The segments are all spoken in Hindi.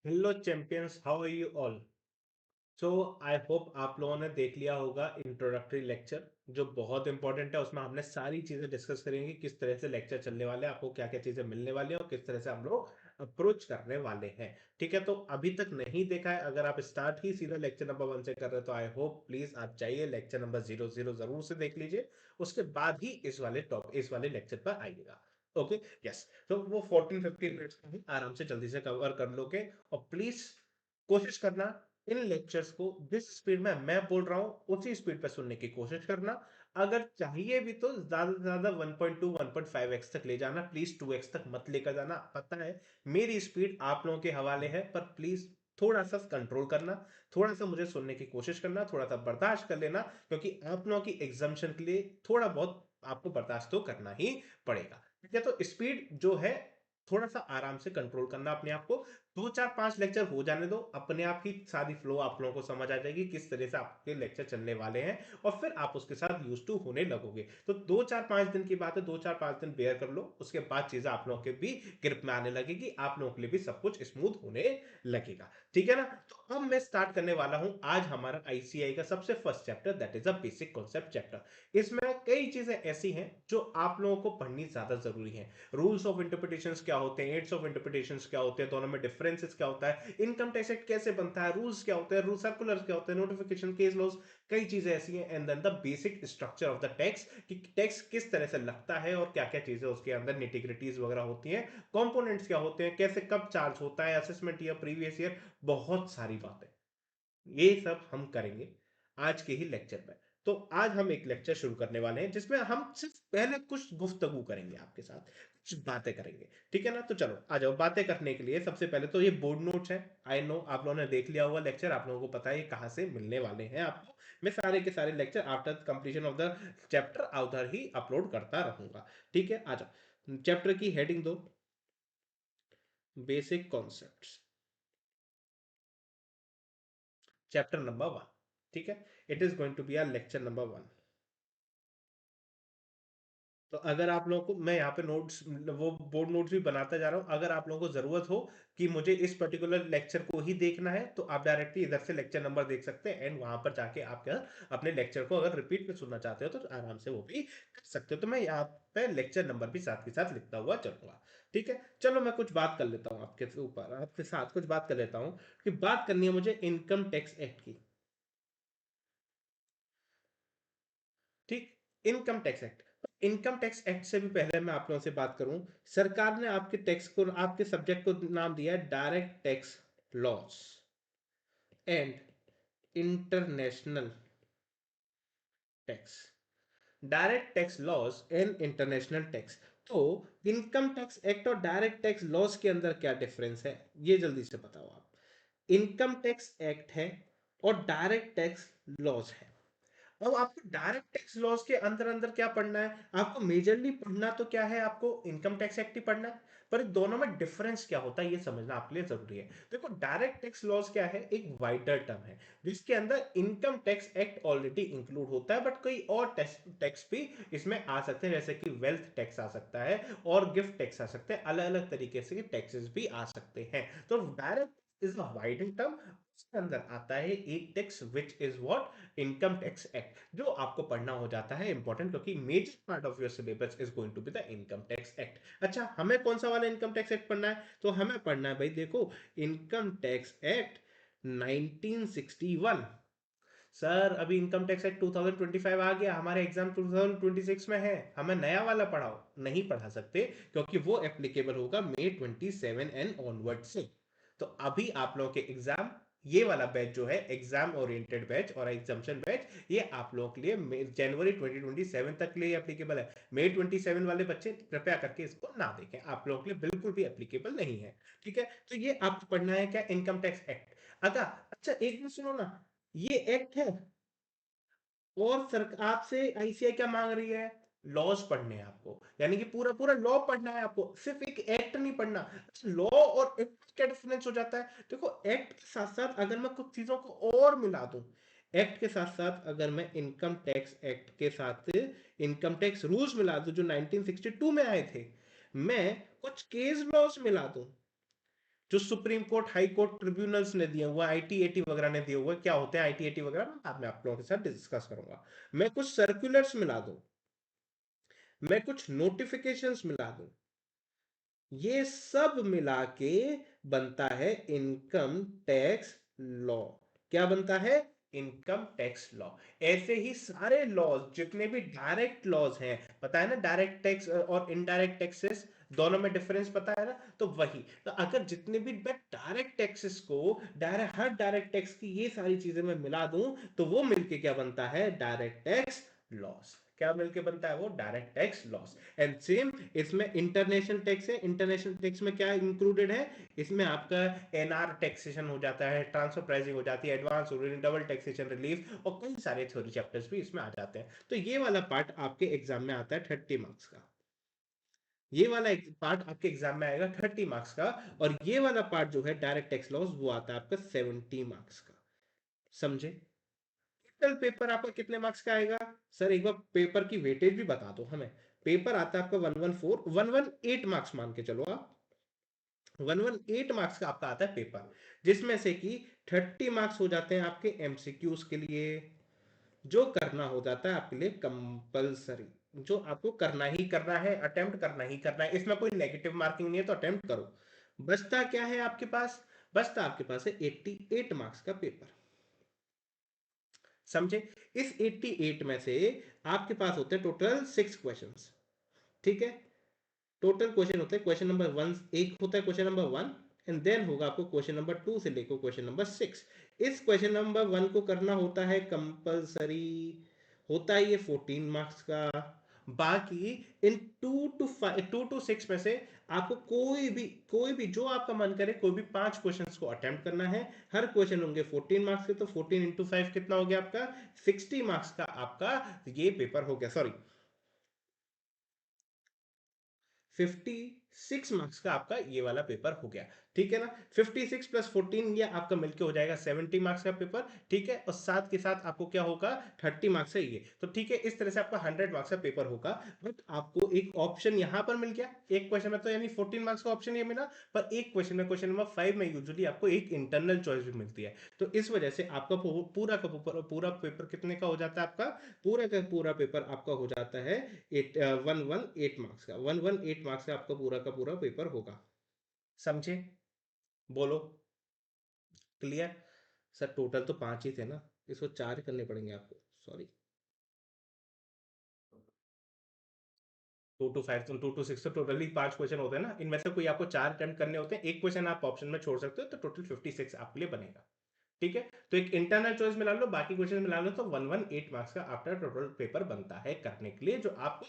Hello champions, how are you all. So I hope आप लोगों ने देख लिया होगा इंट्रोडक्टरी लेक्चर, जो बहुत इंपॉर्टेंट है। उसमें हमने सारी चीजें डिस्कस करेंगे, किस तरह से लेक्चर चलने वाले हैं, आपको क्या क्या चीजें मिलने वाली हैं और किस तरह से हम लोग अप्रोच करने वाले हैं। ठीक है, तो अभी तक नहीं देखा है, अगर आप स्टार्ट ही सीधा लेक्चर नंबर 1 से कर रहे हो तो आई होप प्लीज आप चाहिए लेक्चर नंबर 00 जरूर से देख लीजिए। उसके बाद ही इस वाले लेक्चर पर आइएगा। Okay, yes. तो वो 14-15 मिनट्स का ही आराम से जल्दी से कवर कर लोगे। और प्लीज कोशिश करना इन लेक्चर्स को जिस स्पीड में मैं बोल रहा हूं उसी स्पीड पे सुनने की कोशिश करना। अगर चाहिए भी तो ज्यादा से ज्यादा 1.2 1.5x तक ले जाना, प्लीज 2x तक मत लेकर जाना। पता है मेरी स्पीड आप लोगों के हवाले है, पर प्लीज थोड़ा सा कंट्रोल करना, थोड़ा सा मुझे सुनने की कोशिश करना, थोड़ा सा बर्दाश्त कर लेना, क्योंकि आप लोगों की एग्जाम्शन के लिए थोड़ा बहुत आपको बर्दाश्त तो करना ही पड़ेगा। ठीक है, तो स्पीड जो है थोड़ा सा आराम से कंट्रोल करना अपने आप को। 2 4 5 लेक्चर हो जाने दो, अपने आप ही सारी फ्लो आप लोगों को समझ आ जाएगी किस तरह से आपके लेक्चर चलने वाले हैं, और फिर आप उसके साथ यूज टू होने लगोगे। तो 2 4 5 दिन की बात है, 2 4 5 दिन बेयर कर लो, उसके बाद चीजें आप लोगों के भी ग्रिप में आने लगेगी, आप लोगों के लिए भी सब कुछ स्मूथ होने लगेगा। ठीक है ना। तो अब मैं स्टार्ट करने वाला हूं आज हमारा आईसीआई का सबसे first chapter, that is a basic concept chapter. इसमें कई चीजें ऐसी हैं जो आप लोगों को पढ़नी ज्यादा जरूरी है। रूल्स ऑफ इंटरप्रिटेशंस क्या होते हैं, एड्स ऑफ इंटरप्रिटेशंस क्या होते हैं, दोनों में डिफरेंसेस क्या होता है, इनकम टैक्स एक्ट कैसे बनता है, रूल्स क्या होते हैं, रूल सर्कुलर्स क्या होते हैं, नोटिफिकेशन, केस लॉज, कई चीजें ऐसी हैं। And then the basic structure of the tax, कि टैक्स किस तरह से लगता है और क्या क्या चीजें उसके अंदर निटिग्रिटीज वगैरह होती हैं, कंपोनेंट्स क्या होते हैं, कैसे कब चार्ज होता है, असेसमेंट ईयर, प्रीवियस ईयर, बहुत सारी बातें ये सब हम करेंगे आज के ही लेक्चर में। तो आज हम एक लेक्चर शुरू करने वाले हैं जिसमें हम सिर्फ पहले कुछ गुफ्तगू करेंगे आपके साथ, कुछ बातें करेंगे। ठीक है ना। तो चलो आ जाओ, बातें करने के लिए सबसे पहले तो ये बोर्ड नोट्स है। आई नो आप लोगों ने देख लिया हुआ लेक्चर, आप लोगों को पता है ये कहाँ से मिलने वाले हैं आपको। मैं सारे के सारे lecture after completion of the chapter उधर ही अपलोड करता रहूंगा। ठीक है, आ जाओ, चैप्टर की हेडिंग दो, बेसिक कॉन्सेप्ट्स, चैप्टर नंबर 1। ठीक है, it is going to be our lecture number 1। तो अगर आप लोगों को मैं यहाँ पे नोट्स, वो बोर्ड नोट्स भी बनाता जा रहा हूँ, अगर आप लोगों को जरूरत हो कि मुझे इस पर्टिकुलर लेक्चर को ही देखना है तो आप डायरेक्टली इधर से लेक्चर नंबर देख सकते हैं, एंड वहां पर जाके आप क्या अपने लेक्चर को अगर रिपीट में सुनना चाहते हो तो आराम से वो भी कर सकते हो। तो मैं यहाँ पे लेक्चर नंबर भी साथ के साथ लिखता हुआ चलूंगा। ठीक है, चलो मैं कुछ बात कर लेता हूँ आपके ऊपर, आपके साथ कुछ बात कर लेता हूँ कि बात करनी है मुझे इनकम टैक्स एक्ट की। ठीक, income tax act. Income tax act से भी पहले मैं आप लोगों से बात करूं, सरकार ने आपके टैक्स को, आपके सब्जेक्ट को नाम दिया है direct tax loss and international tax. Direct tax loss and international tax. तो इनकम टैक्स एक्ट और डायरेक्ट टैक्स लॉस के अंदर क्या डिफरेंस है, ये जल्दी से बताओ आप। इनकम टैक्स एक्ट है और डायरेक्ट टैक्स लॉस है। अब आपको डायरेक्ट टैक्स लॉज के अंदर अंदर क्या पढ़ना है, आपको मेजरली पढ़ना तो क्या है, आपको इनकम टैक्स एक्ट ही पढ़ना है। पर दोनों में डिफरेंस क्या होता है ये समझना आपके लिए जरूरी है। देखो, डायरेक्ट टैक्स लॉज क्या है, एक वाइडर टर्म है जिसके अंदर income tax act already include होता है, बट कोई और टैक्स भी इसमें आ सकते हैं, जैसे कि वेल्थ टैक्स आ सकता है और गिफ्ट टैक्स आ सकते हैं, अलग अलग तरीके से टैक्सेस भी आ सकते हैं। तो direct is a wider term, उसके अंदर आता है एक tax which is what, income tax act, जो आपको पढ़ना हो जाता है इंपॉर्टेंट, क्योंकि major part of your syllabus is going to be the income tax act. अच्छा, हमें कौन सा वाला इनकम टैक्स एक्ट पढ़ना है, तो हमें पढ़ना है भाई, देखो, इनकम टैक्स एक्ट 1961। सर अभी इनकम टैक्स एक्ट 2025 आ गया, हमारे एग्जाम 2026 में है, हमें नया वाला पढ़ाओ, नहीं पढ़ा सकते, क्योंकि वो एप्लीकेबल होगा मई 27 एंड ऑनवर्ड से। तो अभी आप लोगों के एग्जाम, ये वाला बैच जो है एग्जाम ओरिएंटेड बैच और एग्जामेशन बैच, ये आप लोगों के लिए जनवरी 2027 तक के लिए एप्लीकेबल है। मई 27 वाले बच्चे कृपया करके इसको ना देखें, आप लोगों के लिए बिल्कुल भी एप्लीकेबल नहीं है। ठीक है, तो ये आपको पढ़ना है क्या, इनकम टैक्स एक्ट। अगर अच्छा एक मिनट सुनो ना, ये एक्ट है और सरकार आपसे आईसीआई क्या मांग रही है, लॉज पढ़ने हैं आपको, यानी कि पूरा पूरा लॉ पढ़ना है आपको, सिर्फ एक एक्ट नहीं पढ़ना। लॉ और एक्ट में क्या डिफरेंस हो जाता है, देखो, एक्ट के साथ साथ अगर मैं कुछ चीजों को और मिला दूं, एक्ट के साथ साथ अगर मैं इनकम टैक्स एक्ट के साथ इनकम टैक्स रूल्स मिला दूं जो 1962 में आए थे, मैं कुछ केस लॉज मिला दूं, जो supreme court, high court tribunals ने दिए हुए, आईटीएटी वगैरह ने दिए हुए, क्या होते हैं आईटीएटी वगैरह, बाद में आप लोगों के साथ डिस्कस करूंगा। मैं कुछ सर्कुलर्स मिला दूं, मैं कुछ नोटिफिकेशंस मिला दूं, ये सब मिला के बनता है इनकम टैक्स लॉ। क्या बनता है? Income tax law. ऐसे ही सारे लॉज, जितने भी डायरेक्ट लॉज हैं, पता है ना, डायरेक्ट टैक्स और इनडायरेक्ट टैक्सेस दोनों में डिफरेंस पता है ना, तो वही, तो अगर जितने भी मैं डायरेक्ट टैक्सेस को, डायरेक्ट, हर डायरेक्ट टैक्स की ये सारी चीजें मैं मिला दूं, तो वो मिलके क्या बनता है? Direct tax loss. क्या मिलके बनता है वो? Direct tax loss. And same इसमें इंटरनेशनल टैक्स है। इंटरनेशनल टैक्स में क्या इंक्लूडेड है? इसमें आपका एनआर टैक्सेशन हो जाता है, ट्रांसफर प्राइसिंग हो जाती है, एडवांस डबल टैक्सेशन रिलीफ, और कई सारे थ्योरी चैप्टर्स भी इसमें आ जाते हैं। तो ये वाला पार्ट आपके एग्जाम में आता है 30 मार्क्स का। ये वाला पार्ट आपके एग्जाम में आएगा 30 मार्क्स का। और ये वाला पार्ट जो है डायरेक्ट टैक्स लॉस, वो आता है आपका 70 मार्क्स का। समझे? टोटल पेपर आपका कितने मार्क्स का आएगा? सर एक बार पेपर की वेटेज भी बता दो हमें। पेपर आता है आपका 118 मार्क्स, मान के चलो आप 118 मार्क्स का आपका आता है पेपर, जिसमें से कि 30 मार्क्स हो जाते हैं आपके एमसीक्यूज के लिए, जो करना हो जाता है आपके लिए कंपलसरी, जो आपको करना ही करना है, अटेम्प्ट करना ही करना है, इसमें कोई नेगेटिव मार्किंग नहीं है, तो अटेम्प्ट करो। बचता क्या है आपके पास? बचता आपके पास है 88 मार्क्स का पेपर। समझे? इस 88 में से आपके पास होते हैं टोटल 6 क्वेश्चंस। ठीक है? टोटल क्वेश्चन होते हैं, क्वेश्चन नंबर 1 एक होता है, क्वेश्चन नंबर 1, एंड देन होगा आपको क्वेश्चन नंबर 2 से लेकर क्वेश्चन नंबर 6। इस क्वेश्चन नंबर 1 को करना होता है कंपलसरी, होता है ये 14 मार्क्स का। बाकी इन 2 to 6 में से आपको कोई भी जो आपका मन करे, कोई भी 5 क्वेश्चंस को अटेम्प्ट करना है। हर क्वेश्चन होंगे 14 मार्क्स के, तो 14 इंटू 5 कितना हो गया आपका? 60 मार्क्स का आपका ये पेपर हो गया। सॉरी, 56 मार्क्स का आपका ये वाला पेपर हो गया। ठीक है ना? 56 प्लस 14 ये आपका मिलके हो जाएगा 70 मार्क्स का पेपर। ठीक है? और साथ के साथ आपको क्या होगा? 30 मार्क्स है ये, तो ठीक है, इस तरह से आपका 100 मार्क्स का पेपर होगा। बट आपको एक ऑप्शन यहां पर मिल गया, एक क्वेश्चन में तो यानी 14 मार्क्स का ऑप्शन ये मिला, पर एक क्वेश्चन में, क्वेश्चन नंबर 5 में यूजुअली आपको एक इंटरनल चॉइस भी मिलती है। तो इस वजह से आपका पूरा पेपर कितने का हो जाता है? आपका पूरा का पूरा पेपर आपका हो जाता है 118 मार्क्स का। 118 मार्क्स का आपका पूरा का पूरा पेपर होगा। समझे? बोलो। क्लियर? सर टोटल तो 5 ही थे ना, इसको 4 करने पड़ेंगे आपको। सॉरी, 2 to 5, तो 2 to 6, तो टोटली 5 क्वेश्चन होते हैं ना, इनमें से कोई आपको 4 अटेम्प्ट करने होते हैं, एक क्वेश्चन आप ऑप्शन में छोड़ सकते हो, तो टोटल 56 आपके लिए बनेगा। ठीक है? तो एक इंटरनल चॉइस मिला लो, बाकी क्वेश्चन मिला लो, तो 118 मार्क्स का आफ्टर टोटल पेपर बनता है करने के लिए, जो आपको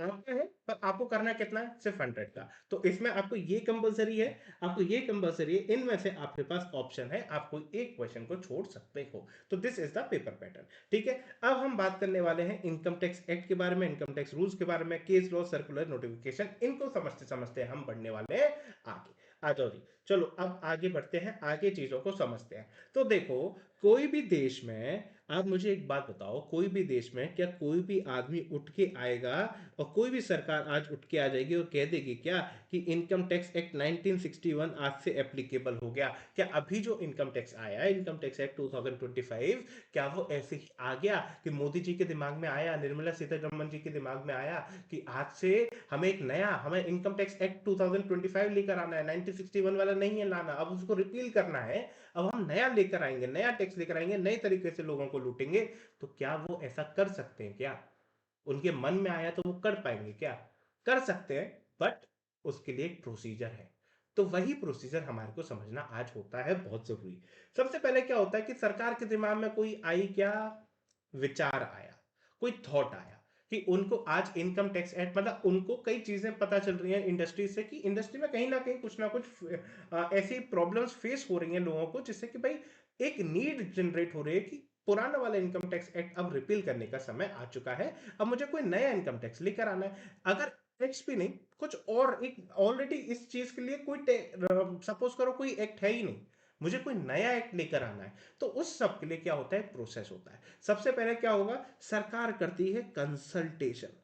आता है। पर आपको करना कितना है? सिर्फ 100 का। तो इसमें आपको ये कंपलसरी है, आपको ये कंपलसरी है, इनमें से आपके पास ऑप्शन है, आप कोई एक क्वेश्चन को छोड़ सकते हो। तो this is the paper pattern. ठीक है? अब हम बात करने वाले हैं इनकम टैक्स एक्ट के बारे में, इनकम टैक्स रूल्स के बारे में, केस लॉ, सर्कुलर, नोटिफिकेशन, इनको समझते समझते हम बढ़ने वाले हैं आगे। आ जाओ जी, चलो अब आगे बढ़ते हैं, आगे चीजों को समझते हैं। तो देखो, कोई भी देश में, आप मुझे एक बात बताओ, कोई भी देश में क्या कोई भी आदमी उठ के आएगा, और कोई भी सरकार आज उठ के आ जाएगी और कह देगी क्या कि इनकम टैक्स एक्ट 1961 आज से एप्लीकेबल हो गया? क्या अभी जो इनकम टैक्स आया है, इनकम टैक्स एक्ट 2025, क्या वो ऐसे ही आ गया कि मोदी जी के दिमाग में आया, निर्मला सीतारमण जी के दिमाग में आया कि आज से हमें इनकम टैक्स एक्ट 2025 लेकर आना है, 1961 वाला नहीं है लाना, अब उसको रिपील करना है, अब हम नया लेकर आएंगे, नया टैक्स लेकर आएंगे, नए तरीके से लोगों को लूटेंगे? तो क्या वो ऐसा कर सकते हैं क्या? उनके मन में आया तो वो कर पाएंगे क्या? कर सकते हैं, बट उसके लिए एक प्रोसीजर है। तो वही प्रोसीजर हमारे को समझना आज होता है बहुत जरूरी। सबसे पहले क्या होता है कि सरकार के दिमाग में कोई आई क्या विचार आया, कोई थॉट आया कि उनको आज इनकम टैक्स एक्ट, मतलब उनको कई चीजें पता चल रही हैं इंडस्ट्री से, कि इंडस्ट्री में कहीं ना कुछ ऐसी प्रॉब्लम्स फेस हो रही हैं लोगों को, जिससे कि भाई एक नीड जनरेट हो रही है कि पुराना वाला इनकम टैक्स एक्ट अब रिपील करने का समय आ चुका है, अब मुझे कोई नया इनकम टैक्स लेकर आना है। अगर टैक्स भी नहीं, कुछ और एक ऑलरेडी इस चीज के लिए कोई, सपोज करो कोई एक्ट है ही नहीं, मुझे कोई नया एक्ट लेकर आना है, तो उस सब के लिए क्या होता है? प्रोसेस होता है। सबसे पहले क्या होगा? सरकार करती है कंसल्टेशन।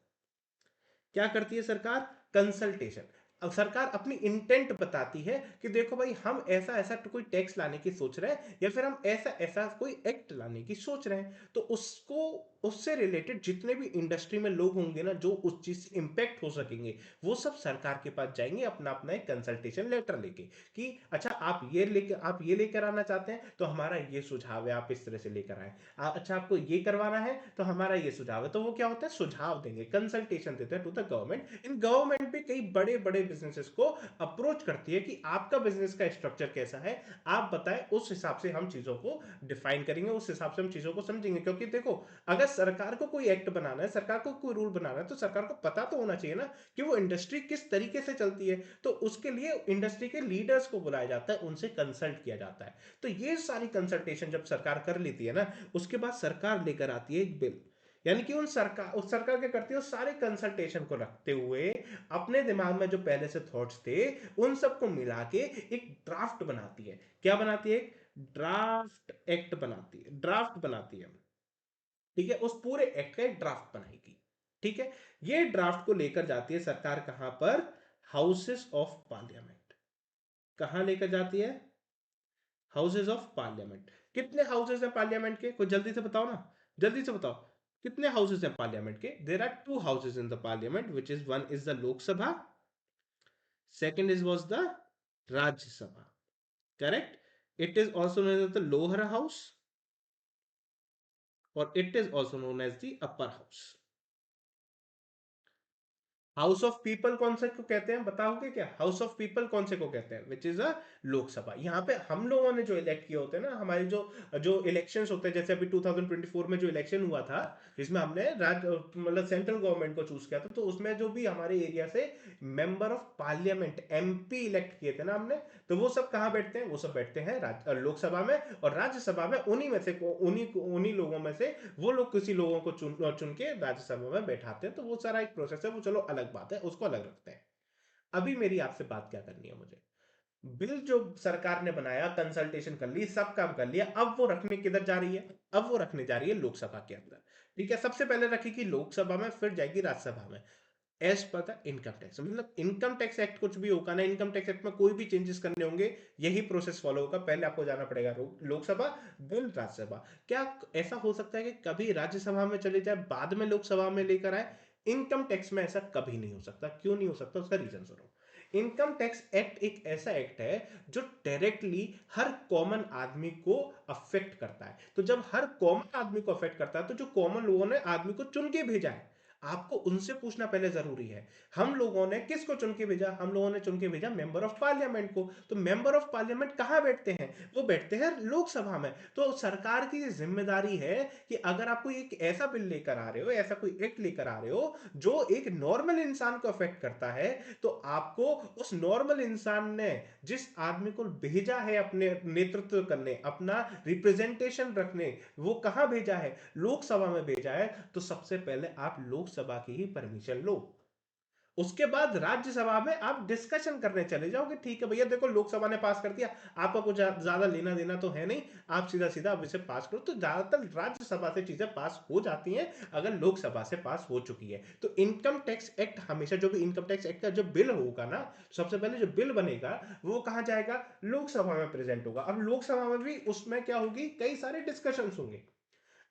क्या करती है सरकार? कंसल्टेशन। अब सरकार अपनी इंटेंट बताती है कि देखो भाई हम ऐसा ऐसा तो कोई टैक्स लाने की सोच रहे हैं या फिर हम ऐसा ऐसा कोई एक्ट लाने की सोच रहे हैं, तो उसको उससे रिलेटेड जितने भी इंडस्ट्री में लोग होंगे ना जो उस चीज से इम्पैक्ट हो सकेंगे, वो सब सरकार के पास जाएंगे अपना अपना एक कंसल्टेशन लेटर लेके कि अच्छा आप ये लेकर आना चाहते हैं तो हमारा ये सुझाव है, आप इस तरह से लेकर आए। अच्छा आपको ये करवाना है तो हमारा ये सुझाव है। तो वो क्या होता है, सुझाव देंगे, कंसल्टेशन देते हैं to the government. In government भी कई बड़े बड़े बिजनेसेस को अप्रोच करती है कि आपका बिजनेस का स्ट्रक्चर कैसा है, आप बताएं, उस हिसाब से हम चीजों को डिफाइन करेंगे, उस हिसाब से हम चीजों को समझेंगे। क्योंकि देखो, अगर सरकार को कोई एक्ट बनाना है, सरकार को कोई रूल बनाना है, तो सरकार को पता तो होना चाहिए ना कि वो इंडस्ट्री किस तरीके से चलती है। तो उसके लिए इंडस्ट्री के लीडर्स को बुलाया जाता है, उनसे कंसल्ट किया जाता है। तो ये सारी कंसल्टेशन जब सरकार कर लेती है ना, उसके बाद सरकार लेकर आती है एक बिल। यानी कि उस सरकार क्या करती है, उस सारे कंसल्टेशन को रखते हुए अपने दिमाग में जो पहले से थॉट्स थे उन सबको मिला के एक ड्राफ्ट बनाती है। क्या बनाती है? ड्राफ्ट एक्ट बनाती है, ड्राफ्ट बनाती है। ठीक है, उस पूरे एक्ट का एक ड्राफ्ट बनाएगी। ठीक है, ये ड्राफ्ट को लेकर जाती है सरकार कहां पर? Houses of parliament. कहां लेकर जाती है? Houses of parliament. कितने हाउसेस हैं पार्लियामेंट के? कोई जल्दी से बताओ ना, जल्दी से बताओ। कितने हाउसेस हैं पार्लियामेंट के? There are two houses in the parliament, which is one is the Lok Sabha, second is was the Rajya Sabha. Correct. It is also known as the lower house और it is also known as the upper house. House of people कौन से को कहते हैं बताओगे क्या? हाउस ऑफ पीपल कौन से को कहते हैं? Which is a Lok Sabha. यहाँ पे हम लोगों ने जो इलेक्ट किए होते हैं ना, हमारे जो जो इलेक्शंस होते हैं, जैसे अभी 2024 में जो इलेक्शन हुआ था, जिसमें हमने मतलब सेंट्रल गवर्नमेंट को चूज किया था, तो उसमें जो भी हमारे एरिया से member of parliament MP elect किए थे ना हमने, तो वो सब कहाँ बैठते हैं? वो सब बैठते हैं लोकसभा में। और राज्यसभा में उन्हीं में से उन्हीं लोगों में से वो लोग किसी लोगों को चुन के राज्यसभा में बैठाते हैं। तो वो सारा एक प्रोसेस है, वो चलो अलग बात है, उसको अलग रखते हैं। अभी मेरी आपसे बात क्या करनी है मुझे? बिल जो सरकार ने बनाया, कंसल्टेशन कर ली, सब काम कर लिया, अब वो रखने किधर जा रही है? अब वो रखने जा रही है लोकसभा के अंदर। ठीक है, सबसे पहले रखेगी लोकसभा में, फिर जाएगी राज्यसभा में। As per the income tax, मतलब इनकम टैक्स एक्ट कुछ भी होगा ना, इनकम टैक्स एक्ट में कोई भी चेंजेस करने होंगे, यही प्रोसेस फॉलो होगा। पहले आपको जाना पड़ेगा लोकसभा, देन राज्यसभा। क्या ऐसा हो सकता है कि कभी राज्यसभा में चले जाए बाद में लोकसभा में लेकर आए? इनकम टैक्स में ऐसा कभी नहीं हो सकता। क्यों नहीं हो सकता? उसका रीजन सुनो। इनकम टैक्स एक्ट एक ऐसा एक्ट है जो डायरेक्टली हर कॉमन आदमी को अफेक्ट करता है। तो जब हर कॉमन आदमी को अफेक्ट करता है, तो जो कॉमन लोगों ने आदमी को चुन के भेजा है, आपको उनसे पूछना पहले जरूरी है। हम लोगों ने किसको चुन के भेजा? हम लोगों ने चुन के भेजा मेंबर ऑफ पार्लियामेंट को। तो मेंबर ऑफ पार्लियामेंट कहां बैठते हैं? वो बैठते हैं लोकसभा में। तो सरकार की जिम्मेदारी है कि अगर आप कोई एक ऐसा बिल लेकर आ रहे हो, ऐसा कोई एक्ट लेकर आ रहे हो जो एक नॉर्मल इंसान को अफेक्ट करता है, तो आपको उस नॉर्मल इंसान ने जिस आदमी को भेजा है अपने नेतृत्व करने, अपना रिप्रेजेंटेशन रखने, वो कहां भेजा है? लोकसभा में भेजा है। तो सबसे पहले आप लोकसभा की ही परमिशन लो। उसके बाद राज्यसभा में आप डिस्कशन करने चले जाओ कि ठीक है भैया, देखो लोकसभा ने पास कर दिया, आपका कुछ ज्यादा लेना देना तो है नहीं, आप सीधा सीधा अब इसे पास करो। तो ज्यादातर राज्यसभा से चीजें पास हो जाती हैं अगर लोकसभा से पास हो चुकी है। तो इनकम टैक्स एक्ट हमेशा, जो भी इनकम टैक्स एक्ट का जो बिल होगा ना, सबसे पहले जो बिल बनेगा वो कहां जाएगा? लोकसभा में प्रेजेंट होगा। अब लोकसभा में भी उसमें क्या होगी? कई सारे डिस्कशन होंगे।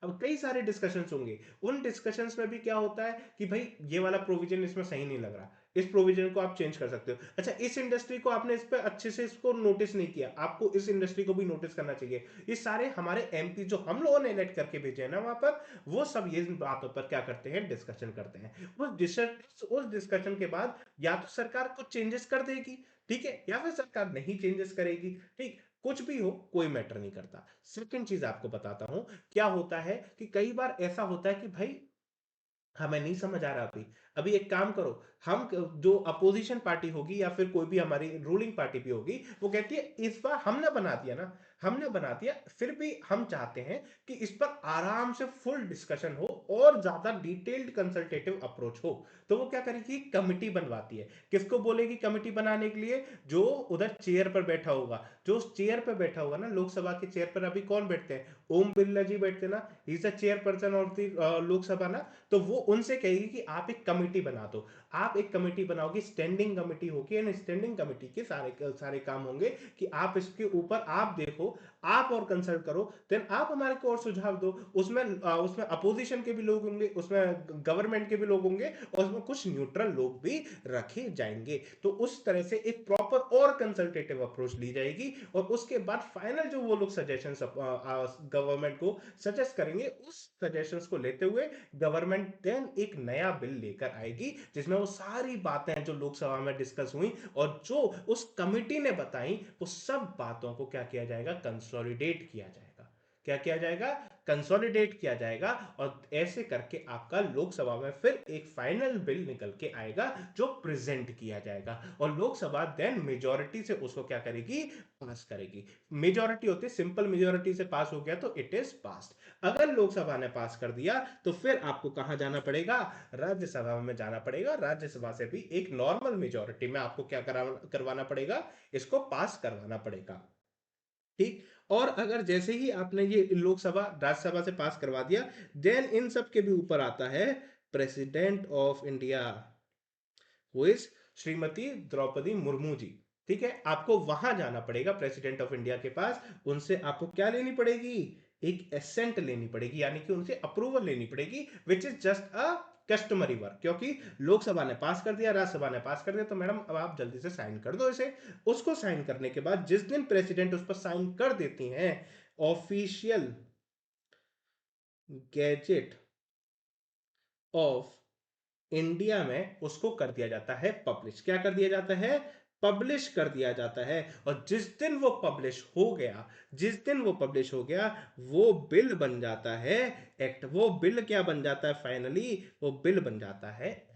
अब कई सारे डिस्कशंस होंगे। उन डिस्कशंस में भी क्या होता है कि भाई ये वाला प्रोविजन इसमें सही नहीं लग रहा, इस प्रोविजन को आप चेंज कर सकते हो। अच्छा, इस इंडस्ट्री को आपने इस पे अच्छे से इसको नोटिस नहीं किया, आपको इस इंडस्ट्री को भी नोटिस करना चाहिए। ये सारे हमारे एमपी जो हम लोगों ने इलेक्ट करके भेजे हैं ना वहां पर, वो सब ये बातों पर क्या करते हैं? डिस्कशन करते हैं। उस डिस्कशन के बाद या तो सरकार कुछ चेंजेस कर देगी, ठीक है, या फिर सरकार नहीं चेंजेस करेगी। ठीक, कुछ भी हो, कोई मैटर नहीं करता। सेकंड चीज आपको बताता हूं, क्या होता है कि कई बार ऐसा होता है कि भाई हमें नहीं समझ आ रहा अभी। अभी एक काम करो, हम जो अपोजिशन पार्टी होगी या फिर कोई भी हमारी रूलिंग पार्टी भी होगी, वो कहती है इस बार हमने बना दिया ना, हमने बना दिया, फिर भी हम चाहते हैं कि इस पर आराम से फुल डिस्कशन हो और ज्यादा डिटेल्ड कंसल्टेटिव अप्रोच हो। तो वो क्या करेगी? कमिटी बनवाती है। किसको बोलेगी कमिटी बनाने के लिए? जो उधर चेयर पर बैठा होगा। जो उस चेयर पर बैठा होगा ना, लोकसभा के चेयर पर अभी कौन बैठते हैं? ओम बिरला जी बैठते हैं ना, he is the chair person of the Lok Sabha ना। तो वो उनसे कहेगी कि आप एक कमेटी बना दो। आप एक कमेटी बनाओगे, स्टैंडिंग कमेटी होगी, एंड स्टैंडिंग कमेटी के सारे सारे काम होंगे कि आप इसके ऊपर आप देखो, आप और कंसल्ट करो, देन आप हमारे को और सुझाव दो। उसमें अपोजिशन के भी लोग होंगे, उसमें गवर्नमेंट के भी लोग होंगे, और उसमें कुछ न्यूट्रल लोग भी रखे जाएंगे। तो उस तरह से एक प्रॉपर और कंसल्टेटिव अप्रोच ली जाएगी, और उसके बाद फाइनल जो वो लोग सजेशन गवर्नमेंट को सजेस्ट करेंगे, उस सजेशंस को लेते हुए गवर्नमेंट देन एक नया बिल लेकर आएगी, जिसमें वो सारी बातें जो लोकसभा में डिस्कस हुई और जो उस कमिटी ने बताई, वो सब बातों को क्या किया जाएगा, कंसोलिडेट किया जाएगा। क्या किया जाएगा, कंसोलिडेट किया जाएगा, और ऐसे करके आपका लोकसभा में फिर एक फाइनल बिल निकल के आएगा जो प्रेजेंट किया जाएगा, और लोकसभा देन मेजॉरिटी से उसको क्या करेगी, पास करेगी। मेजॉरिटी होती है, सिंपल मेजॉरिटी से पास हो गया तो इट इज पास्ड। अगर लोकसभा ने पास कर दिया तो फिर आपको कहां जाना पड़ेगा, राज्यसभा में जाना पड़ेगा। राज्यसभा से भी एक नॉर्मल मेजॉरिटी में आपको क्या करवाना पड़ेगा, इसको पास करवाना पड़ेगा। ठीक। और अगर जैसे ही आपने ये लोकसभा राज्यसभा से पास करवा दिया, देन इन सब के भी ऊपर आता है प्रेसिडेंट ऑफ इंडिया, वो इज श्रीमती द्रौपदी मुर्मू जी। ठीक है, आपको वहां जाना पड़ेगा प्रेसिडेंट ऑफ इंडिया के पास, उनसे आपको क्या लेनी पड़ेगी, एक एसेंट लेनी पड़ेगी, यानी कि उनसे अप्रूवल लेनी पड़ेगी, which is just a customary work. क्योंकि लोकसभा ने पास कर दिया, राज्यसभा ने पास कर दिया, तो मैडम अब आप जल्दी से साइन कर दो इसे। उसको साइन करने के बाद जिस दिन प्रेसिडेंट उस पर साइन कर देती हैं, ऑफिशियल गैजेट ऑफ इंडिया में उसको कर दिया जाता है पब्लिश। क्या कर दिया जाता है, पब्लिश कर दिया जाता है। और जिस दिन वो पब्लिश हो गया, जिस दिन वो पब्लिश हो गया, वो बिल बन जाता है एक्ट। वो बिल क्या बन जाता है फाइनली, वो बिल बन जाता है एक्ट।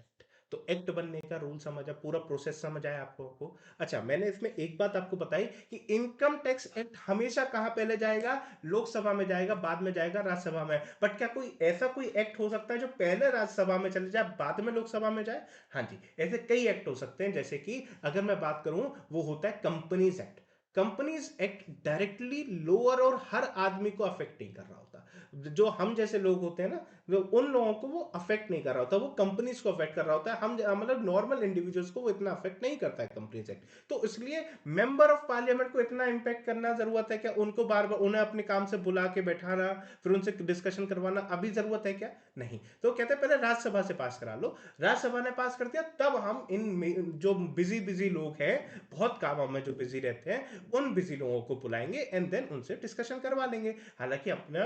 तो एक्ट बनने का रूल समझा, पूरा प्रोसेस समझ आया आप लोगों को। अच्छा, मैंने इसमें एक बात आपको बताई कि इनकम टैक्स एक्ट हमेशा कहां पहले जाएगा, लोकसभा में जाएगा, बाद में जाएगा राज्यसभा में। बट क्या कोई ऐसा कोई एक्ट हो सकता है जो पहले राज्यसभा में चले जाए, बाद में लोकसभा में जाए? हाँ जी, ऐसे कई एक्ट हो सकते हैं। जैसे कि अगर मैं बात करूं, वो होता है companies act. Companies act directly lower और हर आदमी को अफेक्ट नहीं कर रहा होता। जो हम जैसे लोग होते हैं ना, उन लोगों को वो अफेक्ट नहीं कर रहा होता, वो कंपनीज को अफेक्ट कर रहा होता है। हम मतलब नॉर्मल इंडिविजुअल्स को वो इतना अफेक्ट नहीं करता है कंपनीज एक्ट। तो इसलिए मेंबर ऑफ पार्लियामेंट को इतना इंपैक्ट करना जरूरत है क्या, उनको बार बार उन्हें अपने काम से बुला के बैठाना, फिर उनसे डिस्कशन करवाना अभी जरूरत है क्या? नहीं। तो कहते हैं पहले राज्यसभा से पास करा लो। राज्यसभा ने पास कर दिया, तब हम इन जो बिजी बिजी लोग हैं, बहुत कामों में जो बिजी रहते हैं, उन बिजी लोगों को बुलाएंगे एंड देन उनसे डिस्कशन करवा लेंगे। हालांकि अपना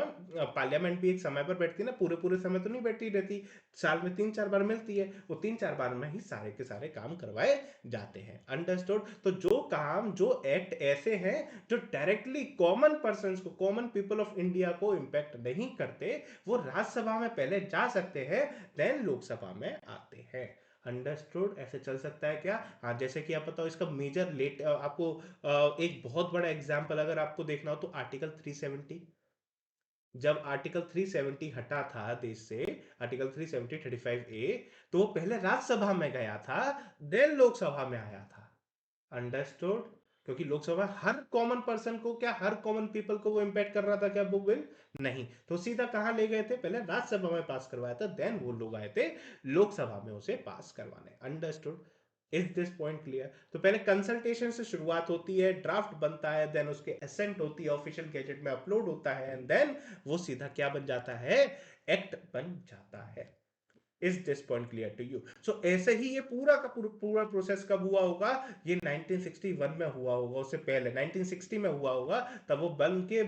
पार्लियामेंट भी एक समय पर बैठती है ना, पूरे पूरे समय तो नहीं बैठी रहती, साल में 3-4 बार मिलती है, वो 3-4 बार में ही सारे के सारे काम करवाए जाते हैं। अंडरस्टूड? तो जो काम, जो एक्ट ऐसे हैं जो डायरेक्टली कॉमन पर्सन को, कॉमन पीपल ऑफ इंडिया को इंपैक्ट नहीं करते, वो राज्यसभा में पहले जा सकते हैं, देन लोकसभा में आते हैं। अंडरस्टूड? ऐसे चल सकता है क्या? हाँ, जैसे कि आप बताओ इसका मेजर लेट आपको एक बहुत बड़ा एग्जांपल अगर आपको देखना हो तो आर्टिकल 370। जब आर्टिकल 370 हटा था देश से, आर्टिकल 370 35A, तो वो पहले राज्यसभा में गया था, देन लोकसभा में आया था। अंडरस्टूड? क्योंकि लोकसभा हर कॉमन पर्सन को, क्या हर कॉमन पीपल को वो इंपैक्ट कर रहा था क्या वो बिल? नहीं। तो सीधा कहां ले गए थे, पहले राज्यसभा में पास करवाया था, देन वो लोग आए थे लोकसभा में उसे पास करवाने। Understood? Is this point clear? तो पहले कंसल्टेशन से शुरुआत होती है, ड्राफ्ट बनता है, देन उसके असेंट होती है, ऑफिशियल गैजेट में अपलोड होता है, एंड देन वो सीधा क्या बन जाता है, एक्ट बन जाता है। Is this point clear to you? So ऐसे ही ये पूरा का पूरा प्रोसेस कब हुआ होगा, ये 1961 में हुआ होगा, उससे पहले 1960 में हुआ होगा, तब वो बन के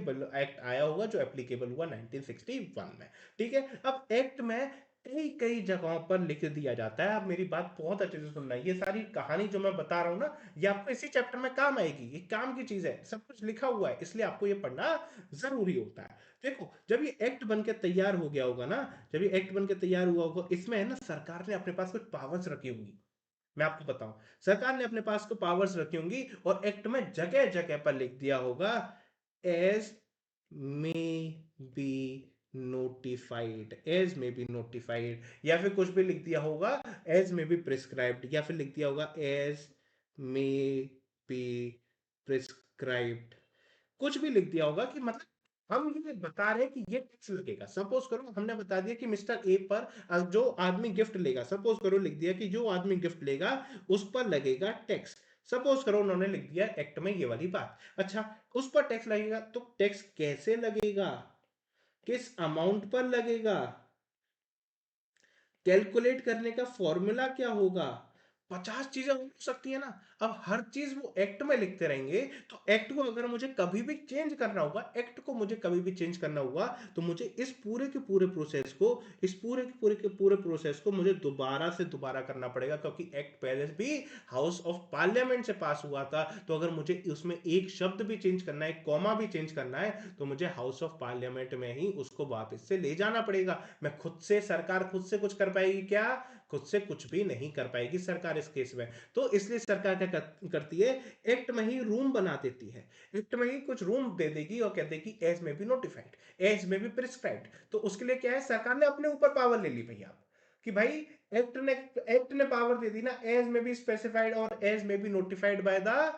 एक्ट आया होगा जो एप्लीकेबल हुआ 1961 में। ठीक है, अब एक्ट में कई कई जगहों पर लिख दिया जाता है। आप मेरी बात बहुत अच्छे से सुनना, ये सारी कहानी जो मैं बता रहा हूं ना, ये आपको इसी चैप्टर में काम आएगी, ये काम की चीज है, सब कुछ लिखा हुआ है, इसलिए आपको ये पढ़ना जरूरी होता है। देखो, जब ये एक्ट बन के तैयार हो गया होगा ना, जब ये एक्ट बन के तैयार हुआ होगा, इसमें है ना सरकार ने अपने पास कुछ पावर्स रखी होंगी। मैं आपको बताऊं, सरकार ने अपने पास को पावर्स रखी होंगी, और एक्ट में जगह जगह पर लिख दिया होगा as may be notified, as may be notified, या फिर कुछ भी लिख दिया होगा एज में बी प्रिस्क्राइब्ड, या फिर लिख दिया होगा एज में बी प्रिस्क्राइब्ड, कुछ भी लिख दिया होगा कि मतलब हम ये बता रहे हैं कि ये टैक्स लगेगा। सपोज करो हमने बता दिया कि मिस्टर ए पर जो आदमी गिफ्ट लेगा, सपोज करो लिख दिया कि जो आदमी गिफ्ट लेगा उस पर लगेगा टैक्स। सपोज करो उन्होंने लिख दिया एक्ट में ये वाली बात। अच्छा, उस पर टैक्स लगेगा, तो टैक्स कैसे लगेगा, किस अमाउंट पर लगेगा, कैलकुलेट करने का फॉर्मूला क्या होगा, 50 चीजें हो सकती है ना। अब हर चीज वो एक्ट में लिखते रहेंगे, तो एक्ट को अगर मुझे कभी भी चेंज करना होगा, एक्ट को मुझे कभी भी चेंज करना होगा, तो मुझे इस पूरे के पूरे प्रोसेस को, इस पूरे प्रोसेस को मुझे दोबारा से दोबारा करना पड़ेगा, क्योंकि एक्ट पहले भी हाउस ऑफ पार्लियामेंट से पास हुआ था। तो अगर मुझे उसमें एक शब्द भी चेंज करना है, कॉमा भी चेंज करना है, तो मुझे हाउस ऑफ पार्लियामेंट में ही उसको वापस से ले जाना पड़ेगा। मैं खुद से, सरकार खुद से कुछ कर पाएगी क्या? खुद से कुछ भी नहीं कर पाएगी सरकार इस केस में। तो इसलिए सरकार क्या करती है, एक्ट में ही रूम बना देती है, एक्ट में ही कुछ रूम दे देगी और कह देगी as may be notified, as may be prescribed. तो उसके लिए क्या है, सरकार ने अपने ऊपर पावर ले ली भैया, कि भाई एक्ट ने पावर दे दी ना, एज में बी स्पेसिफाइड और as may be notified by the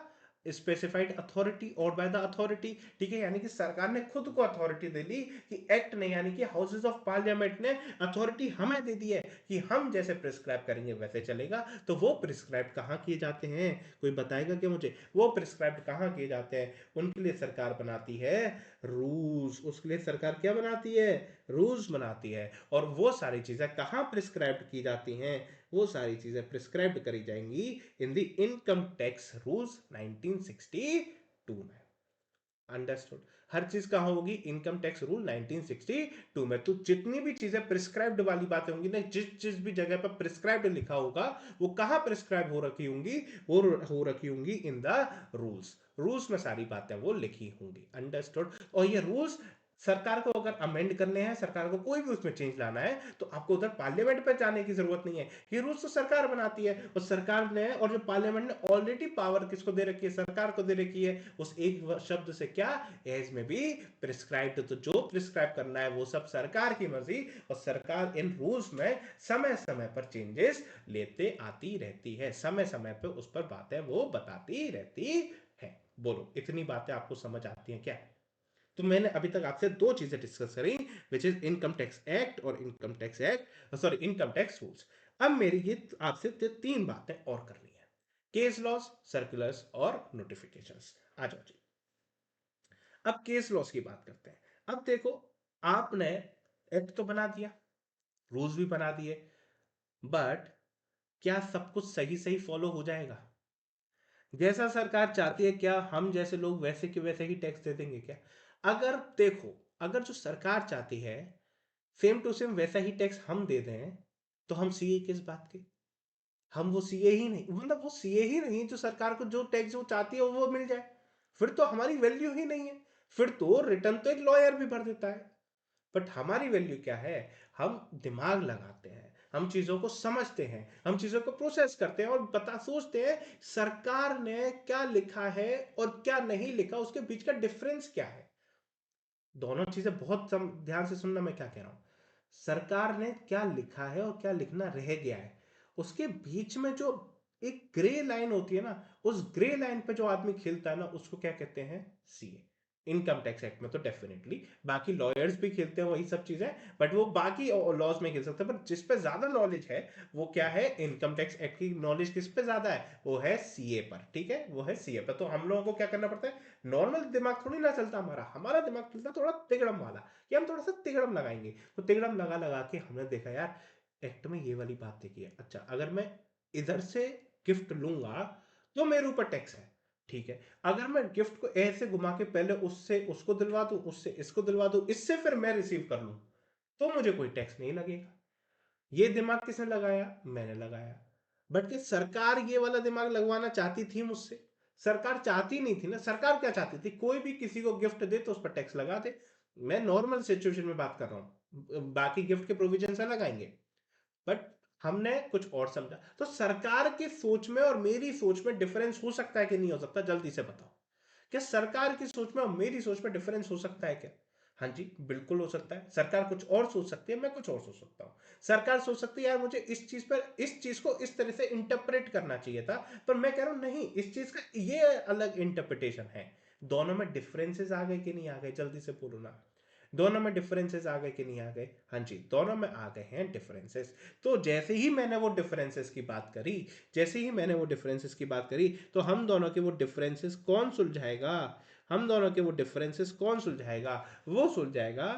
specified authority और बाय द अथॉरिटी। ठीक है, यानी कि सरकार ने खुद को अथॉरिटी दे ली, कि एक्ट ने यानी कि हाउसेस ऑफ पार्लियामेंट ने अथॉरिटी हमें दे दी है कि हम जैसे प्रिस्क्राइब करेंगे वैसे चलेगा। तो वो प्रिस्क्राइब कहाँ किए जाते हैं, कोई बताएगा क्या मुझे, वो प्रिस्क्राइब कहाँ किए जाते हैं? उनके लिए सरकार बनाती है रूल्स, उसके लिए सरकार क्या बनाती है, रूल्स बनाती है। और वो सारी चीजें कहाँ प्रिस्क्राइब की जाती हैं, वो सारी चीजें प्रिस्क्राइब करी जाएंगी in the income tax rules 1962 में। अंडरस्टूड? हर चीज कहाँ होगी, इनकम टैक्स रूल 1962 में। तो जितनी भी चीजें प्रिस्क्राइब्ड वाली बातें होंगी ना, जिस जिस भी जगह पर प्रिस्क्राइब्ड लिखा होगा, वो कहाँ प्रिस्क्राइब हो रखी होंगी, वो हो रखी होंगी इन द रूल्स। रूल्स में सारी बातें वो लिखी होंगी। अंडरस्टूड? और ये रूल्स सरकार को अगर अमेंड करने हैं, सरकार को कोई भी उसमें चेंज लाना है, तो आपको उधर पार्लियामेंट पर जाने की जरूरत नहीं है। ये रूल्स तो सरकार बनाती है, और सरकार ने और जो पार्लियामेंट ने ऑलरेडी पावर किसको दे रखी है, सरकार को दे रखी है, उस एक शब्द से क्या, एज में भी प्रिस्क्राइब्ड। तो जो प्रिस्क्राइब करना है वो सब सरकार की मर्जी, और सरकार इन रूल्स में समय समय पर चेंजेस लेते आती रहती है, समय समय पर उस पर बातें वो बताती रहती है। बोलो, इतनी बातें आपको समझ आती हैं क्या? तो मैंने अभी तक आपसे दो चीजें डिस्कस करी, which is income tax act और income tax act, sorry, income tax rules. अब मेरी ये आपसे तीन बातें और करनी है, केस लॉस, सर्कुलर्स और नोटिफिकेशंस। आ जाओ जी। अब केस लॉस की बात करते हैं। अब देखो, आपने एक्ट तो बना दिया, रूल्स भी बना दिए, बट क्या सब कुछ सही सही फॉलो हो जाएगा? जैसा सरकार चाहती है क्या हम जैसे लोग वैसे के वैसे ही टैक्स दे देंगे क्या? अगर देखो, अगर जो सरकार चाहती है सेम टू सेम वैसा ही टैक्स हम दे दें, तो हम सीए किस बात के? हम वो सीए ही नहीं, मतलब वो सीए ही नहीं जो सरकार को जो टैक्स वो चाहती है वो मिल जाए, फिर तो हमारी वैल्यू ही नहीं है। फिर तो रिटर्न तो एक लॉयर भी भर देता है। बट हमारी वैल्यू क्या है, हम दिमाग लगाते हैं, हम चीजों को समझते हैं, हम चीजों को प्रोसेस करते हैं और बता सोचते हैं सरकार ने क्या लिखा है और क्या नहीं लिखा, उसके बीच का डिफरेंस क्या है। दोनों चीजें बहुत ध्यान से सुनना मैं क्या कह रहा हूं। सरकार ने क्या लिखा है और क्या लिखना रह गया है, उसके बीच में जो एक ग्रे लाइन होती है ना, उस ग्रे लाइन पे जो आदमी खेलता है ना, उसको क्या कहते हैं, सीए। इनकम टैक्स एक्ट में तो डेफिनेटली, बाकी लॉयर्स भी खेलते हैं वही सब चीजें, बट वो बाकी लॉज में खेल सकते हैं। पर जिस पे ज्यादा नॉलेज है वो क्या है, इनकम टैक्स एक्ट की नॉलेज किस पे ज्यादा है, वो है सीए पर। ठीक है, वो है सीए पर। तो हम लोगों को क्या करना पड़ता है, नॉर्मल दिमाग थोड़ी ना चलता हमारा, हमारा दिमाग चलता थोड़ा तिगड़म वाला, कि हम थोड़ा सा तिगड़म लगाएंगे। तो तिगड़म लगा लगा के हमने देखा यार एक्ट में ये वाली बात देखी है, अच्छा अगर मैं इधर से गिफ्ट लूंगा तो मेरे ऊपर टैक्स है। ठीक है, अगर मैं गिफ्ट को ऐसे घुमा के पहले उससे उसको दिलवा दूं, उससे इसको दिलवा दूं, इससे फिर मैं रिसीव कर लूं, तो मुझे कोई टैक्स नहीं लगेगा। ये दिमाग किसने लगाया, मैंने लगाया। बट क्या सरकार ये वाला दिमाग लगवाना चाहती थी मुझसे? सरकार चाहती नहीं थी ना। सरकार क्या चाहती थी, कोई भी किसी को गिफ्ट दे तो उस पर टैक्स लगा दे। मैं नॉर्मल सिचुएशन में बात कर रहा हूं, बाकी गिफ्ट के प्रोविजन अलग आएंगे। बट हमने कुछ और समझा। तो सरकार की सोच में और मेरी सोच में डिफरेंस हो सकता है कि नहीं हो सकता, जल्दी से बताओ। क्या सरकार की सोच में और मेरी सोच में डिफरेंस हो सकता है क्या? हाँ जी, बिल्कुल हो सकता है। सरकार कुछ और सोच सकती है, मैं कुछ और सोच सकता हूँ। सरकार सोच सकती है यार मुझे इस चीज पर, इस चीज को इस तरह से इंटरप्रेट करना चाहिए था, पर मैं कह रहा हूं नहीं, इस चीज का ये अलग इंटरप्रिटेशन है। दोनों में डिफरेंसेस आ गए कि नहीं आ गए, जल्दी से बोलो ना। दोनों में डिफरेंसेस आ गए कि नहीं आ गए? हाँ जी, दोनों में आ गए हैं डिफरेंसेस। तो जैसे ही मैंने वो डिफरेंसेस की बात करी, जैसे ही मैंने वो डिफरेंसेस की बात करी, तो हम दोनों के वो डिफरेंसेस कौन सुलझाएगा? हम दोनों के वो डिफरेंसेस कौन सुलझाएगा? वो सुलझाएगा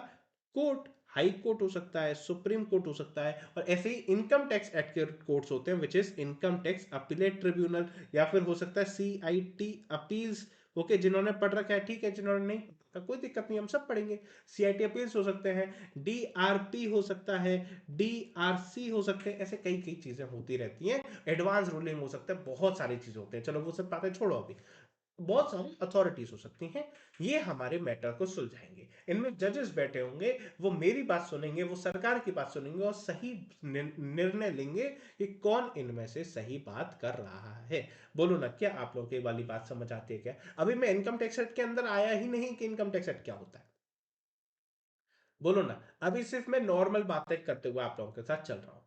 कोर्ट। हाई कोर्ट हो सकता है, सुप्रीम कोर्ट हो सकता है, और ऐसे ही इनकम टैक्स एक्ट के कोर्ट्स होते हैं, विच is income tax appellate tribunal, या फिर हो सकता है CIT अपील्स। ओके, जिन्होंने पढ़ रखा है ठीक है, जिन्होंने नहीं पढ़ा कोई दिक्कत नहीं, हम सब पढ़ेंगे। CIT अपील्स हो सकते हैं, DRP हो सकता है, DRC हो सकते हैं, ऐसे कई कई चीजें होती रहती हैं। एडवांस रूलिंग हो सकता है, बहुत सारी चीजें होती हैं, चलो वो सब बातें छोड़ो अभी। बहुत सारी अथॉरिटीज हो सकती हैं, ये हमारे मैटर को सुलझाएंगे। इनमें जजेस बैठे होंगे, वो मेरी बात सुनेंगे, वो सरकार की बात सुनेंगे, और सही निर्णय लेंगे कि कौन इनमें से सही बात कर रहा है। बोलो ना, क्या आप लोगों को ये वाली बात समझ आती है क्या? अभी मैं इनकम टैक्स एक्ट के अंदर आया ही नहीं कि इनकम टैक्स एक्ट क्या होता है। बोलो ना, अभी सिर्फ मैं नॉर्मल बातें करते हुए आप लोगों के साथ चल रहा हूं।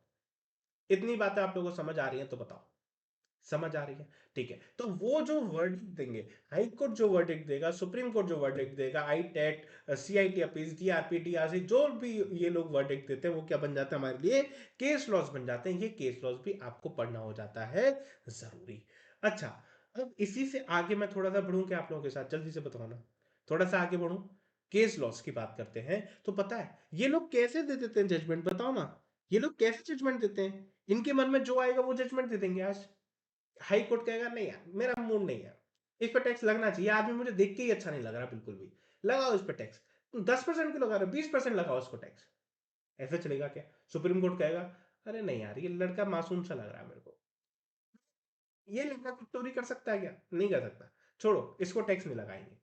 इतनी बातें आप लोगों को समझ आ रही हैं तो बताओ, समझ आ रही है? ठीक है, तो वो जो वर्डिक्ट देंगे, हाई कोर्ट जो वर्डिक्ट देगा, सुप्रीम कोर्ट जो वर्डिक्ट देगा, ITAT, CIT appeal, DRP, DRC, जो भी ये लोग वर्डिक्ट देते हैं, वो क्या बन जाता है हमारे लिए? केस लॉज बन जाते हैं। ये केस लॉज भी आपको पढ़ना हो जाता है जरूरी। अच्छा, अब इसी से आगे मैं थोड़ा सा बढ़ूं क्या आप लोगों के साथ? जल्दी से बताओ ना, थोड़ा सा आगे बढ़ूं। केस लॉस की बात करते हैं, तो पता है ये लोग कैसे दे देते हैं जजमेंट? बताओ ना, ये लोग कैसे जजमेंट देते हैं? इनके मन में जो आएगा वो जजमेंट दे देंगे आज। हाई कोर्ट कहेगा नहीं यार, मेरा मूड नहीं है, इस पर टैक्स लगना चाहिए, आदमी मुझे देख के ही अच्छा नहीं लग रहा बिल्कुल भी, लगाओ इस पर टैक्स। 10% क्यों लगा रहे हो, 20% लगाओ इसको टैक्स। ऐसा चलेगा क्या? सुप्रीम कोर्ट कहेगा अरे नहीं यार, ये लड़का मासूम सा लग रहा है मेरे को, ये लड़का कुछ चोरी कर सकता है क्या? नहीं कर सकता, छोड़ो इसको टैक्स नहीं लगाएंगे।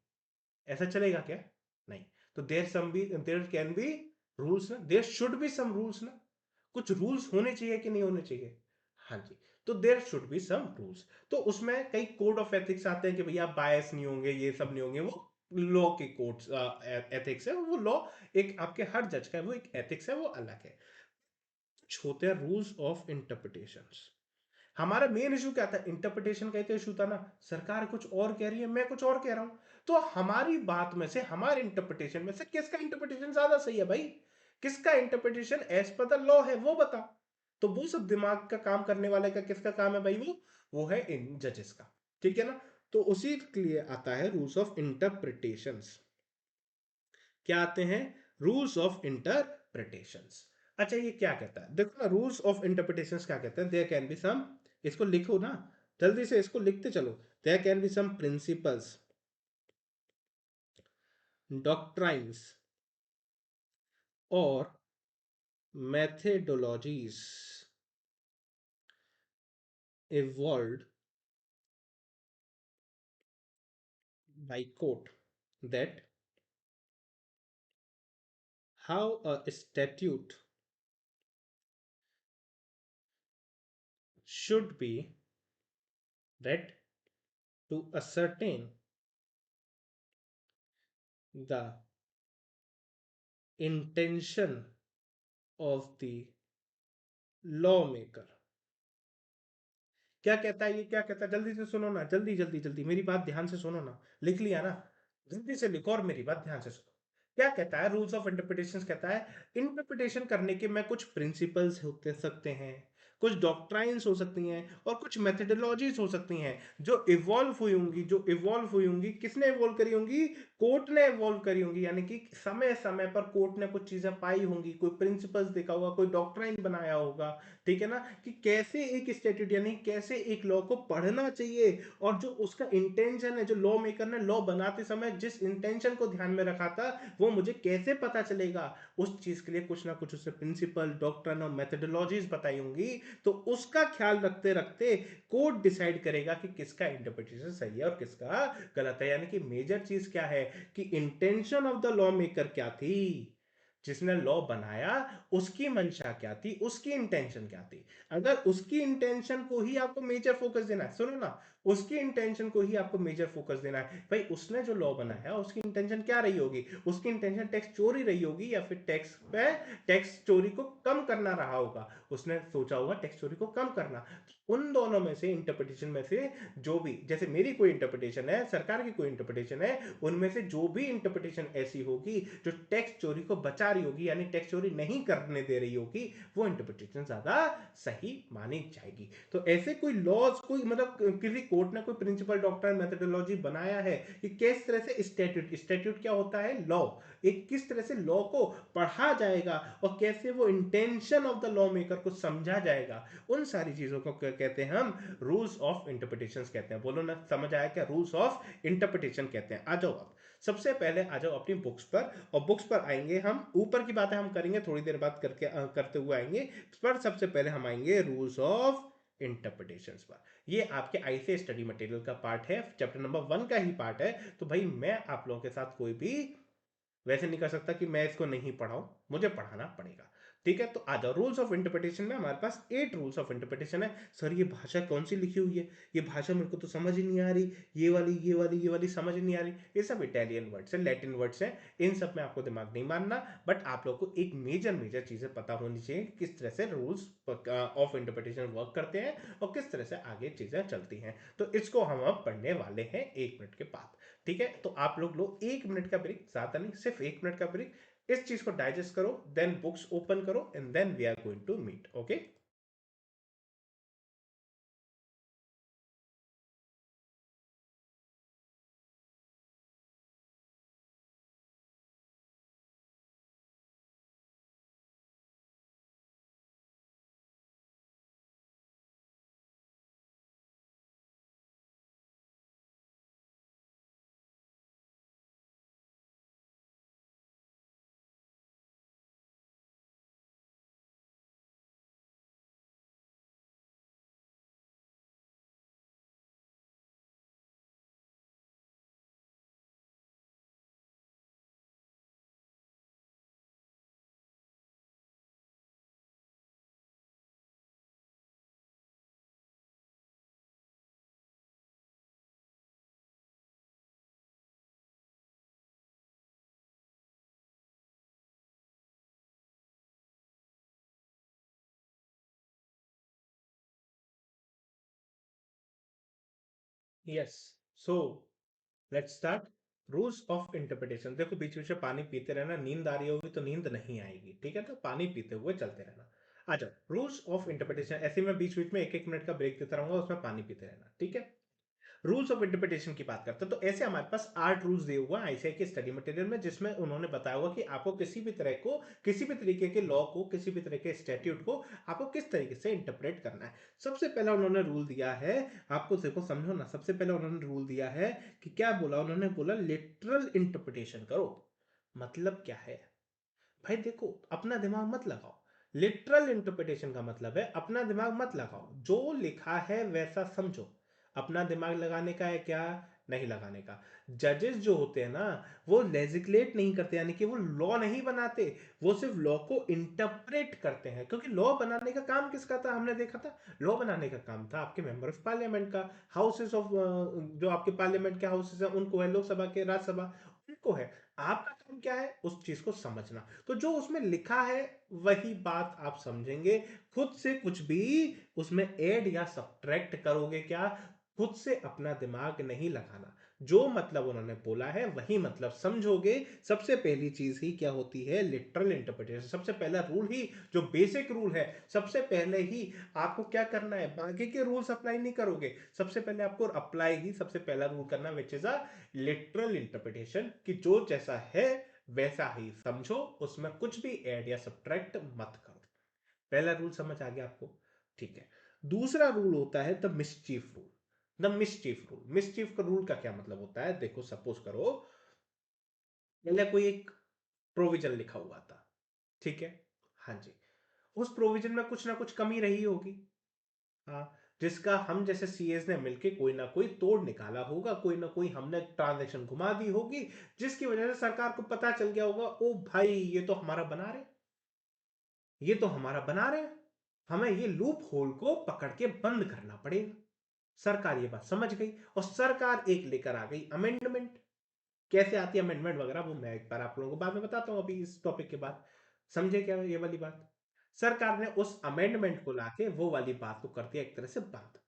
ऐसा चलेगा क्या? नहीं। तो देयर कैन बी रूल्स ना, there should be some rules ना। कुछ रूल्स होने चाहिए कि नहीं होने चाहिए? हाँ जी, तो there should be some rules. तो उसमें कई कोड ऑफ एथिक्स आते हैं कि भैया बायस नहीं होंगे, ये सब नहीं होंगे, वो लॉ के कोड्स एथिक्स है, वो लॉ एक आपके हर जज का है, वो एक एथिक्स है, वो अलग है। कुछ होते हैं रूल्स ऑफ इंटरप्रिटेशंस। हमारा मेन इशू क्या था? इंटरप्रिटेशन का ही तो इशू था ना। सरकार कुछ और कह रही है, मैं कुछ और कह रहा हूं, तो हमारी बात में से, हमारे इंटरप्रिटेशन में से किसका इंटरप्रिटेशन ज्यादा सही है भाई? किसका interpretation as per the law है, वो बता। तो वो सब दिमाग का काम करने वाले का किसका काम है भाई? वो है इन जजेस का। ठीक है ना? तो उसी के लिए आता है रूल्स ऑफ इंटरप्रिटेशंस। क्या आते हैं? Rules of interpretations. अच्छा, ये क्या कहता है? देखो ना, रूल्स ऑफ इंटरप्रिटेशंस क्या कहते हैं? देयर कैन बी सम, इसको लिखो ना, जल्दी से इसको लिखते चलो। There can be some principles, doctrines और methodologies evolved by court that how a statute should be read to ascertain the intention of the lawmaker। क्या कहता है ये? क्या कहता है? जल्दी से सुनो ना, जल्दी जल्दी जल्दी, मेरी बात ध्यान से सुनो ना। लिख लिया ना? जल्दी से लिखो और मेरी बात ध्यान से सुनो। क्या कहता है रूल्स ऑफ इंटरप्रिटेशन? कहता है इंटरप्रिटेशन करने के में कुछ प्रिंसिपल्स होते सकते हैं, कुछ डॉक्ट्राइन्स हो सकती हैं, और कुछ मेथडोलॉजीज हो सकती हैं जो इवॉल्व हुई होंगी। जो इवॉल्व हुई होंगी, किसने इवॉल्व करी होंगी? कोर्ट ने इवॉल्व करी होंगी, यानी कि समय समय पर कोर्ट ने कुछ चीजें पाई होंगी, कोई प्रिंसिपल्स देखा होगा, कोई डॉक्ट्राइन बनाया होगा। ठीक है ना? कि कैसे एक स्टैट्यूट, यानी कैसे एक लॉ को पढ़ना चाहिए, और जो उसका इंटेंशन है, जो लॉ मेकर ने लॉ बनाते समय जिस इंटेंशन को ध्यान में रखा था, वो मुझे कैसे पता चलेगा? उस चीज के लिए कुछ ना कुछ उससे प्रिंसिपल, डॉक्ट्रिन और मेथडोलॉजीज बताई होंगी। तो उसका ख्याल रखते रखते कोर्ट डिसाइड करेगा कि किसका इंटरप्रिटेशन सही है और किसका गलत है। यानी कि मेजर चीज क्या है कि intention of the law maker क्या थी, जिसने लॉ बनाया उसकी मंशा क्या थी, उसकी इंटेंशन क्या थी। अगर उसकी इंटेंशन को ही आपको मेजर फोकस देना है, सुनो ना, उसकी इंटेंशन को ही आपको मेजर फोकस देना है। भाई उसने जो लॉ बनाया उसकी इंटेंशन क्या रही होगी, उसकी इंटेंशन टैक्स चोरी रही होगी या फिर टैक्स चोरी को कम करना रहा होगा। उसने सोचा होगा टैक्स चोरी को कम करना। उन दोनों में से इंटरप्रिटेशन में से जो भी, जैसे मेरी कोई इंटरप्रिटेशन है, सरकार की कोई इंटरप्रिटेशन है, उनमें से जो भी इंटरप्रिटेशन ऐसी होगी जो टैक्स चोरी को बचा रही होगी यानी टैक्स चोरी नहीं करने दे रही होगी, वो इंटरप्रिटेशन ज्यादा सही मानी जाएगी। तो ऐसे कोई लॉज, कोई मतलब किसी कोर्ट ने कोई प्रिंसिपल डॉक्टर मेथोडोलॉजी बनाया है कि किस तरह से स्टैट्यूट क्या होता है, लॉ, एक किस तरह से लॉ को पढ़ा जाएगा और कैसे वो intention of the law maker को समझा जाएगा, उन सारी चीजों को क्या कहते हैं हम, रूल्स ऑफ इंटरप्रिटेशन कहते हैं। बोलो ना, समझ आया क्या रूल्स ऑफ इंटरप्रिटेशन कहते हैं। आ जाओ अब सबसे पहले आ जाओ अपनी बुक्स पर, और बुक्स पर आएंगे हम, ऊपर की बातें हम करेंगे थोड़ी देर बाद करते हुए आएंगे, पर सबसे पहले हम आएंगे रूल्स ऑफ इंटरप्रिटेशंस पर। ये आपके आईसीए स्टडी मटेरियल का पार्ट है, चैप्टर नंबर 1 का ही पार्ट है। तो भाई मैं आप लोगों के साथ कोई भी वैसे नहीं कर सकता कि मैं इसको नहीं पढ़ाऊं, मुझे पढ़ाना पड़ेगा। ठीक है, तो आ जाओ रूल्स ऑफ इंटरप्रिटेशन में। हमारे पास 8 रूल्स ऑफ इंटरप्रिटेशन है। सर ये भाषा कौन सी लिखी हुई है, ये भाषा मेरे को तो समझ ही नहीं आ रही, ये वाली समझ नहीं आ रही। ये सब इटालियन वर्ड्स है, लैटिन वर्ड्स है, इन सब में आपको दिमाग नहीं मारना। बट आप लोग को एक मेजर मेजर चीजें पता होनी चाहिए, किस तरह से रूल्स ऑफ इंटरप्रिटेशन वर्क करते हैं और किस तरह से आगे चीजें चलती हैं। तो इसको हम अब पढ़ने वाले हैं 1 मिनट के बाद। ठीक है, तो आप लोग लो 1 मिनट का ब्रेक, ज्यादा नहीं, सिर्फ 1 मिनट का ब्रेक। इस चीज को डाइजेस्ट करो, देन बुक्स ओपन करो and then we are going to meet. Okay. Yes, so let's start. Rules of interpretation, देखो बीच बीच में पानी पीते रहना, नींद आ रही होगी तो नींद नहीं आएगी, ठीक है, तो पानी पीते हुए चलते रहना। आ जाओ रूल्स ऑफ इंटरप्रिटेशन, ऐसे मैं बीच बीच में 1 1 मिनट का ब्रेक देता रहूंगा, उसमें पानी पीते रहना, ठीक है। रूल्स ऑफ इंटरप्रिटेशन की बात करते हैं तो ऐसे हमारे पास 8 रूल्स दिए हुए हैं आईसीआई के स्टडी मटेरियल में, जिसमें उन्होंने बताया हुआ कि आपको किसी भी तरीके के लॉ को, किसी भी तरह के स्टैट्यूट को आपको किस तरीके से इंटरप्रेट करना है। सबसे पहला उन्होंने रूल दिया है, आपको देखो समझो ना, सबसे पहले उन्होंने रूल दिया है कि क्या बोला, उन्होंने बोला लिटरल इंटरप्रिटेशन करो। मतलब क्या है भाई, देखो अपना दिमाग मत लगाओ। लिटरल इंटरप्रिटेशन का मतलब है अपना दिमाग मत लगाओ, जो लिखा है वैसा समझो। अपना दिमाग लगाने का है क्या, नहीं लगाने का। जजेस जो होते हैं ना, वो लेजिस्लेट नहीं करते, यानी कि वो लॉ नहीं बनाते, वो सिर्फ लॉ को इंटरप्रेट करते हैं। क्योंकि लॉ बनाने का काम किसका था, हमने देखा था, लॉ बनाने का काम था आपके मेंबर ऑफ पार्लियामेंट का, हाउसेस ऑफ, जो आपके पार्लियामेंट के हाउसेस है उनको है, लोकसभा के, राज्यसभा, उनको है। आपका काम क्या है, उस चीज को समझना। तो जो उसमें लिखा है वही बात आप समझेंगे, खुद से कुछ भी उसमें ऐड या सब्ट्रैक्ट करोगे क्या, खुद से अपना दिमाग नहीं लगाना। जो मतलब उन्होंने बोला है वही मतलब समझोगे। सबसे पहली चीज ही क्या होती है, लिटरल इंटरप्रिटेशन। सबसे पहला रूल ही, जो बेसिक रूल है, सबसे पहले ही आपको क्या करना है, बाकी के रूल्स अप्लाई नहीं करोगे, सबसे पहले आपको अप्लाई ही सबसे पहला रूल करना, which is a literal interpretation, कि जो जैसा है वैसा ही समझो, उसमें कुछ भी ऐड या सब्ट्रैक्ट मत करो। पहला रूल समझ आ गया आपको, ठीक है। दूसरा रूल होता है the mischief rule. The mischief rule, mischief का रूल का क्या मतलब होता है, देखो सपोज करो पहले कोई एक प्रोविजन लिखा हुआ था, ठीक है, हाँ जी, उस प्रोविजन में कुछ ना कुछ कमी रही होगी, हाँ, जिसका हम जैसे सीएस ने मिलके कोई ना कोई तोड़ निकाला होगा, कोई ना कोई हमने ट्रांजैक्शन घुमा दी होगी, जिसकी वजह से सरकार को पता चल गया होगा, ओ भाई ये तो हमारा बना रहे हैं, हमें ये लूप होल को पकड़ के बंद करना पड़ेगा। सरकार ये बात समझ गई और सरकार एक लेकर आ गई अमेंडमेंट। कैसे आती है अमेंडमेंट वगैरह वो मैं एक बार आप लोगों को बाद में बताता हूँ, अभी इस टॉपिक के बाद। समझे क्या ये वाली बात? सरकार ने उस अमेंडमेंट को लाके वो वाली बात को कर दिया एक तरह से बंद।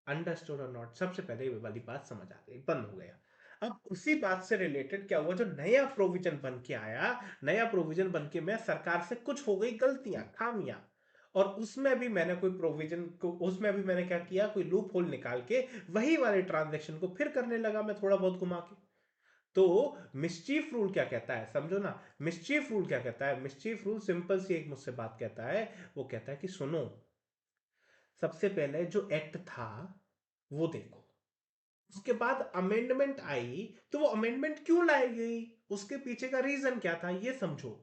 अंडरस्टूड और नॉट, सबसे पहले ये वाली बात समझ आ गई, बंद हो गया। अब उसी बात से रिलेटेड क्या हुआ, जो नया प्रोविजन बन के आया, नया प्रोविजन बन के मैं सरकार से कुछ हो गई गलतियां खामियां, और उसमें भी मैंने कोई प्रोविजन को, उसमें भी मैंने क्या किया, कोई लूप होल निकाल के वही वाले ट्रांजेक्शन को फिर करने लगा मैं थोड़ा बहुत घुमा के। तो मिस्चीफ रूल क्या कहता है समझो ना। मिस्चीफ रूल क्या कहता है? मिस्चीफ रूल सिंपल सी एक मुझसे बात कहता है, वो कहता है कि सुनो, सबसे पहले जो एक्ट था वो देखो, उसके बाद अमेंडमेंट आई, तो वो अमेंडमेंट क्यों लाई गई, उसके पीछे का रीजन क्या था ये समझो।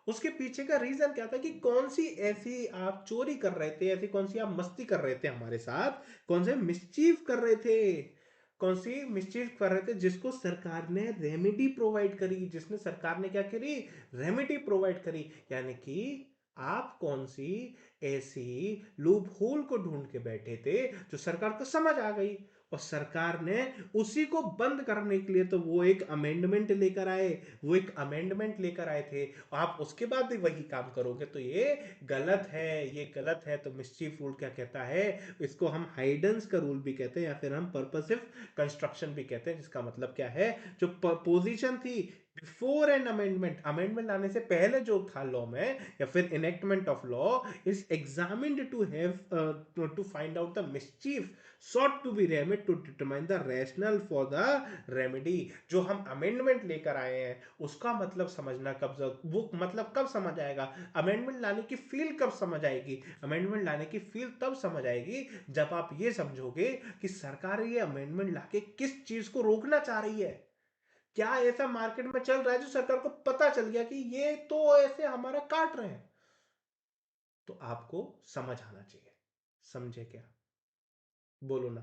उसके पीछे का रीजन क्या था कि कौन सी ऐसी आप चोरी कर रहे थे, ऐसी कौन सी आप मस्ती कर रहे थे हमारे साथ, कौन से मिसचीफ कर रहे थे, कौन सी मिसचीफ कर रहे थे जिसको सरकार ने रेमेडी प्रोवाइड करी, जिसने सरकार ने क्या करी, रेमेडी प्रोवाइड करी। यानी कि आप कौन सी ऐसी लूप होल को ढूंढ के बैठे थे जो सरकार को समझ आ गई, और सरकार ने उसी को बंद करने के लिए तो वो एक अमेंडमेंट लेकर आए, वो एक अमेंडमेंट लेकर आए थे। आप उसके बाद भी वही काम करोगे तो ये गलत है, ये गलत है। तो मिस्चीफ रूल क्या कहता है, इसको हम हाइडेंस का रूल भी कहते हैं या फिर हम पर्पसिव कंस्ट्रक्शन भी कहते हैं, जिसका मतलब क्या है, जो पोजीशन थी बिफोर एन अमेंडमेंट, अमेंडमेंट लाने से पहले जो था लॉ में या फिर enactment of law, is examined to have to find out the mischief sought to be remedied to determine the rationale for the remedy। जो हम अमेंडमेंट लेकर आए हैं उसका मतलब समझना कब, वो मतलब कब समझ आएगा, अमेंडमेंट लाने की फील कब समझ आएगी, अमेंडमेंट लाने की फील तब समझ आएगी जब आप ये समझोगे कि सरकार ये अमेंडमेंट लाके किस चीज को रोकना चाह रही है। क्या ऐसा मार्केट में चल रहा है जो सरकार को पता चल गया कि ये तो ऐसे हमारा काट रहे हैं, तो आपको समझ आना चाहिए। समझे क्या? बोलो ना।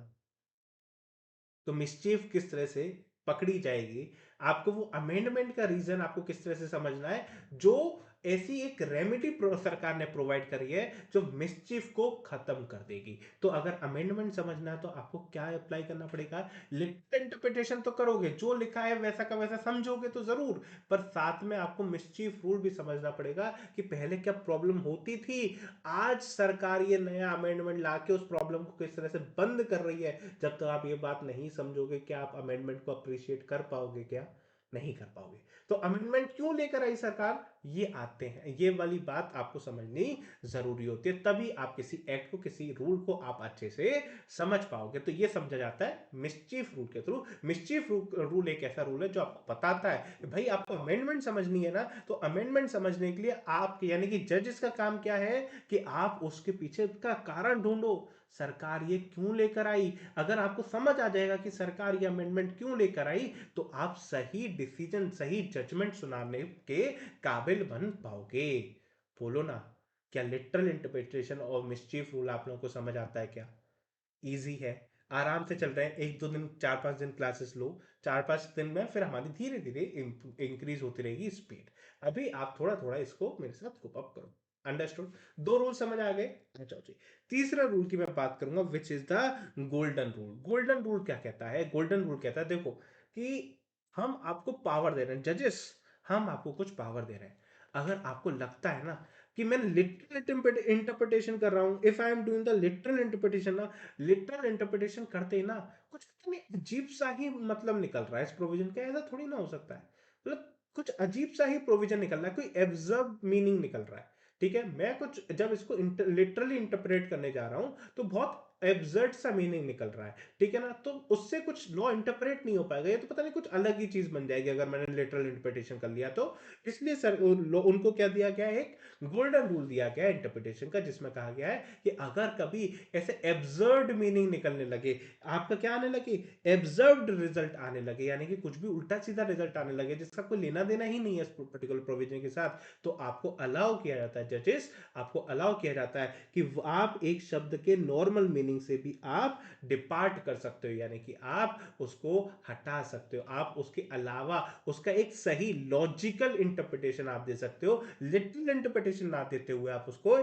तो मिस्चीफ किस तरह से पकड़ी जाएगी, आपको वो अमेंडमेंट का रीजन आपको किस तरह से समझना है, जो ऐसी एक रेमेडी सरकार ने प्रोवाइड करी है जो मिसचीफ को खत्म कर देगी। तो अगर अमेंडमेंट समझना है तो आपको क्या अप्लाई करना पड़ेगा, लिटरल इंटरप्रिटेशन तो करोगे, जो लिखा है वैसा का वैसा समझोगे तो जरूर, पर साथ में आपको मिसचीफ रूल भी समझना पड़ेगा कि पहले क्या प्रॉब्लम होती थी, आज सरकार ये नया अमेंडमेंट लाके उस प्रॉब्लम को किस तरह से बंद कर रही है। जब तक आप ये बात नहीं समझोगे क्या आप अमेंडमेंट को अप्रिशिएट कर पाओगे? क्या नहीं कर पाओगे। तो अमेंडमेंट क्यों लेकर आई सरकार, ये आते हैं, ये वाली बात आपको समझनी जरूरी होती है, तभी आप किसी एक्ट को, किसी रूल को आप अच्छे से समझ पाओगे। तो ये समझा जाता है मिसचीफ रूल के थ्रू। मिसचीफ रूल एक ऐसा रूल है जो आपको बताता है कि भाई आपको अमेंडमेंट समझनी है ना, तो अमेंडमेंट समझने के लिए आप यानी कि जजेस का काम क्या है कि आप उसके पीछे का कारण ढूंढो, सरकार ये क्यों लेकर आई। अगर आपको समझ आ जाएगा कि सरकार ये अमेंडमेंट क्यों लेकर आई, तो आप सही डिसीजन, सही जजमेंट सुनाने के काबिल बन पाओगे। बोलो ना, क्या लिटरल इंटरप्रिटेशन और मिसचीफ रूल आप लोगों को समझ आता है क्या? इजी है, आराम से चल रहे हैं, एक दो दिन, चार पांच दिन क्लासेस लो, चार पांच दिन में फिर हमारी धीरे धीरे इंक्रीज होती रहेगी स्पीड। अभी आप थोड़ा थोड़ा इसको मेरे साथ कोप अप करो। अंडरस्टूड? दो रूल समझ आ गए। अच्छा जी, तीसरा रूल की मैं बात करूंगा which is the golden rule. Golden rule क्या कहता है? गोल्डन रूल कहता है देखो कि हम आपको पावर दे रहे हैं जजेस, हम आपको कुछ पावर दे रहे हैं। अगर आपको लगता है ना कि मैं लिटरल इंटरप्रिटेशन कर रहा हूं, if I am doing the literal interpretation ना, लिटरल इंटरप्रिटेशन करते ही ना कुछ इतनी अजीब सा ही मतलब निकल रहा है इस प्रोविजन का, ऐसा थोड़ी ना हो सकता है, मतलब कुछ अजीब सा ही प्रोविजन निकल रहा है, कोई एब्जर्व मीनिंग निकल रहा है। ठीक है, मैं कुछ जब इसको लिटरली इंटरप्रेट करने जा रहा हूं तो बहुत एब्जर्ड सा मीनिंग निकल रहा है। ठीक है ना, तो उससे कुछ लॉ इंटरप्रेट नहीं हो पाएगा, ये तो पता नहीं कुछ अलग ही चीज बन जाएगी अगर मैंने लिटरल इंटरप्रिटेशन कर लिया तो। इसलिए सर उनको क्या दिया गया है, एक गोल्डन रूल दिया गया है इंटरप्रिटेशन का, जिसमें कहा गया है कि अगर कभी ऐसे एब्जर्ड मीनिंग निकलने लगे, आपका क्या आने लगे, एब्जर्व्ड रिजल्ट आने लगे, यानी कि कुछ भी उल्टा सीधा रिजल्ट आने लगे जिसका कोई लेना देना ही नहीं है इस पर्टिकुलर प्रोविजन के साथ, तो आपको अलाउ किया जाता है, जजेस आपको अलाउ किया जाता है कि आप एक शब्द के नॉर्मल मीनिंग मीनिंग से भी आप डिपार्ट कर सकते हो, यानी कि आप उसको हटा सकते हो, आप उसके अलावा उसका एक सही लॉजिकल इंटरप्रिटेशन आप दे सकते हो, लिटरल इंटरप्रिटेशन ना देते हुए आप उसको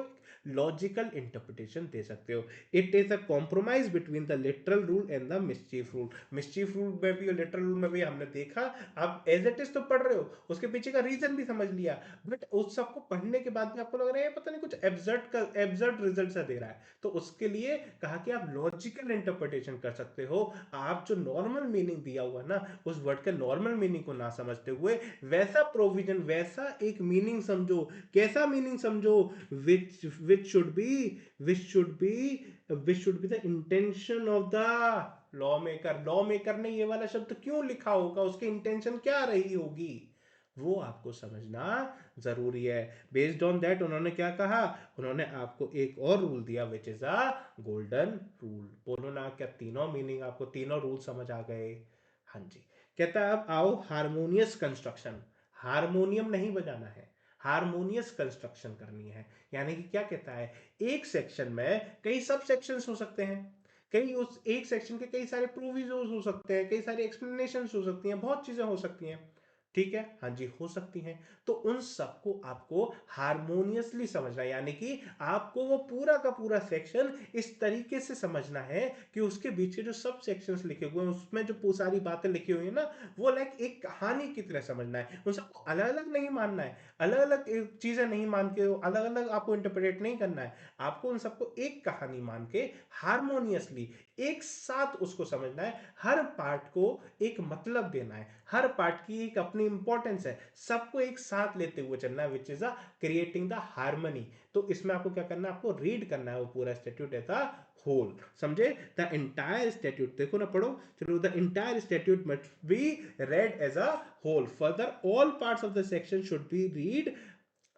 लॉजिकल इंटरप्रिटेशन दे सकते हो। It is a compromise between the literal rule and the mischief rule. Mischief rule में भी और लिटरल रूल में भी हमने देखा, आप एज इट इज तो पढ़ रहे हो, उसके पीछे का रीजन भी समझ लिया, बट उस सबको पढ़ने के बाद भी आपको लग रहा है पता नहीं कुछ एब्सर्ड रिजल्ट सा दे रहा है, तो उसके लिए कहा कि आप लॉजिकल इंटरप्रिटेशन कर सकते हो। आप जो नॉर्मल मीनिंग दिया हुआ ना, उस वर्ड के नॉर्मल मीनिंग को ना समझते हुए वैसा प्रोविजन, वैसा एक मीनिंग समझो। कैसा मीनिंग समझो? Which should be which should be which should be the intention of the law maker. Law maker ने ये वाला शब्द क्यों लिखा होगा, उसकी इंटेंशन क्या रही होगी, वो आपको समझना जरूरी है। बेस्ड ऑन दैट उन्होंने क्या कहा, उन्होंने आपको एक और रूल दिया which is a golden rule. बोलो ना, क्या तीनों मीनिंग आपको, तीनों रूल समझ आ गए? हाँ जी। कहता है अब आओ हारमोनियस कंस्ट्रक्शन। हारमोनियम नहीं बजाना है, हारमोनियस कंस्ट्रक्शन करनी है। यानी कि क्या कहता है, एक सेक्शन में कई सब सेक्शंस हो सकते हैं, कई उस एक सेक्शन के कई सारे प्रोविजोस हो सकते हैं, कई सारी एक्सप्लेनेशंस हो सकती हैं, बहुत चीजें हो सकती हैं, ठीक है, हाँ जी हो सकती हैं। तो उन सबको आपको हारमोनियसली समझना है, यानी कि आपको वो पूरा का पूरा सेक्शन इस तरीके से समझना है कि उसके बीच के जो सब सेक्शंस लिखे हुए हैं, उसमें जो सारी बातें लिखी हुई है ना, वो लाइक एक कहानी की तरह समझना है। उन सबको अलग अलग नहीं मानना है, अलग अलग चीजें नहीं मान के अलग अलग आपको इंटरप्रेट नहीं करना है। आपको उन सबको एक कहानी मान के हारमोनियसली एक साथ उसको समझना है। हर पार्ट को एक मतलब देना है, हर पार्ट की एक अपनी इंपॉर्टेंस है, सबको एक साथ लेते हुए चलना है, which is a creating the harmony. तो इसमें आपको क्या करना है, आपको रीड करना है वो पूरा स्टैट्यूट एज अ होल, समझे? द एंटायर स्टैट्यूट, देखो ना, पढ़ो, चलो, the entire statute must be read as a whole. Further, all parts of the section should be read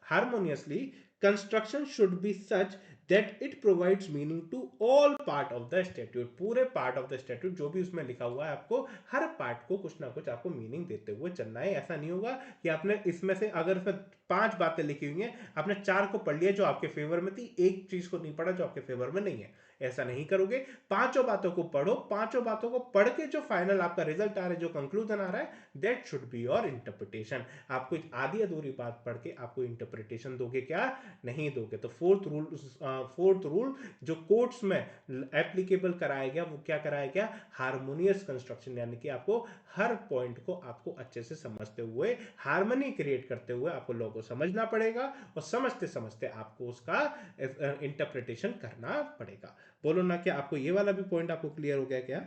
harmoniously. Construction should be such that it provides meaning to all part of the statute. पूरे part of the statute जो भी उसमें लिखा हुआ है, आपको हर part को कुछ ना कुछ आपको meaning देते हुए चलना है। ऐसा नहीं होगा कि आपने इसमें से, अगर इसमें 5 बातें लिखी हुई हैं, आपने 4 को पढ़ लिया जो आपके फेवर में थी, एक चीज को नहीं पढ़ा जो आपके फेवर में नहीं है। ऐसा नहीं करोगे, पांचों बातों को पढ़ो, पांचों बातों को पढ़ के जो फाइनल आपका रिजल्ट आ रहा है, जो कंक्लूजन आ रहा है, that should be your interpretation. आपको आधी अधूरी बात पढ़ के आपको इंटरप्रिटेशन दोगे क्या? नहीं दोगे। तो फोर्थ रूल जो कोर्ट्स में एप्लीकेबल कराया गया, वो क्या कराया गया? हारमोनियस कंस्ट्रक्शन, यानी कि आपको हर पॉइंट को आपको अच्छे से समझते हुए, हारमोनी क्रिएट करते हुए आपको लॉ को समझना पड़ेगा, और समझते समझते आपको उसका इंटरप्रिटेशन करना पड़ेगा। बोलो ना, क्या आपको ये वाला भी पॉइंट आपको क्लियर हो गया क्या?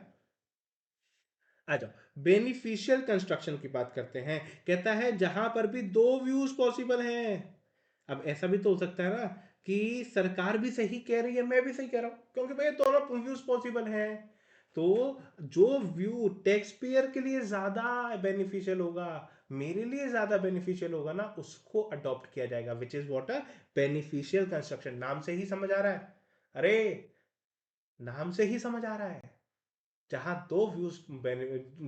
आ जाओ, बेनिफिशियल कंस्ट्रक्शन की बात करते हैं। कहता है जहां पर भी दो व्यूज पॉसिबल हैं। अब ऐसा भी तो हो सकता है ना कि सरकार भी सही कह रही है, मैं भी सही कह रहा हूं, क्योंकि भाई दोनों व्यूज पॉसिबल हैं। तो जो व्यू टैक्स पेयर के लिए ज्यादा बेनिफिशियल होगा, मेरे लिए ज्यादा बेनिफिशियल होगा ना, उसको अडॉप्ट किया जाएगा, which is what a beneficial construction. नाम से ही समझ आ रहा है, अरे नाम से ही समझ आ रहा है। जहां दो व्यूज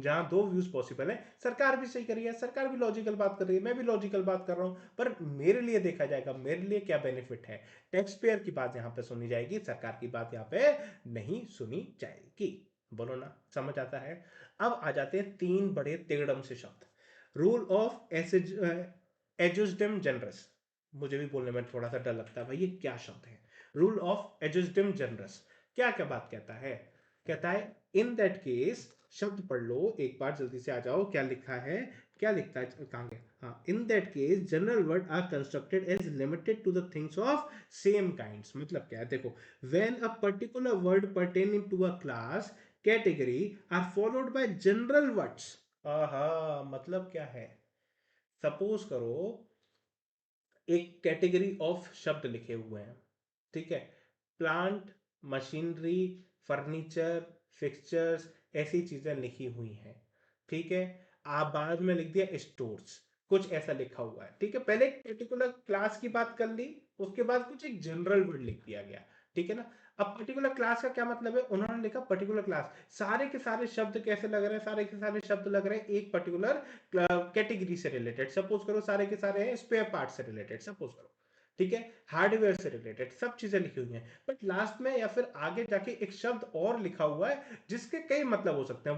जहां दो व्यूज पॉसिबल है, सरकार भी सही कर रही है, सरकार भी लॉजिकल बात कर रही है, मैं भी लॉजिकल बात कर रहा हूं, पर मेरे लिए देखा जाएगा, मेरे लिए क्या बेनिफिट है। टैक्स पेयर की बात यहां पे सुनी जाएगी, सरकार की बात यहां पे नहीं सुनी जाएगी। बोलो ना, समझ आता है? अब आ जाते हैं तीन बड़े तिगड़म से शब्द। Rule of ejusdem generis. मुझे भी बोलने में थोड़ा सा डर लगता है भाई, ये क्या शब्द है? रूल ऑफ एजुस्डम जनरस क्या क्या बात कहता है? कहता है इन दैट केस, शब्द पढ़ लो एक बार, जल्दी से आ जाओ, क्या लिखा है, क्या लिखता है, कहां गया? हाँ, in that case general word are constructed as limited to the things of same kinds. मतलब क्या है, देखो, when a particular word pertaining to a class category are followed by general words. आहा, मतलब क्या है? सपोज करो एक कैटेगरी ऑफ शब्द लिखे हुए हैं, ठीक है, प्लांट, मशीनरी, फर्नीचर, फिक्सचर्स, ऐसी चीजें लिखी हुई हैं, ठीक है। आप बाद में लिख दिया स्टोर्स, कुछ ऐसा लिखा हुआ है, ठीक है। पहले एक पर्टिकुलर क्लास की बात कर ली, उसके बाद कुछ एक जनरल वर्ड लिख दिया गया, ठीक है ना। अब पर्टिकुलर क्लास का क्या मतलब है? उन्होंने लिखा पर्टिकुलर क्लास, सारे के सारे शब्द कैसे लग रहे हैं? सारे के सारे शब्द लग रहे हैं एक पर्टिकुलर कैटेगरी से रिलेटेड। सपोज करो सारे के सारे हैं स्पेयर पार्ट से रिलेटेड, सपोज करो, ठीक है, हार्डवेयर से रिलेटेड सब चीजें लिखी हुई हैं, बट लास्ट में या फिर आगे जाके एक शब्द और लिखा हुआ है जिसके कई मतलब हो सकते हैं।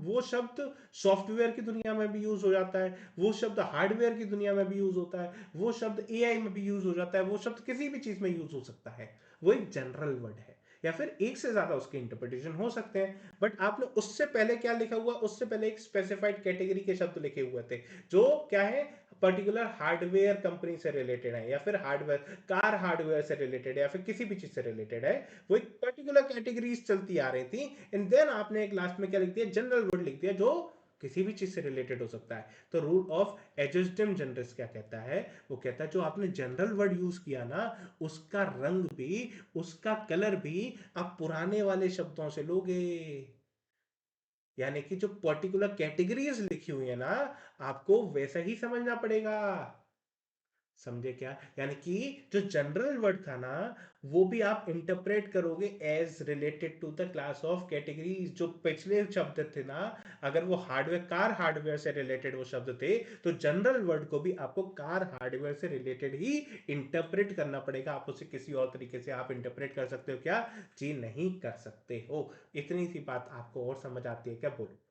वो शब्द सॉफ्टवेयर की दुनिया में भी यूज हो जाता है, वो शब्द हार्डवेयर की दुनिया में भी यूज होता है, वो शब्द एआई में भी यूज हो जाता है, वो शब्द किसी भी चीज में यूज हो सकता है। वो एक जनरल वर्ड है, या फिर एक से ज्यादा उसके इंटरप्रिटेशन हो सकते हैं। बट आपने उससे पहले क्या लिखा हुआ, उससे पहले एक स्पेसिफाइड कैटेगरी के शब्द लिखे हुए थे जो क्या है, पर्टिकुलर हार्डवेयर कंपनी से रिलेटेड है, या फिर हार्डवेयर कार हार्डवेयर से रिलेटेड है, या फिर किसी भी चीज से रिलेटेड है। वो एक पर्टिकुलर कैटेगरीज चलती आ रही थी, एंड देन आपने एक लास्ट में क्या लिख दिया, जनरल वर्ड लिख दिया जो किसी भी चीज से रिलेटेड हो सकता है। तो रूल ऑफ एडजस्टम जनरस क्या कहता है, वो कहता है जो आपने जनरल वर्ड यूज किया ना, उसका रंग भी, उसका कलर भी आप पुराने वाले शब्दों से लोगे। यानी कि जो पर्टिकुलर कैटेगरीज लिखी हुई है ना, आपको वैसा ही समझना पड़ेगा। समझे क्या? यानी कि जो जनरल वर्ड था ना, वो भी आप इंटरप्रेट करोगे as related to the class of categories. जो पिछले शब्द थे ना, अगर वो हार्डवेयर, कार हार्डवेयर से रिलेटेड वो शब्द थे, तो जनरल वर्ड को भी आपको कार हार्डवेयर से रिलेटेड ही इंटरप्रेट करना पड़ेगा। आप उसे किसी और तरीके से आप इंटरप्रेट कर सकते हो क्या? जी नहीं कर सकते हो। इतनी सी बात आपको और समझ आती है क्या? बोलो।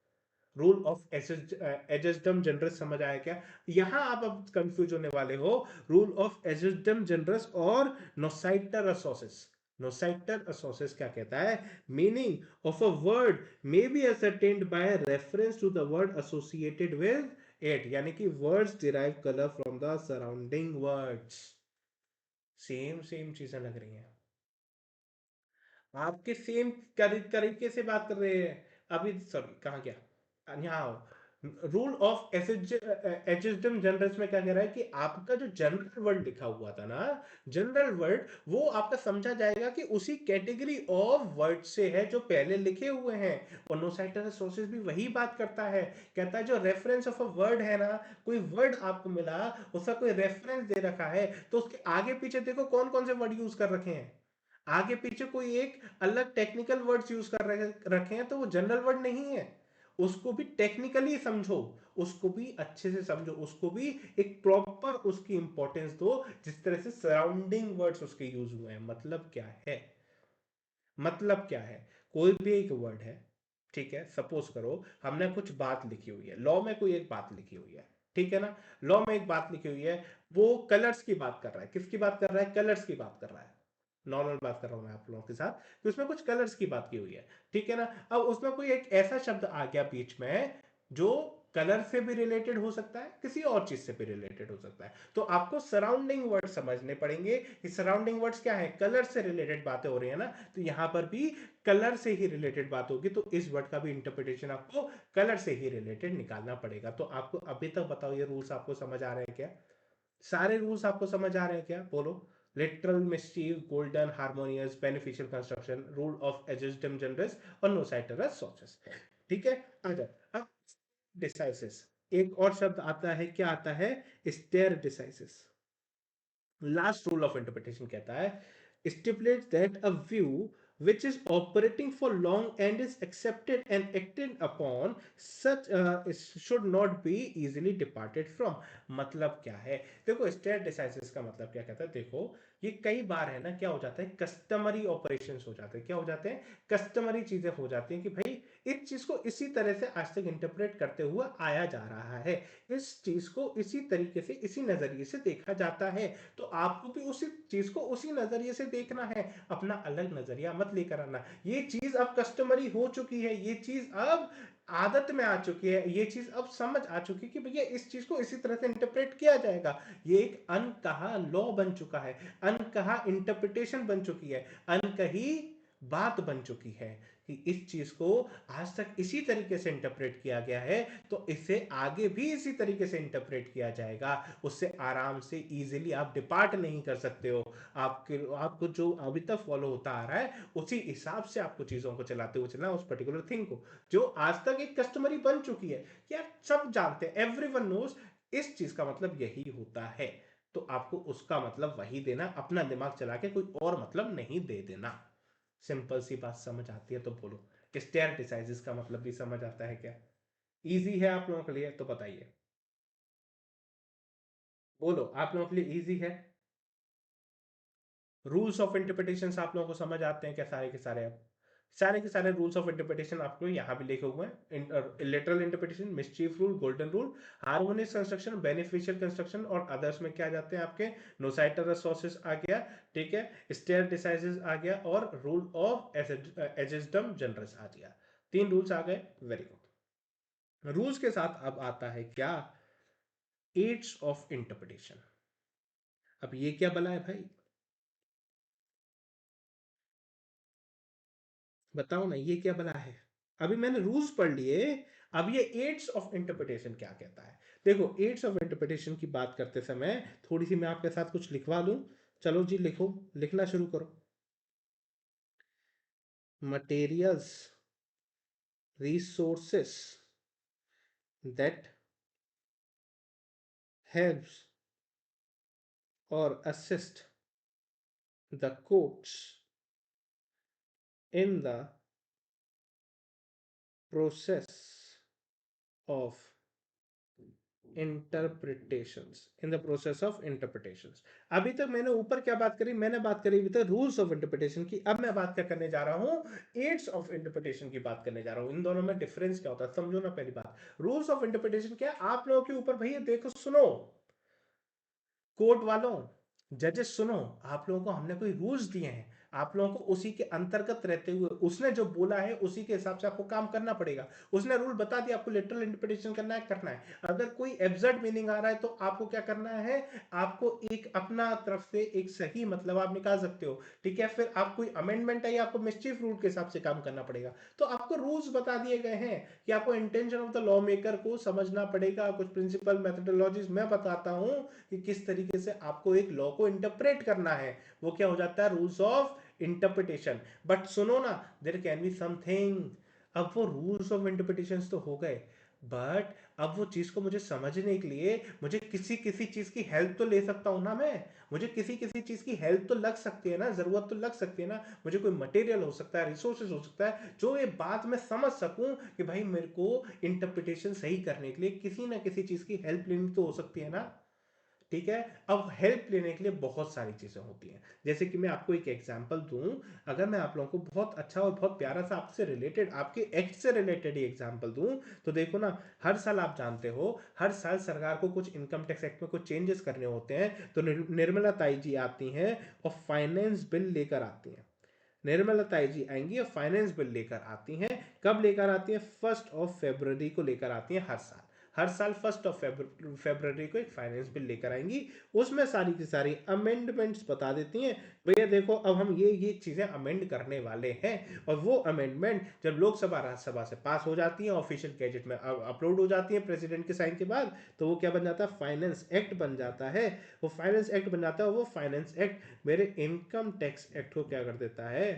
रूल ऑफ एजस्टम जनरस समझ आया क्या? यहां आप अब कंफ्यूज होने वाले हो। रूल ऑफ एजस्टम जनरस और नोसाइटर असोसिस। नोसाइटर असोसिस क्या कहता है? Meaning of a word may be ascertained by reference to the word associated with it. यानी कि words derive colour from the surrounding words. Same same चीजें लग रही हैं आपके, सेम तरीके से बात कर रहे हैं। अभी सॉरी कहाँ गया, यहाँ आओ। रूल ऑफ एचिज्म जनरल्स में क्या कह रहा है कि आपका जो जनरल वर्ड लिखा हुआ था ना, जनरल वर्ड वो आपका समझा जाएगा कि उसी कैटेगरी ऑफ वर्ड से है जो पहले लिखे हुए हैं। और नोसाइटर सोर्सेस भी वही बात करता है। कहता है जो रेफरेंस ऑफ अ वर्ड है ना, कोई वर्ड आपको मिला, उसका कोई रेफरेंस दे रखा है, तो उसके आगे पीछे देखो कौन कौन से वर्ड यूज कर रखे हैं। आगे पीछे कोई एक अलग टेक्निकल वर्ड्स यूज कर रखे हैं, तो वो जनरल वर्ड नहीं है। उसको भी टेक्निकली समझो, उसको भी अच्छे से समझो, उसको भी एक प्रॉपर उसकी इंपॉर्टेंस दो, जिस तरह से सराउंडिंग वर्ड्स उसके यूज हुए हैं। मतलब क्या है? मतलब क्या है? कोई भी एक वर्ड है, ठीक है, सपोज करो हमने कुछ बात लिखी हुई है, लॉ में कोई एक बात लिखी हुई है, ठीक है ना, लॉ में एक बात लिखी हुई है, वो कलर्स की बात कर रहा है। किसकी बात कर रहा है? कलर्स की बात कर रहा है। नॉर्मल बात कर रहा हूं मैं आप लोगों के साथ कि उसमें कुछ कलर्स की बात की हुई है, ठीक है ना। अब उसमें कोई एक ऐसा शब्द आ गया बीच में जो कलर से भी रिलेटेड हो सकता है, किसी और चीज से भी रिलेटेड हो सकता है। तो आपको सराउंडिंग वर्ड समझने पड़ेंगे कि सराउंडिंग वर्ड्स क्या है। कलर से रिलेटेड बातें हो रही है ना, तो यहां पर भी कलर से ही रिलेटेड बात होगी, तो इस वर्ड का भी इंटरप्रिटेशन आपको कलर से ही रिलेटेड निकालना पड़ेगा। तो आपको अभी तक बताओ, ये रूल्स आपको समझ आ रहे हैं क्या? सारे रूल्स आपको समझ आ रहे हैं क्या? बोलो। Literal, mischief, golden, harmonious, beneficial construction, rule of ejusdem generis और नोसाइटरस सोचस। ठीक है। आगे अब डिसाइसिस, एक और शब्द आता है, क्या आता है? Stare decisis. Last rule of interpretation कहता है stipulates that a view which is operating for long and is accepted and acted upon such should not be easily departed from। मतलब क्या है? देखो स्टेट डिसाइसिस का मतलब क्या कहता है, देखो ये कई बार है ना, क्या हो जाता है, कस्टमरी ऑपरेशंस हो जाते हैं। क्या हो जाते हैं? कस्टमरी चीजें हो जाती हैं कि भाई इस चीज को इसी तरह से आज तक इंटरप्रेट करते हुआ आया जा रहा है, इस चीज को इसी तरीके से, इसी नजरिए से देखा जाता है, तो आपको भी उसी चीज को उसी नजरिए से देखना है। अपना अलग नजरिया मत लेकर आना। ये चीज अब कस्टमरी हो चुकी है, ये चीज अब आदत में आ चुकी है, ये चीज अब समझ आ चुकी है कि भैया इस चीज को इसी तरह से इंटरप्रेट किया जाएगा। ये एक अनकहा लॉ बन चुका है, अनकहा इंटरप्रिटेशन बन चुकी है, अनकही बात बन चुकी है कि इस चीज को आज तक इसी तरीके से इंटरप्रेट किया गया है, तो इसे आगे भी इसी तरीके से इंटरप्रेट किया जाएगा। उससे आराम से इजीली आप डिपार्ट नहीं कर सकते हो। आपको जो अभी तक फॉलो होता आ रहा है, उसी हिसाब से आपको चीजों को चलाते हुए चलना, उस पर्टिकुलर थिंग को जो आज तक एक कस्टमरी बन चुकी है। यार सब जानते हैं, एवरीवन नोस इस चीज का मतलब यही होता है, तो आपको उसका मतलब वही देना, अपना दिमाग चला के कोई और मतलब नहीं दे देना। सिंपल सी बात समझ आती है तो बोलो। स्टेयर डिसाइसिस का मतलब भी समझ आता है क्या? इजी है आप लोगों के लिए तो बताइए। बोलो, आप लोगों के लिए इजी है? रूल्स ऑफ इंटरप्रिटेशन आप लोगों को समझ आते हैं क्या? सारे के सारे, अब सारे के सारे रूल्स ऑफ इंटरप्रिटेशन आपको यहाँ भी लिखे हुए हैं। Literal interpretation, mischief rule, golden rule, harmonious construction, beneficial construction, और अदर्स में क्या जाते हैं आपके? नोसाइटर सोर्सेस आ गया, ठीक है, स्टेयर डिसाइसिस आ गया, और रूल ऑफ एजिस्डम जनरस आ गया। 3 रूल्स आ गए, वेरी गुड। रूल्स के साथ अब आता है क्या? Aids of interpretation. अब ये क्या बला है भाई, बताओ ना, ये क्या बला है? अभी मैंने रूल्स पढ़ लिए, अब ये एड्स ऑफ इंटरप्रिटेशन क्या कहता है? देखो, एड्स ऑफ इंटरप्रिटेशन की बात करते समय थोड़ी सी मैं आपके साथ कुछ लिखवा दूं। चलो जी, लिखो, लिखना शुरू करो। मटेरियल्स, रिसोर्सेस दैट हेल्प्स और assist the courts in the process of interpretations, in the process of interpretations। अभी तक मैंने ऊपर क्या बात करी? मैंने बात करी अभी तक रूल्स ऑफ इंटरप्रिटेशन की। अब मैं बात क्या करने जा रहा हूं? एड्स ऑफ इंटरप्रिटेशन की बात करने जा रहा हूं। इन दोनों में डिफरेंस क्या होता है समझो ना। पहली बात, रूल्स ऑफ इंटरप्रिटेशन क्या है? आप लोगों के ऊपर भैया देखो, सुनो कोर्ट वालों, जजेस सुनो, आप लोगों को हमने कोई रूल्स दिए हैं, आप लोगों को उसी के अंतर्गत रहते हुए उसने जो बोला है उसी के हिसाब से आपको काम करना पड़ेगा। उसने रूल बता दिया, आपको लिटरल इंटरप्रिटेशन करना है, करना है। अगर कोई एब्सर्ड मीनिंग आ रहा है तो आपको क्या करना है? आपको एक अपना तरफ से एक सही मतलब आप निकाल सकते हो, ठीक है। फिर आप कोई अमेंडमेंट है या आपको मिस्चीफ रूल के हिसाब से काम करना पड़ेगा। तो आपको रूल्स बता दिए गए हैं कि आपको intention of the law maker को समझना पड़ेगा। कुछ प्रिंसिपल मेथोडोलॉजीज मैं बताता हूं कि किस तरीके से आपको एक लॉ को इंटरप्रेट करना है। वो क्या हो जाता है? Rules of interpretation. बट सुनो ना, देयर कैन बी समथिंग। अब वो रूल्स ऑफ इंटरप्रिटेशन तो हो गए, बट अब वो चीज को मुझे समझने के लिए मुझे किसी किसी चीज की हेल्प तो ले सकता हूं ना मैं। मुझे किसी किसी चीज की हेल्प तो लग सकती है ना, जरूरत तो लग सकती है ना। मुझे कोई मटेरियल हो सकता है, रिसोर्सेज हो सकता है, जो ये बात मैं समझ सकूं कि भाई मेरे को इंटरप्रिटेशन सही करने के लिए किसी ना किसी चीज की हेल्प लेनी तो हो सकती है ना, ठीक है। अब हेल्प लेने के लिए बहुत सारी चीजें होती हैं। जैसे कि मैं आपको एक एग्जांपल दूं, अगर मैं आप लोगों को बहुत अच्छा और बहुत प्यारा सा आपसे रिलेटेड, आपके एक्ट से रिलेटेड ही एग्जांपल दूं, तो देखो ना, हर साल आप जानते हो, हर साल सरकार को कुछ इनकम टैक्स एक्ट में कुछ चेंजेस करने होते हैं, तो निर्मला ताई जी आती हैं और फाइनेंस बिल लेकर आती हैं। निर्मला ताई जी आएंगी और फाइनेंस बिल लेकर आती हैं। कब लेकर आती हैं? 1 फरवरी को लेकर आती हैं, हर साल। हर साल 1 फरवरी को एक फाइनेंस बिल लेकर आएंगी। उसमें सारी की सारी अमेंडमेंट्स बता देती हैं, भैया देखो अब हम ये चीजें अमेंड करने वाले हैं। और वो अमेंडमेंट जब लोकसभा राज्यसभा से पास हो जाती हैं, ऑफिशियल गैजेट में अपलोड हो जाती हैं प्रेसिडेंट के साइन के बाद, तो वो क्या बन जाता है? फाइनेंस एक्ट बन जाता है। वो फाइनेंस एक्ट बन जाता है, वो फाइनेंस एक्ट मेरे इनकम टैक्स एक्ट को क्या कर देता है?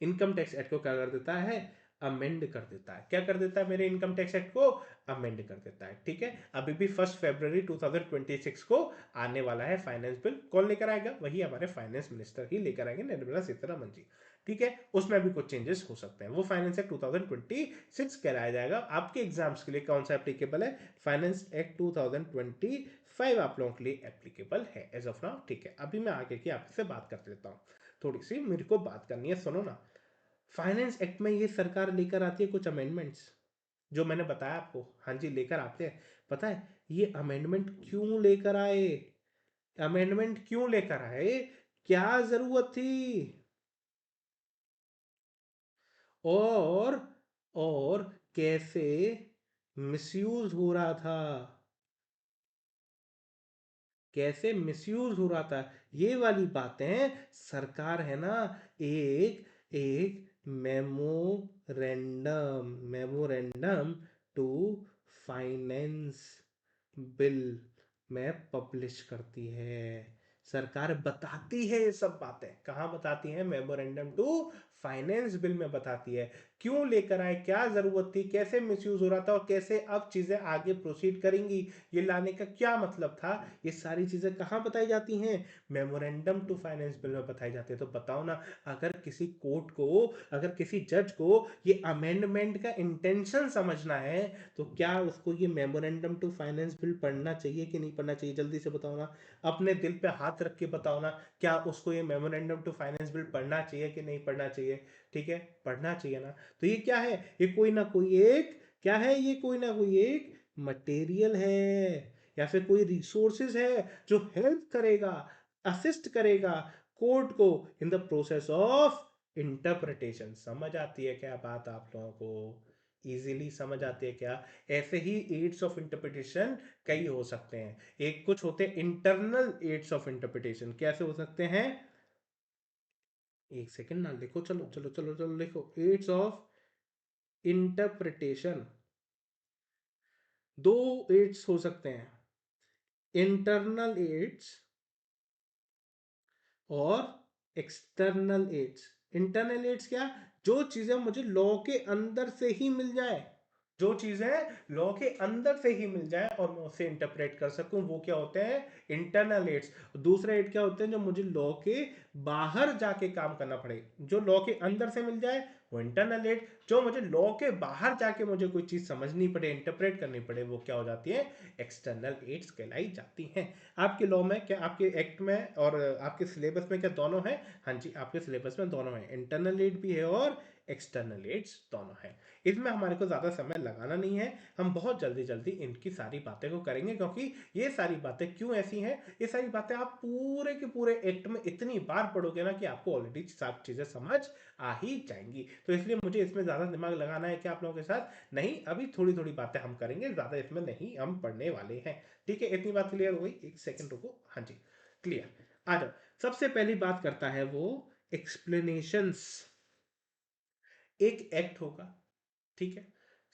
इनकम टैक्स एक्ट को क्या कर देता है? अमेंड कर देता है। क्या कर देता है? मेरे इनकम टैक्स एक्ट को अमेंड कर देता है, ठीक है। अभी भी 1 फरवरी 2026 को आने वाला है फाइनेंस बिल। कौन लेकर आएगा? वही हमारे फाइनेंस मिनिस्टर ही लेकर आएंगे, निर्मला सीतारमन जी, ठीक है। उसमें भी कुछ चेंजेस हो सकते हैं। वो फाइनेंस एक्ट 2026 कराया जाएगा। आपके एग्जाम्स के लिए कौन सा एप्लीकेबल है? फाइनेंस एक्ट 2025 आप लोगों के लिए एप्लीकेबल है एज ऑफ नाउ, ठीक है। अभी मैं आगे की आपसे बात कर लेता हूँ, थोड़ी सी मेरे को बात करनी है, सुनो ना। फाइनेंस एक्ट में ये सरकार लेकर आती है कुछ अमेंडमेंट्स, जो मैंने बताया आपको, हाँ जी लेकर आते हैं। पता है ये अमेंडमेंट क्यों लेकर आए? अमेंडमेंट क्यों लेकर आए? क्या जरूरत थी? और और कैसे मिसयूज हो रहा था? कैसे मिसयूज हो रहा था? ये वाली बातें सरकार है ना, एक एक मेमोरेंडम टू फाइनेंस बिल में पब्लिश करती है। सरकार बताती है ये सब बातें, कहाँ बताती है? मेमोरेंडम टू फाइनेंस बिल में बताती है। क्यों लेकर आए, क्या जरूरत थी, कैसे मिसयूज हो रहा था और कैसे अब चीजें आगे प्रोसीड करेंगी, ये लाने का क्या मतलब था, ये सारी चीजें कहाँ बताई जाती हैं, मेमोरेंडम टू फाइनेंस बिल में बताई जाती है। तो बताओ ना, अगर किसी कोर्ट को, अगर किसी जज को ये अमेंडमेंट का इंटेंशन समझना है तो क्या उसको ये मेमोरेंडम टू फाइनेंस बिल पढ़ना चाहिए कि नहीं पढ़ना चाहिए? जल्दी से बताओ ना, अपने दिल पे हाथ रख के बताओ ना, क्या उसको ये मेमोरेंडम टू फाइनेंस बिल पढ़ना चाहिए कि नहीं पढ़ना चाहिए? ठीक है, पढ़ना चाहिए ना। तो ये क्या है, ये कोई ना कोई एक, क्या है ये, कोई ना कोई एक मटेरियल है या फिर कोई रिसोर्सेज है जो हेल्प करेगा, असिस्ट करेगा कोर्ट को in the process of interpretation. समझ आती है क्या बात आप लोगों को? इजीली समझ आती है क्या? ऐसे ही एड्स ऑफ इंटरप्रिटेशन कई हो सकते हैं। एक कुछ होते हैं इंटरनल एड्स ऑफ इंटरप्रिटेशन। कैसे हो सकते हैं? एक सेकंड ना लिखो, चलो चलो चलो चलो लिखो, एड्स ऑफ इंटरप्रिटेशन। दो एड्स हो सकते हैं, इंटरनल एड्स और एक्सटर्नल एड्स। इंटरनल एड्स क्या? जो चीजें मुझे लॉ के अंदर से ही मिल जाए, जो चीजें लॉ के अंदर से ही मिल जाए और मैं उसे इंटरप्रेट कर सकूं, वो क्या होते हैं? Internal ads. दूसरे एड क्या होते हैं? जो मुझे लॉ के बाहर जाके काम करना पड़े। जो लॉ के अंदर से मिल जाए वो इंटरनल एड, जो मुझे लॉ के बाहर जाके मुझे कोई चीज समझनी पड़े, इंटरप्रेट करनी पड़े, वो क्या हो जाती है? एक्सटर्नल एड्स कहलाई जाती हैं। आपके लॉ में क्या, आपके एक्ट में और आपके सिलेबस में क्या दोनों है? हाँ जी, आपके सिलेबस में दोनों है, इंटरनल एड भी है और एक्सटर्नल एड्स दोनों है। इसमें हमारे को ज़्यादा समय लगाना नहीं है, हम बहुत जल्दी जल्दी इनकी सारी बातें को करेंगे, क्योंकि ये सारी बातें क्यों ऐसी हैं, ये सारी बातें आप पूरे के पूरे एक्ट में इतनी बार पढ़ोगे ना कि आपको ऑलरेडी सब चीज़ें समझ आ ही जाएंगी। तो इसलिए मुझे इसमें ज़्यादा दिमाग लगाना है कि आप लोगों के साथ नहीं, अभी थोड़ी थोड़ी बातें हम करेंगे, ज़्यादा इसमें नहीं हम पढ़ने वाले हैं। ठीक है, इतनी बात क्लियर हो गई? एक सेकेंड रुको, हाँ जी क्लियर। आ जाओ, सबसे पहली बात करता है वो एक्सप्लेनेशंस। एक एक्ट होगा, ठीक है,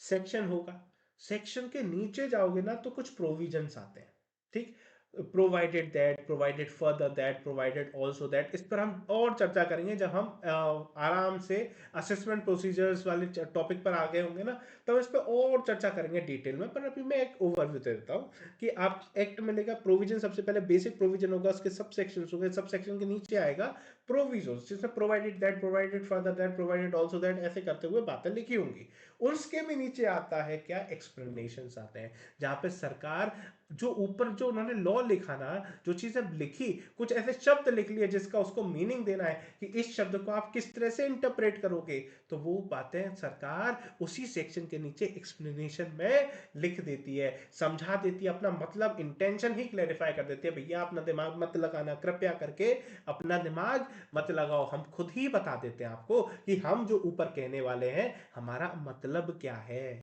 सेक्शन होगा, सेक्शन के नीचे जाओगे ना तो कुछ प्रोविजंस आते हैं, ठीक, provided that, provided further that, provided also that. इस पर हम और चर्चा करेंगे जब हम आराम से असेसमेंट प्रोसीजर्स वाले टॉपिक पर आ गए होंगे ना, तब इस पर और चर्चा करेंगे डिटेल में। पर अभी मैं एक ओवरव्यू दे देता हूँ कि आप एक्ट मिलेगा प्रोविजन, सबसे पहले बेसिक प्रोविजन होगा, उसके सब सेक्शन होंगे, सब सेक्शन के नीचे आएगा प्रोविजन, जिसमें provided that, provided further that, provided also that, ऐसे करते हुए बातें लिखी होंगी। उसके भी नीचे आता है क्या? एक्सप्लेनेशन आते हैं, जहां पे सरकार जो ऊपर जो उन्होंने लॉ लिखा ना, जो चीजें लिखी, कुछ ऐसे शब्द लिख लिए जिसका उसको मीनिंग देना है कि इस शब्द को आप किस तरह से इंटरप्रेट करोगे, तो वो बातें सरकार उसी सेक्शन के नीचे एक्सप्लेनेशन में लिख देती है, समझा देती है, अपना मतलब इंटेंशन ही क्लेरिफाई कर देती है। भैया अपना दिमाग मत लगाना, कृपया करके अपना दिमाग मत लगाओ, हम खुद ही बता देते हैं आपको कि हम जो ऊपर कहने वाले हैं हमारा मतलब क्या है,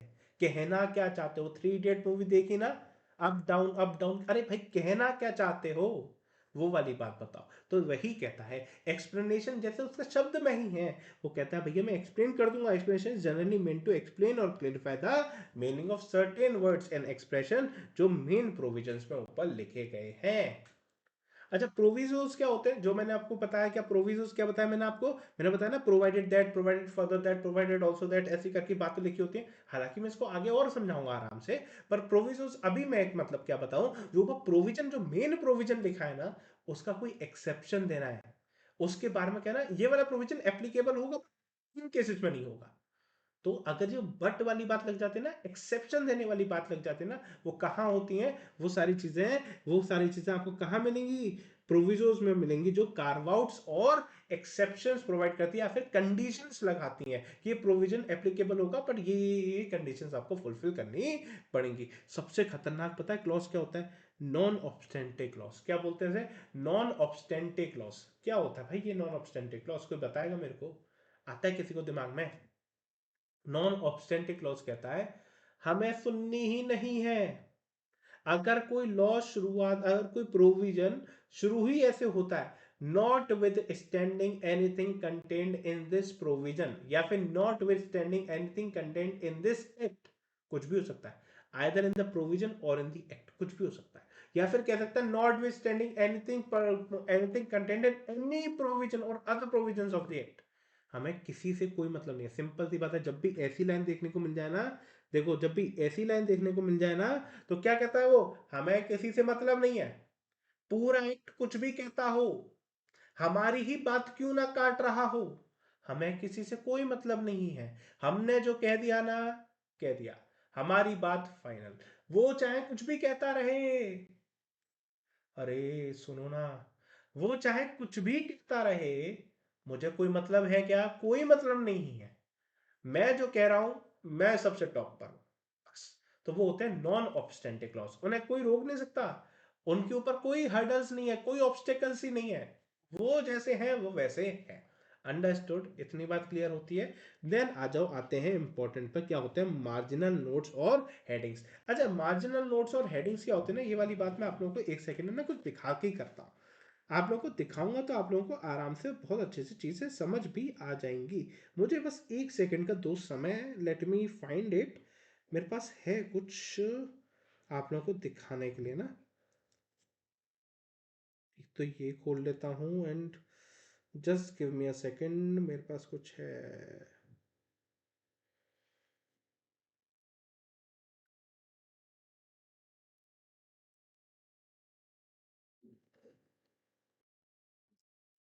कहना क्या चाहते हो। थ्री इडियट मूवी देखी ना, अप डाउन अप डाउन, अरे भाई कहना क्या चाहते हो, वो वाली बात बताओ। तो वही कहता है एक्सप्लेनेशन, जैसे उसका शब्द में ही है, वो कहता है भैया मैं एक्सप्लेन कर दूंगा। Explanation generally meant to explain और clarify the meaning of certain words and expression जो मेन प्रोविजंस में ऊपर लिखे गए हैं। अच्छा, प्रोविजोस क्या होते हैं, जो मैंने आपको बताया, क्या प्रोविजोस क्या बताया मैंने आपको? मैंने बताया ना, provided that, provided further that, provided also that, ऐसी करके बातें लिखी होती हैं। हालांकि मैं इसको आगे और समझाऊंगा आराम से, पर प्रोविजोस अभी मैं एक मतलब क्या बताऊं, जो वो प्रोविजन, जो मेन प्रोविजन लिखा है ना, उसका कोई एक्सेप्शन देना है, उसके बारे में कहना ये वाला प्रोविजन एप्लीकेबल होगा, इन केसेस में नहीं होगा। तो अगर जो बट वाली बात लग जाती है ना, एक्सेप्शन देने वाली बात लग जाती है ना, वो कहाँ होती है? वो सारी चीजें, वो सारी चीजें आपको कहाँ मिलेंगी? प्रोविजोस में मिलेंगी, जो कार्व आउट्स और एक्सेप्शंस प्रोवाइड करती है या फिर कंडीशंस लगाती हैं कि ये प्रोविजन एप्लीकेबल होगा, बट ये कंडीशंस आपको फुलफिल करनी पड़ेंगी। सबसे खतरनाक पता है क्लॉज क्या होता है? Non obstante clause. क्या बोलते हैं? नॉन ऑब्स्टेंटे क्लॉज क्या होता है भाई? ये नॉन ऑब्स्टेंटे क्लॉज कोई बताएगा मेरे को? आता है किसी को दिमाग में? नॉन ऑब्स्टेंटिव क्लॉज कहता है हमें सुननी ही नहीं है। अगर कोई लॉ शुरुआत, अगर कोई प्रोविजन शुरू ही ऐसे होता है, notwithstanding anything contained in this provision, या फिर not with standing anything contained in this act, कुछ भी हो सकता है, आइदर इन द प्रोविजन और इन द एक्ट, कुछ भी हो सकता है। या फिर कह सकता है notwithstanding anything, anything contained in any provision और other provisions of the act. हमें किसी से कोई मतलब नहीं है, सिंपल सी बात है। जब भी ऐसी लाइन देखने को मिल जाए ना, देखो जब भी ऐसी लाइन देखने को मिल जाए ना, तो क्या कहता है वो, हमें किसी से मतलब नहीं है। पूरा एक्ट कुछ भी कहता हो, हमारी ही बात क्यों ना काट रहा हो, हमें किसी से कोई मतलब नहीं है। हमने जो कह दिया ना, कह दिया, हमारी बात फाइनल। वो चाहे कुछ भी कहता रहे, अरे सुनो ना, वो चाहे कुछ भी कहता रहे, मुझे कोई मतलब है क्या? कोई मतलब नहीं है। मैं जो कह रहा हूं, मैं सबसे टॉप पर हूं, बस। तो वो होते हैं नॉन ऑब्स्टेंटिक क्लॉज, उन्हें कोई रोक नहीं सकता। उनके ऊपर कोई हर्डल्स नहीं है, कोई ऑब्स्टेकल्स ही नहीं है। वो जैसे हैं वो वैसे हैं। अंडरस्टूड? इतनी बात क्लियर होती है। देन आ जाओ, आते हैं इंपॉर्टेंट पर। क्या होते हैं मार्जिनल नोट्स और हेडिंग्स? अच्छा, मार्जिनल नोट्स और हेडिंग्स क्या होते हैं ना, ये वाली बात मैं आप लोगों को एक सेकंड में ना कुछ दिखा के ही करता हूँ। आप लोगों को दिखाऊंगा तो आप लोगों को आराम से बहुत अच्छे से चीज़ें समझ भी आ जाएंगी। मुझे बस एक सेकंड का दोस्त समय, लेट मी फाइंड इट। मेरे पास है कुछ आप लोगों को दिखाने के लिए ना। एक तो ये खोल लेता हूँ, and just give me a second, मेरे पास कुछ है।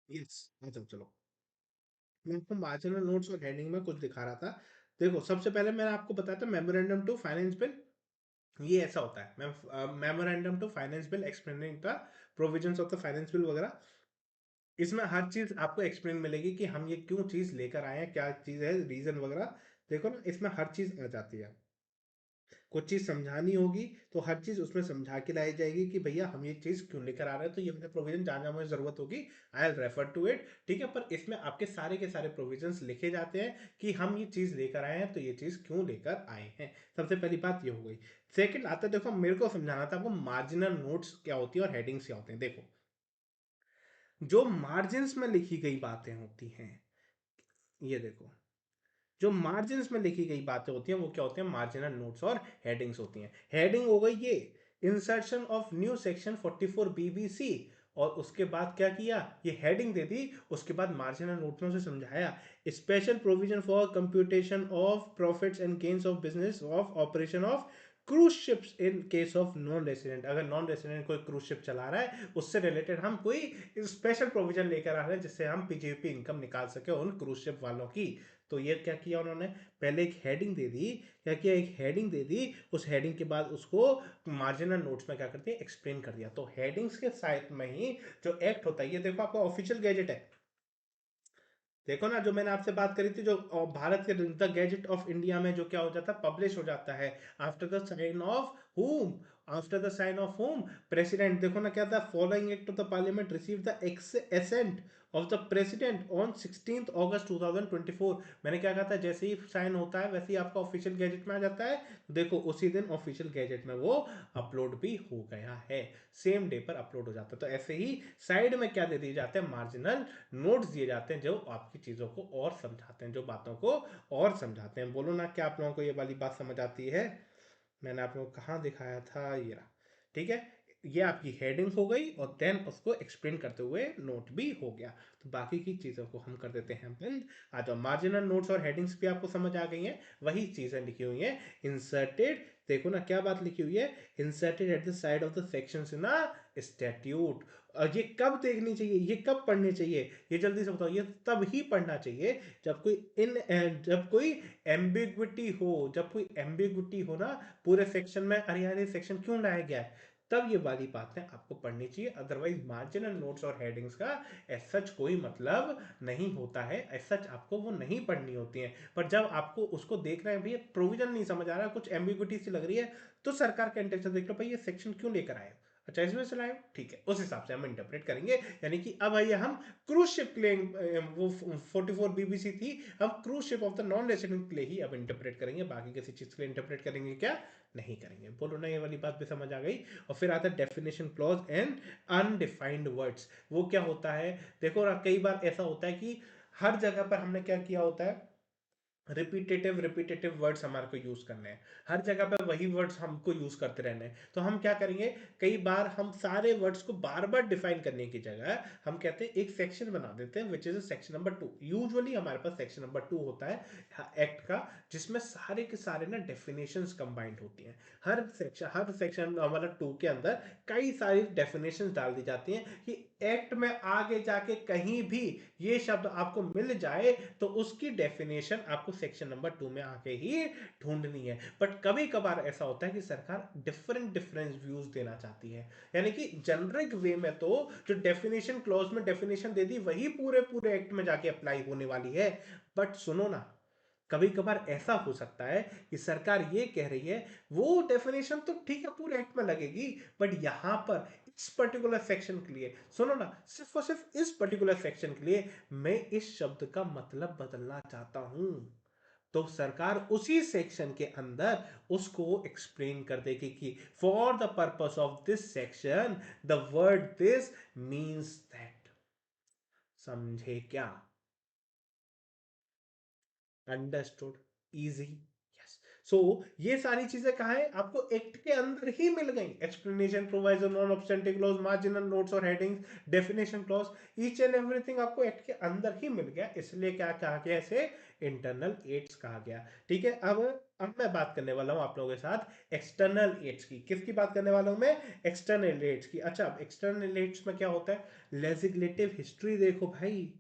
यस, आ जाओ चलो। मैं आपको मार्जिनल नोट्स और हेडिंग में कुछ दिखा रहा था। देखो, सबसे पहले मैंने आपको बताया था मेमोरेंडम टू फाइनेंस बिल। ये ऐसा होता है, memorandum to finance bill explaining the provisions of the finance bill वगैरह। इसमें हर चीज आपको एक्सप्लेन मिलेगी कि हम ये क्यों चीज लेकर आए हैं, क्या चीज है, रीजन वगैरह। देखो ना, इसमें हर चीज आ जाती है। कुछ चीज समझानी होगी तो हर चीज उसमें समझा के लाई जाएगी कि भैया हम ये चीज क्यों लेकर आ रहे हैं, तो ये प्रोविजन जहां जहां मुझे जरूरत होगी, I will refer to it. ठीक है, पर इसमें आपके सारे के सारे प्रोविजंस लिखे जाते हैं कि हम ये चीज लेकर आए हैं, तो ये चीज क्यों लेकर आए हैं। सबसे पहली बात ये हो गई। सेकंड आता है, देखो मेरे को समझाना था आपको मार्जिनल नोट्स क्या होती है और हेडिंग्स क्या होते हैं। देखो, जो मार्जिन्स में लिखी गई बातें होती हैं, ये देखो, जो मार्जिन्स में लिखी गई बातें होती हैं वो क्या होते हैं, मार्जिनल नोट्स और हेडिंग्स होती हैं। हेडिंग हो गई ये, insertion of new section 44 BBC, और उसके बाद क्या किया, ये हेडिंग दे दी, उसके बाद मार्जिनल नोट्स में से समझाया, special provision for computation of profits and gains of business of operation of cruise ships in case of non resident. अगर नॉन रेसिडेंट कोई क्रूज शिप चला रहा है, उससे रिलेटेड हम कोई स्पेशल प्रोविजन लेकर आ रहे हैं जिससे हम पीजीपी इनकम निकाल सके उन क्रूज शिप वालों की। तो ये क्या किया उन्होंने, पहले एक हेडिंग दे दी। क्या किया, एक हेडिंग दे दी, उस हेडिंग के बाद उसको मार्जिनल नोट्स में क्या करते हैं, एक्सप्लेन कर दिया। तो हेडिंग्स के साइड में ही जो एक्ट होता है, ये देखो आपका ऑफिशियल गैजेट है। देखो ना, जो मैंने आपसे बात करी थी, जो भारत के द गैजेट ऑफ इंडिया में जो क्या हो जाता है, पब्लिश हो जाता है, after the sign off um, after the sign off um, president. देखो ना क्या था, following act of the parliament receive the assent of the president on 16 August 2024। मैंने क्या कहा था, जैसे ही साइन होता है वैसे ही आपका ऑफिशियल गैजेट में आ जाता है। देखो उसी दिन ऑफिशियल गैजेट में वो अपलोड भी हो गया है, सेम डे पर अपलोड हो जाता है। तो ऐसे ही साइड में क्या दे दिए जाते हैं, मार्जिनल नोट्स दिए जाते हैं, जो आपकी चीज़ों को और समझाते हैं, जो बातों को और समझाते हैं। बोलो ना, क्या आप लोगों को ये वाली बात समझ आती है? मैंने आप लोगों को कहाँ दिखाया था, ये रहा। ठीक है, ये आपकी हेडिंग हो गई, और देन उसको एक्सप्लेन करते हुए नोट भी हो गया। तो बाकी की चीज़ों को हम कर देते हैं बंद। आ जाओ, मार्जिनल नोट्स और हेडिंग्स भी आपको समझ आ गई हैं, वही चीज़ें लिखी हुई हैं। इंसर्टेड, देखो ना क्या बात लिखी हुई है, inserted at the side of the section in a statute. और ये कब देखनी चाहिए, ये कब पढ़नी चाहिए, ये जल्दी से बताओ। ये तब ही पढ़ना चाहिए जब कोई जब कोई एम्बिग्विटी हो, जब कोई एम्बिग्विटी हो ना पूरे सेक्शन में, अरे यार ये सेक्शन क्यों लाया गया है, तब ये वाली बातें आपको पढ़नी चाहिए। अदरवाइज मार्जिनल नोट्स और हेडिंग्स का एज सच कोई मतलब नहीं होता है, एज सच आपको वो नहीं पढ़नी होती है। पर जब आपको उसको देखना है, भैया प्रोविजन नहीं समझ आ रहा, कुछ एम्बिग्विटी सी लग रही है, तो सरकार का इंटेंशन देख लो, भाई ये सेक्शन क्यों लेकर आए, अच्छा इसमें से लाए, ठीक है, उस हिसाब से हम इंटरप्रेट करेंगे। यानी कि अब आइए हम क्रूज शिप के लिए, वो 44 बीबीसी थी, हम cruise ship of the non resident के लिए ही अब इंटरप्रेट करेंगे, बाकी किसी चीज के लिए इंटरप्रेट करेंगे क्या, नहीं करेंगे। बोलो ना, ये वाली बात भी समझ आ गई। और फिर आता है definition clause and undefined words. वो क्या होता है, देखो ना, कई बार ऐसा होता है कि हर जगह पर हमने क्या किया होता है, रिपीटेटिव वर्ड्स हमारे को यूज करने हैं, हर जगह पे वही वर्ड्स हमको यूज करते रहने हैं। तो हम क्या करेंगे, कई बार हम सारे वर्ड्स को बार बार डिफाइन करने की जगह हम कहते हैं एक सेक्शन बना देते हैं, which is section number 2। Usually हमारे पास सेक्शन नंबर 2 होता है एक्ट का, जिसमें सारे के सारे ना डेफिनेशंस कंबाइंड होती हैं। हर सेक्शन हमारा 2 के अंदर कई सारी डेफिनेशंस डाल दी जाती हैं कि एक्ट में आगे जाके कहीं भी ये शब्द आपको मिल जाए तो उसकी डेफिनेशन आपको सेक्शन नंबर 2 में आके ही ढूंढनी है। बट कभी कभार ऐसा होता है कि सरकार डिफरेंट डिफरेंट व्यूज देना चाहती है, यानी कि जेनरिक वे में तो जो डेफिनेशन क्लॉज में डेफिनेशन दे दी वही पूरे पूरे एक्ट में जाके अप्लाई होने वाली है। बट सुनो ना, कभी कभार ऐसा हो सकता है कि सरकार ये कह रही है वो डेफिनेशन तो ठीक है पूरे एक्ट में लगेगी, बट यहां पर इस पर्टिकुलर सेक्शन के लिए, सुनो ना, सिर्फ और सिर्फ इस पर्टिकुलर सेक्शन के लिए मैं इस शब्द का मतलब बदलना चाहता हूं। तो सरकार उसी सेक्शन के अंदर उसको एक्सप्लेन कर देगी कि for the purpose of this section the word this means that. समझे क्या? अंडरस्टूड? इजी? यस। सो ये सारी चीजें कहाँ है, आपको एक्ट के अंदर ही मिल गई। Explanation, provision, non obstantive clause, marginal notes और headings, definition clause, each and everything आपको एक्ट के अंदर ही मिल गया। इसलिए क्या कहा गया, इसे इंटरनल एड्स कहा गया। ठीक है, अब मैं बात करने वाला हूं आप लोगों के साथ एक्सटर्नल एड्स की। किसकी बात करने वाला हूं मैं? एक्सटर्नल एड्स की। अच्छा, अब एक्सटर्नल एड्स में क्या होता है? लेजिस्लेटिव हिस्ट्री देखो भाई,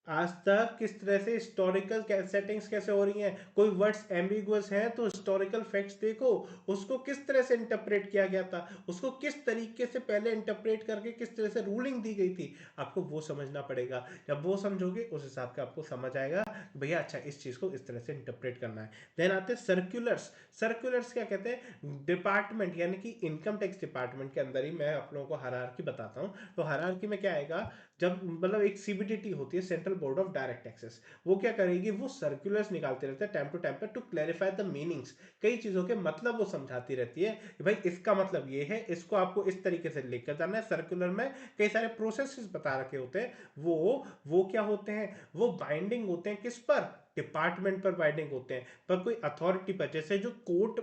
आज तक किस तरह से हिस्टोरिकल सेटिंग्स कैसे हो रही हैं, कोई वर्ड्स एम्बिगुअस है तो हिस्टोरिकल फैक्ट्स देखो, उसको किस तरह से इंटरप्रेट किया गया था, उसको किस तरीके से पहले इंटरप्रेट करके किस तरह से रूलिंग दी गई थी, आपको वो समझना पड़ेगा। जब वो समझोगे उस हिसाब से आपको समझ आएगा भैया अच्छा इस चीज को इस तरह से इंटरप्रेट करना है। देन आते हैं सर्कुलर्स। सर्कुलर्स क्या कहते हैं? डिपार्टमेंट, यानी कि इनकम टैक्स डिपार्टमेंट के अंदर ही मैं आप लोगों को हायरार्की बताता हूँ। तो हायरार्की में क्या आएगा, जब मतलब एक सीबीडीटी होती है, central board of direct taxes, वो क्या करेगी, वो सर्कुलर्स निकालते रहते हैं टाइम टू टाइम पे टू क्लैरिफाई द मीनिंग्स। कई चीजों के मतलब वो समझाती रहती है कि भाई इसका मतलब ये है, इसको आपको इस तरीके से लेकर जाना है। सर्कुलर में कई सारे प्रोसेसेस बता रखे होते हैं। वो क्या होते हैं, वो बाइंडिंग होते हैं किस पर? डिपार्टमेंट पर बाइंडिंग होते हैं, पर कोई अथॉरिटी पर, जैसे जो कोर्ट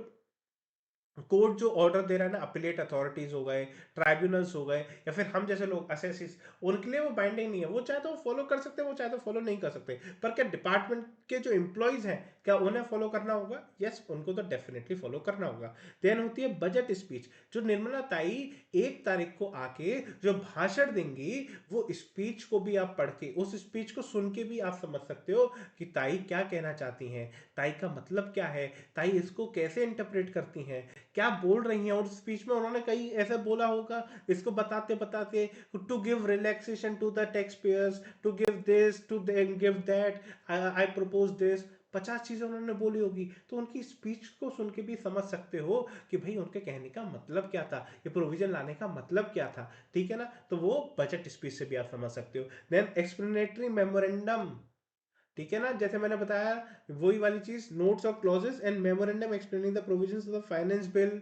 कोर्ट जो ऑर्डर दे रहा है ना, अपीलेट अथॉरिटीज हो गए, ट्राइब्यूनल्स हो गए, या फिर हम जैसे लोग असेसिस, उनके लिए वो बाइंडिंग नहीं है। वो चाहे तो फॉलो कर सकते हैं, वो चाहे तो फॉलो नहीं कर सकते। पर क्या डिपार्टमेंट के जो एम्प्लॉयज हैं, क्या उन्हें फॉलो करना होगा? यस, उनको तो डेफिनेटली फॉलो करना होगा। देन होती है बजट स्पीच। जो निर्मला ताई 1 तारीख को आके जो भाषण देंगी, वो स्पीच को भी आप पढ़ के, उस स्पीच को सुन के भी आप समझ सकते हो कि ताई क्या कहना चाहती हैं, ताई का मतलब क्या है, ताई इसको कैसे इंटरप्रेट करती हैं, क्या बोल रही हैं। और स्पीच में उन्होंने कई ऐसे बोला होगा, इसको बताते बताते, to give relaxation to the tax payers, to give this, to give that, I propose this, 50 चीजें उन्होंने बोली होगी। तो उनकी स्पीच को सुन के भी समझ सकते हो कि भाई उनके कहने का मतलब क्या था, ये प्रोविजन लाने का मतलब क्या था। ठीक है ना, तो वो बजट स्पीच से भी आप समझ सकते हो। Then explanatory memorandum. ठीक है ना, जैसे मैंने बताया वही वाली चीज, notes of clauses and memorandum explaining the provisions of the finance bill,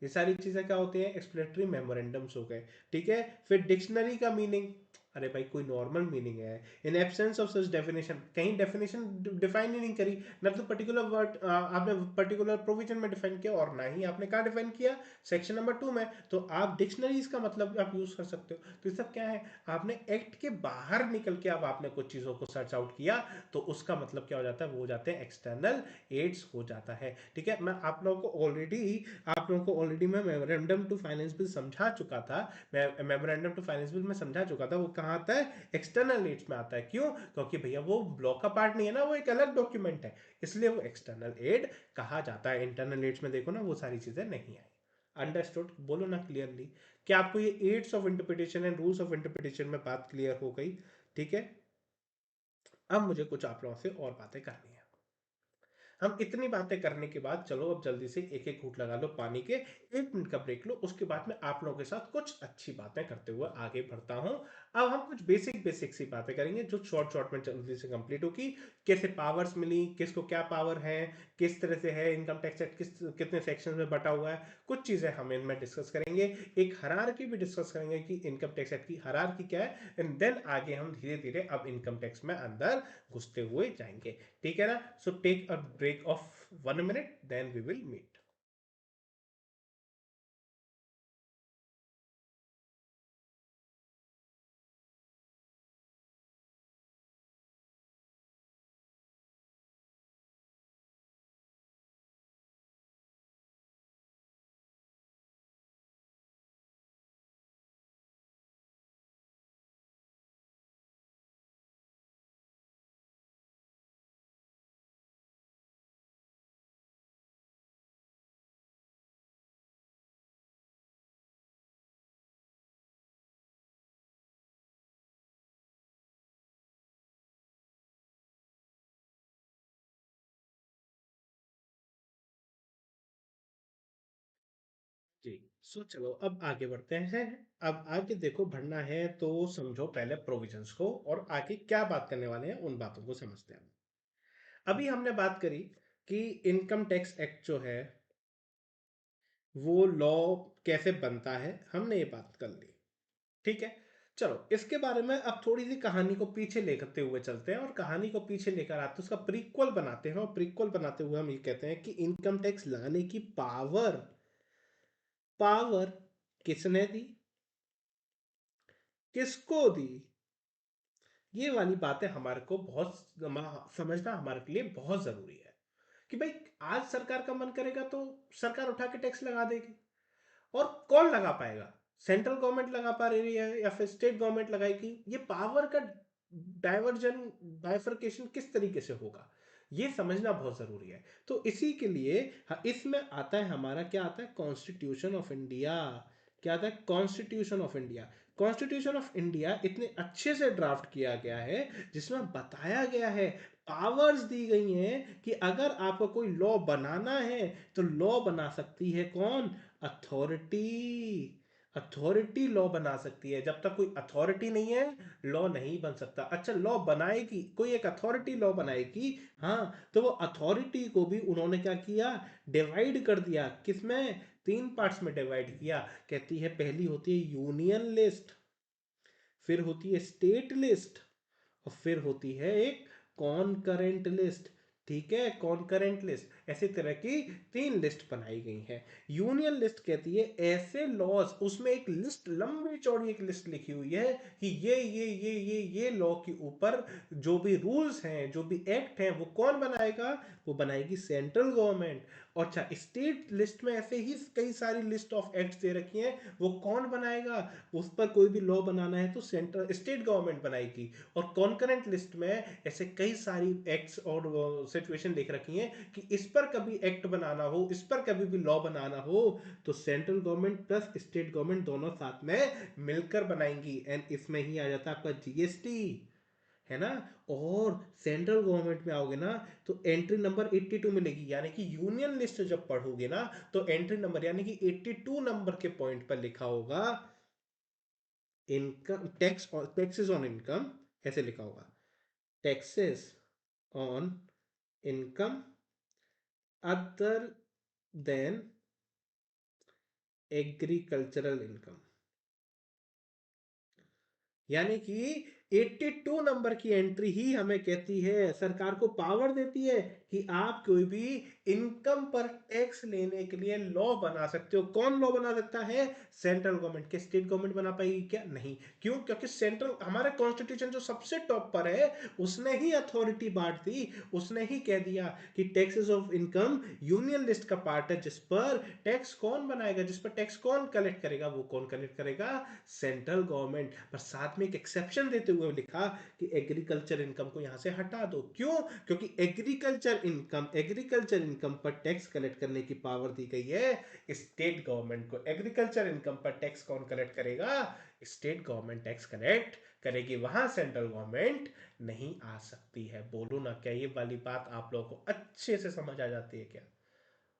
ये सारी चीजें क्या होती हैं? एक्सप्लेनेटरी मेमोरेंडम्स हो गए। ठीक है, फिर डिक्शनरी का मीनिंग। अरे भाई कोई नॉर्मल मीनिंग है, in absence of such definition, कहीं डेफिनेशन डिफाइन ही नहीं करी, ना तो पर्टिकुलर वर्ड आपने पर्टिकुलर प्रोविजन में डिफाइन किया, और ना ही आपने कहाँ डिफाइन किया, सेक्शन नंबर 2 में। तो आप डिक्शनरीज का मतलब आप यूज कर सकते हो। तो ये सब क्या है, आपने एक्ट के बाहर निकल के अब आपने कुछ चीजों को सर्च आउट किया, तो उसका मतलब क्या हो जाता है, वो हो जाते हैं एक्सटर्नल एड्स हो जाता है। ठीक है, मैं आप लोगों को ऑलरेडी मैं मेमोरेंडम टू फाइनेंस बिल समझा चुका था। मैं मेमोरेंडम टू फाइनेंस बिल में समझा चुका था, वो कहाँ आता है? एक्सटर्नल एड्स में आता है। क्यों? क्योंकि भैया वो ब्लॉक का पार्ट नहीं है ना, वो एक अलग डॉक्यूमेंट है, इसलिए वो एक्सटर्नल एड कहा जाता है। इंटरनल एड्स में देखो ना, वो सारी चीजें नहीं आई। अंडरस्टूड? बोलो ना क्लियरली। क्या आपको ये aids of interpretation and rules of interpretation में बात क्लियर हो गई? ठीक है, अब मुझे कुछ आप लोगों से और बातें करनी है। हम इतनी बातें करने के बाद चलो अब जल्दी से एक एक घूंट लगा लो पानी के, 1 मिनट का ब्रेक लो, उसके बाद में आप लोगों के साथ कुछ अच्छी बातें करते हुए आगे बढ़ता हूँ। अब हम कुछ बेसिक बेसिक सी बातें करेंगे जो शॉर्ट शॉर्ट में जल्दी से कंप्लीट होगी। कैसे पावर्स मिली, किसको क्या पावर है, किस तरह से है इनकम टैक्स एक्ट, किस कितने सेक्शन में बटा हुआ है, कुछ चीजें हम इनमें डिस्कस करेंगे। एक हायरार्की भी डिस्कस करेंगे कि इनकम टैक्स एक्ट की हायरार्की क्या है, एंड देन आगे हम धीरे धीरे अब इनकम टैक्स में अंदर घुसते हुए जाएंगे। ठीक है ना? So take a break of 1 minute, then we will meet. जी। सो चलो अब आगे बढ़ते हैं। अब आगे देखो, बढ़ना है तो समझो पहले प्रोविजंस को, और आगे क्या बात करने वाले हैं उन बातों को समझते हैं। अभी हमने बात करी कि इनकम टैक्स एक्ट जो है वो लॉ कैसे बनता है, हमने ये बात कर ली। ठीक है। चलो इसके बारे में अब थोड़ी सी कहानी को पीछे लेकर हुए चलते हैं, और कहानी को पीछे लेकर आते हैं, उसका प्रीक्वल बनाते हैं, और प्रीक्वल बनाते हुए हम ये कहते हैं कि इनकम टैक्स लाने की पावर, पावर किसने दी, किसको दी, ये वाली बातें हमारे को बहुत समझना हमारे लिए बहुत जरूरी है। कि भाई आज सरकार का मन करेगा तो सरकार उठा के टैक्स लगा देगी, और कौन लगा पाएगा? सेंट्रल गवर्नमेंट लगा पा रही है या फिर स्टेट गवर्नमेंट लगाएगी? ये पावर का डाइवर्जन, बाइफरकेशन किस तरीके से होगा, ये समझना बहुत जरूरी है। तो इसी के लिए इसमें आता है हमारा, क्या आता है, कॉन्स्टिट्यूशन ऑफ इंडिया। क्या आता है? Constitution of India. Constitution of India इतने अच्छे से ड्राफ्ट किया गया है जिसमें बताया गया है, पावर्स दी गई हैं कि अगर आपको कोई लॉ बनाना है तो लॉ बना सकती है कौन? अथॉरिटी। अथॉरिटी लॉ बना सकती है। जब तक कोई अथॉरिटी नहीं है लॉ नहीं बन सकता। अच्छा, लॉ बनाएगी कोई, एक अथॉरिटी लॉ बनाएगी, हाँ, तो वो अथॉरिटी को भी उन्होंने क्या किया? डिवाइड कर दिया। किसमें? 3 पार्ट्स में डिवाइड किया। कहती है पहली होती है यूनियन लिस्ट, फिर होती है स्टेट लिस्ट, और फिर होती है एक कॉनकरेंट लिस्ट। ठीक है, कॉनकरेंट लिस्ट, ऐसी तरह की 3 लिस्ट बनाई गई है। यूनियन लिस्ट कहती है ऐसे लॉज, उसमें एक लिस्ट, लंबी चौड़ी एक लिस्ट लिखी हुई है कि ये लॉ के ऊपर जो भी रूल्स हैं, जो भी एक्ट हैं, वो कौन बनाएगा? वो बनाएगी सेंट्रल गवर्नमेंट। और अच्छा, स्टेट लिस्ट में ऐसे ही कई सारी लिस्ट ऑफ एक्ट्स दे रखी हैं, वो कौन बनाएगा? उस पर कोई भी लॉ बनाना है तो सेंट्रल स्टेट गवर्नमेंट बनाएगी। और कॉन्करेंट लिस्ट में ऐसे कई सारी एक्ट्स और सिचुएशन लिख रखी हैं कि इस पर कभी एक्ट बनाना हो, इस पर कभी भी लॉ बनाना हो, तो central government plus state government दोनों साथ में मिलकर बनाएंगी। एंड इसमें ही आ जाता है आपका जीएसटी, है ना? और सेंट्रल गवर्नमेंट में आओगे ना तो एंट्री नंबर 82 मिलेगी, यानी कि यूनियन लिस्ट जब पढ़ोगे ना तो एंट्री नंबर यानी कि 82 नंबर के पॉइंट पर लिखा होगा इनकम टैक्स, और टैक्सेस ऑन इनकम ऐसे लिखा होगा, taxes on income other than agricultural income. यानी कि 82 नंबर की एंट्री ही हमें कहती है, सरकार को पावर देती है कि आप कोई भी इनकम पर टैक्स लेने के लिए लॉ बना सकते हो। कौन लॉ बना सकता है? Central government. के स्टेट गवर्नमेंट बना पाएगी क्या? नहीं। क्यों? क्योंकि सेंट्रल, हमारा कॉन्स्टिट्यूशन जो सबसे टॉप पर है, उसने ही अथॉरिटी बांट दी, उसने ही कह दिया कि taxes of income union list का पार्ट है, जिस पर टैक्स कौन बनाएगा, जिस पर टैक्स कौन कलेक्ट करेगा? वो कौन कलेक्ट करेगा? Central government. पर साथ में एक एक्सेप्शन देते हुए हुए लिखा कि एग्रीकल्चर इनकम को यहां से हटा दो। क्यों? क्योंकि एग्रीकल्चर इनकम पर टैक्स कलेक्ट करने की पावर दी गई है स्टेट गवर्नमेंट को। एग्रीकल्चर इनकम पर टैक्स कौन कलेक्ट करेगा? स्टेट गवर्नमेंट टैक्स कलेक्ट करेगी, वहां सेंट्रल गवर्नमेंट नहीं आ सकती है। बोलो ना, क्या ये वाली बात आप लोगों को अच्छे से समझ आ जाती है क्या?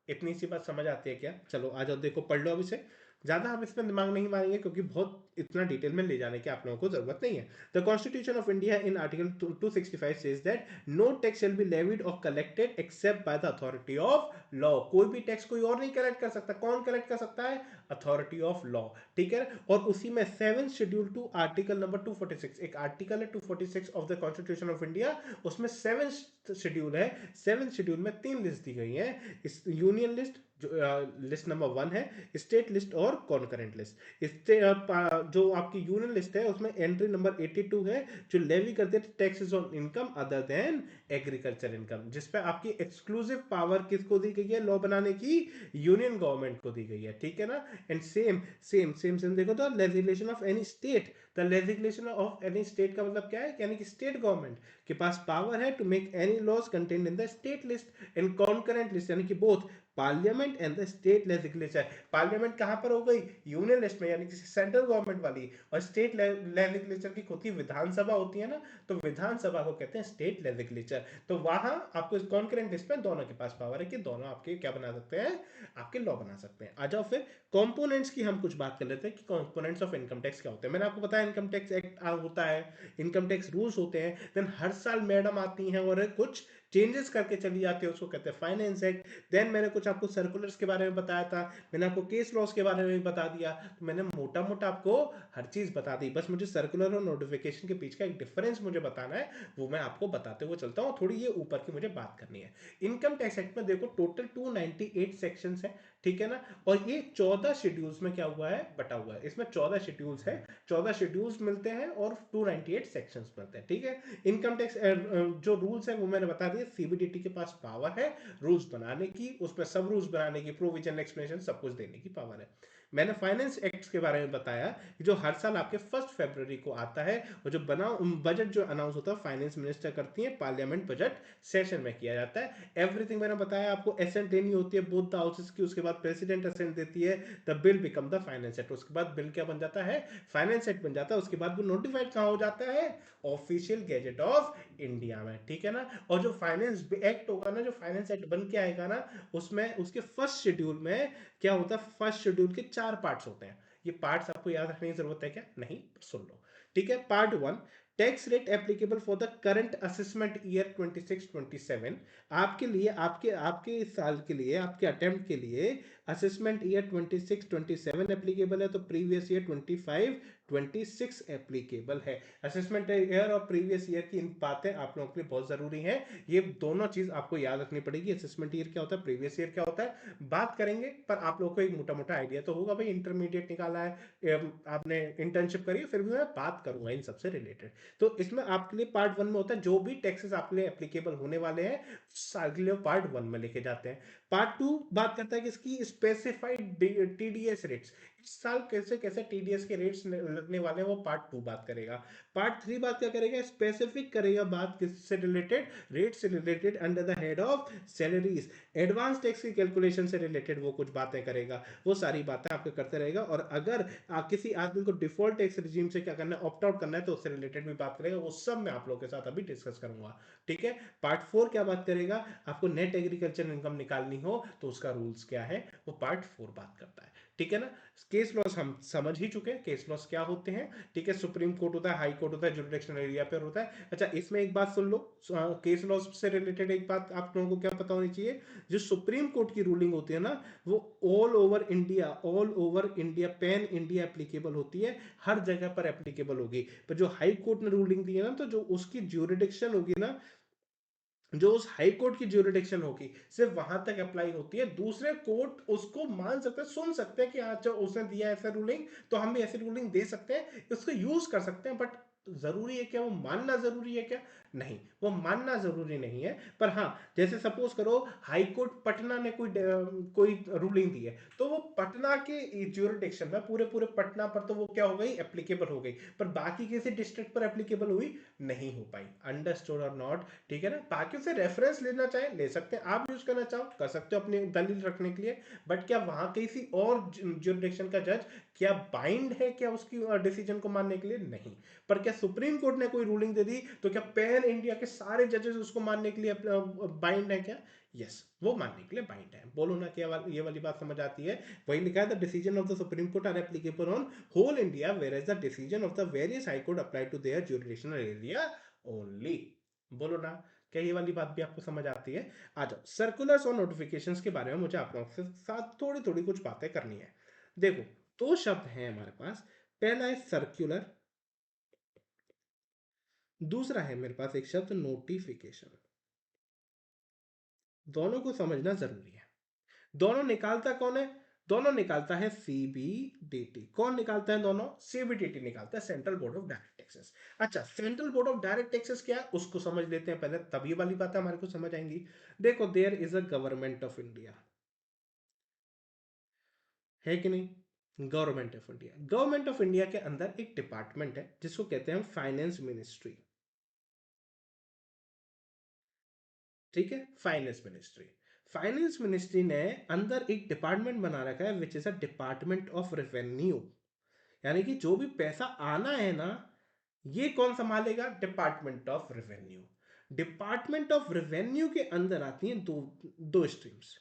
इतनी सी बात समझ आती है क्या? चलो आ जाओ, देखो पढ़ लो अब इसे। ज्यादा हम इसमें दिमाग नहीं मारेंगे क्योंकि बहुत इतना डिटेल में ले जाने की आप लोगों को जरूरत नहीं है। The constitution of India in article 265 says that no tax shall be levied और collected except by the authority of law. कोई भी टैक्स कोई और नहीं कलेक्ट कर सकता। कौन कलेक्ट कर सकता है? Authority of law. ठीक है, और उसी में 7 शेड्यूल टू आर्टिकल नंबर 246, एक आर्टिकल है 246 of the constitution of India, उसमें 7 शेड्यूल है। 7 शेड्यूल में 3 लिस्ट दी गई है। इस यूनियन लिस्ट जो लिस्ट नंबर 1 है, स्टेट लिस्ट और कॉन्करेंट लिस्ट। जो आपकी यूनियन लिस्ट है उसमें एंट्री नंबर 82 है, जो लेवी करते हैं taxes on income other than agriculture income, जिसपे आपकी एक्सक्लूसिव पावर किसको दी गई है लॉ बनाने की? यूनियन गवर्नमेंट को दी गई है। ठीक है ना? एंड सेम देखो तो legislation of any state, the legislation of any state का मतलब क्या है? यानी कि स्टेट गवर्नमेंट के पास पावर है to make any laws contained in the state list and concurrent list, यानी कि both parliament and the state legislature. Parliament कहां पर हो गई? यूनियन लिस्ट में, यानी कि सेंट्रल गवर्नमेंट वाली। और स्टेट लेजिस्लेचर की खुद की विधानसभा होती है ना, तो विधानसभा को कहते हैं स्टेट लेजिस्लेचर। तो वहां आपको कॉन्करेंट लिस्ट में दोनों के पास पावर है कि दोनों आपके क्या बना सकते हैं? आपके लॉ बना सकते हैं। आ जाओ फिर कंपोनेंट्स की हम कुछ बात कर लेते हैं कि कंपोनेंट्स ऑफ इनकम टैक्स क्या होते हैं। मैंने आपको बताया इनकम टैक्स एक्ट होता है, इनकम टैक्स रूल्स होते हैं, देन हर साल मैडम आती हैं और कुछ चेंजेस करके चली जाती है, उसको कहते हैं फाइनेंस एक्ट। देन मैंने कुछ आपको सर्कुलर्स के बारे में बताया था, मैंने आपको केस लॉस के बारे में भी बता दिया, तो मैंने मोटा मोटा आपको हर चीज बता दी। बस मुझे सर्कुलर और नोटिफिकेशन के बीच का एक डिफरेंस मुझे बताना है, वो मैं आपको बताते हुए चलता हूँ। थोड़ी ये ऊपर की मुझे बात करनी है। इनकम टैक्स एक्ट में देखो टोटल 298 सेक्शंस है, ठीक है ना? और ये 14 शेड्यूल्स में क्या हुआ है? बटा हुआ है। इसमें 14 शेड्यूल्स है, 14 शेड्यूल्स मिलते हैं और 298 सेक्शंस मिलते हैं। ठीक है, इनकम टैक्स जो रूल्स है वो मैंने बता दिया। सीबीडीटी के पास पावर है रूल्स बनाने की, उसमें सब रूल्स बनाने की, प्रोविजन एक्सप्लेनेशन सब कुछ देने की पावर है। मैंने फाइनेंस एक्ट के बारे में बताया जो हर साल आपके 1 फरवरी को आता है, और जो बजट जो अनाउंस होता है फाइनेंस मिनिस्टर करती है, पार्लियामेंट बजट सेशन में किया जाता है। एवरीथिंग मैंने बताया आपको, एसेंट लेनी होती है बोथ द हाउसेस की, उसके बाद प्रेसिडेंट असेंट देती है, the bill become the finance act. उसके बाद बिल क्या बन जाता है? फाइनेंस एक्ट बन जाता है। उसके बाद वो नोटिफाइड कहां हो जाता है? ऑफिशियल गैजेट ऑफ इंडिया में। ठीक है ना? और जो फाइनेंस एक्ट होगा ना, जो फाइनेंस एक्ट बन के आएगा ना, उसमें उसके फर्स्ट शेड्यूल में क्या होता है? फर्स्ट शेड्यूल के 4 पार्ट्स होते हैं। ये पार्ट्स आपको याद रखने की जरूरत है क्या? नहीं, सुन लो। ठीक है, part 1, tax rate applicable for the current assessment year 26-27। आपके लिए, आपके आपके इस साल के लिए, आपके अटेम्प्ट के लिए असेसमेंट ईयर 26-27 एप्लीकेबल है, तो प्रीवियस ईयर 25-26 एप्लीकेबल है। असेसमेंट ईयर और प्रीवियस ईयर की इन बातें आप लोगों के लिए बहुत जरूरी है। ये दोनों चीज आपको याद रखनी पड़ेगी। असेसमेंट ईयर क्या होता है, प्रीवियस ईयर क्या होता है, बात करेंगे, पर आप लोगों को एक मोटा मोटा आइडिया तो होगा। भाई इंटरमीडिएट निकाला है, आपने इंटर्नशिप करी, फिर भी मैं बात करूंगा इन सबसे रिलेटेड। तो इसमें आपके लिए पार्ट 1 में होता है जो भी टैक्सेस आपके लिए एप्लीकेबल होने वाले हैं, साल के लिए पार्ट 1 में लिखे जाते हैं। पार्ट 2 बात करता है कि इसकी स्पेसिफाइड टीडीएस रेट्स, इस साल कैसे कैसे टीडीएस के रेट्स लगने वाले हैं, वो पार्ट 2 बात करेगा। पार्ट 3 बात क्या करेगा? स्पेसिफिक करेगा बात किससे रिलेटेड? रेट से related, under the head of salaries. Advance tax की कैलकुलेशन से रिलेटेड वो कुछ बातें करेगा। वो सारी बातें आपको करते रहेगा। और अगर किसी आदमी को डिफॉल्ट टैक्स रिजीम से क्या करना है, ऑप्ट आउट करना है, तो उससे रिलेटेड भी बात करेगा। वो सब मैं आप लोगों के साथ अभी डिस्कस करूंगा। ठीक है, पार्ट 4 क्या बात करेगा? आपको नेट एग्रीकल्चर इनकम निकालनी हो तो उसका रूल्स क्या है, वो पार्ट 4 बात करता है। ठीक है ना? केस लॉस हम समझ ही चुके हैं, केस लॉस क्या होते हैं। ठीक है, सुप्रीम कोर्ट होता है, हाई कोर्ट होता है, जुडिक्शनल एरिया पर होता है। अच्छा, इसमें एक बात सुन लो, केस लॉस से रिलेटेड एक बात आप लोगों को क्या पता होनी चाहिए, जो सुप्रीम कोर्ट की रूलिंग होती है ना, वो all over India pan India applicable होती है, हर जगह पर एप्लीकेबल होगी। पर जो हाई कोर्ट ने रूलिंग दी है ना, तो जो उसकी ज्यूरिडिक्शन होगी ना, जो उस हाई कोर्ट की ज्यूरिडिक्शन होगी, सिर्फ वहां तक अप्लाई होती है। दूसरे कोर्ट उसको मान सकते हैं, सुन सकते हैं कि हाँ, जो उसने दिया ऐसा रूलिंग, तो हम भी ऐसी रूलिंग दे सकते हैं, उसको यूज कर सकते हैं, बट तो जरूरी है क्या वो मानना जरूरी है क्या? नहीं, वो मानना जरूरी नहीं है। पर हाँ, जैसे सपोज करो हाई कोर्ट पटना ने कोई रूलिंग दी है, तो वो पटना के ज्यूरिडिक्शन में पूरे पूरे पटना पर तो वो क्या हो गई, एप्लीकेबल हो गई, पर बाकी किसी डिस्ट्रिक्ट पर एप्लीकेबल हुई नहीं हो पाई। अंडरस्टूड और नॉट? ठीक है ना? बाकी से रेफरेंस लेना चाहे ले सकते हैं, आप यूज करना चाहो कर सकते हो अपनी दलील रखने के लिए, बट क्या वहां किसी और ज्यूरिडिक्शन का जज क्या बाइंड है क्या उसकी डिसीजन को मानने के लिए? नहीं। पर क्या सुप्रीम कोर्ट ने कोई रूलिंग दे दी तो क्या पैन इंडिया के सारे जजेस उसको मानने के लिए बाइंड है क्या? यस, वो मानने के लिए बाइंड है। बोलो ना, क्या ये वाली बात समझ आती है? वही लिखा है, the decision of the supreme court are applicable on whole India where as the decision of the various high court apply to their jurisdictional area only. बोलो ना, क्या ये वाली बात भी आपको समझ आती है? आ जाओ, सर्कुलर्स और नोटिफिकेशंस के बारे में मुझे आप लोगों के साथ थोड़ी थोड़ी कुछ बातें करनी है। देखो, दो शब्द हैं हमारे पास। पहला है सर्कुलर, दूसरा है मेरे पास एक शब्द नोटिफिकेशन। दोनों को समझना जरूरी है। दोनों निकालता कौन है? दोनों निकालता है सीबीडीटी। कौन निकालता है दोनों? सीबीडीटी निकालता है, central board of direct taxes. अच्छा, central board of direct taxes क्या है उसको समझ लेते हैं पहले, तभी वाली बातें हमारे को समझ आएंगी। देखो, there is a government of India, है कि नहीं? Government of India, government of India के अंदर एक डिपार्टमेंट है जिसको कहते हैं फाइनेंस मिनिस्ट्री। ठीक है, फाइनेंस मिनिस्ट्री। फाइनेंस मिनिस्ट्री ने अंदर एक डिपार्टमेंट बना रखा है which is a department of revenue. यानी कि जो भी पैसा आना है ना, ये कौन संभालेगा? Department of revenue. Department of revenue के अंदर आती हैं दो दो स्ट्रीम्स,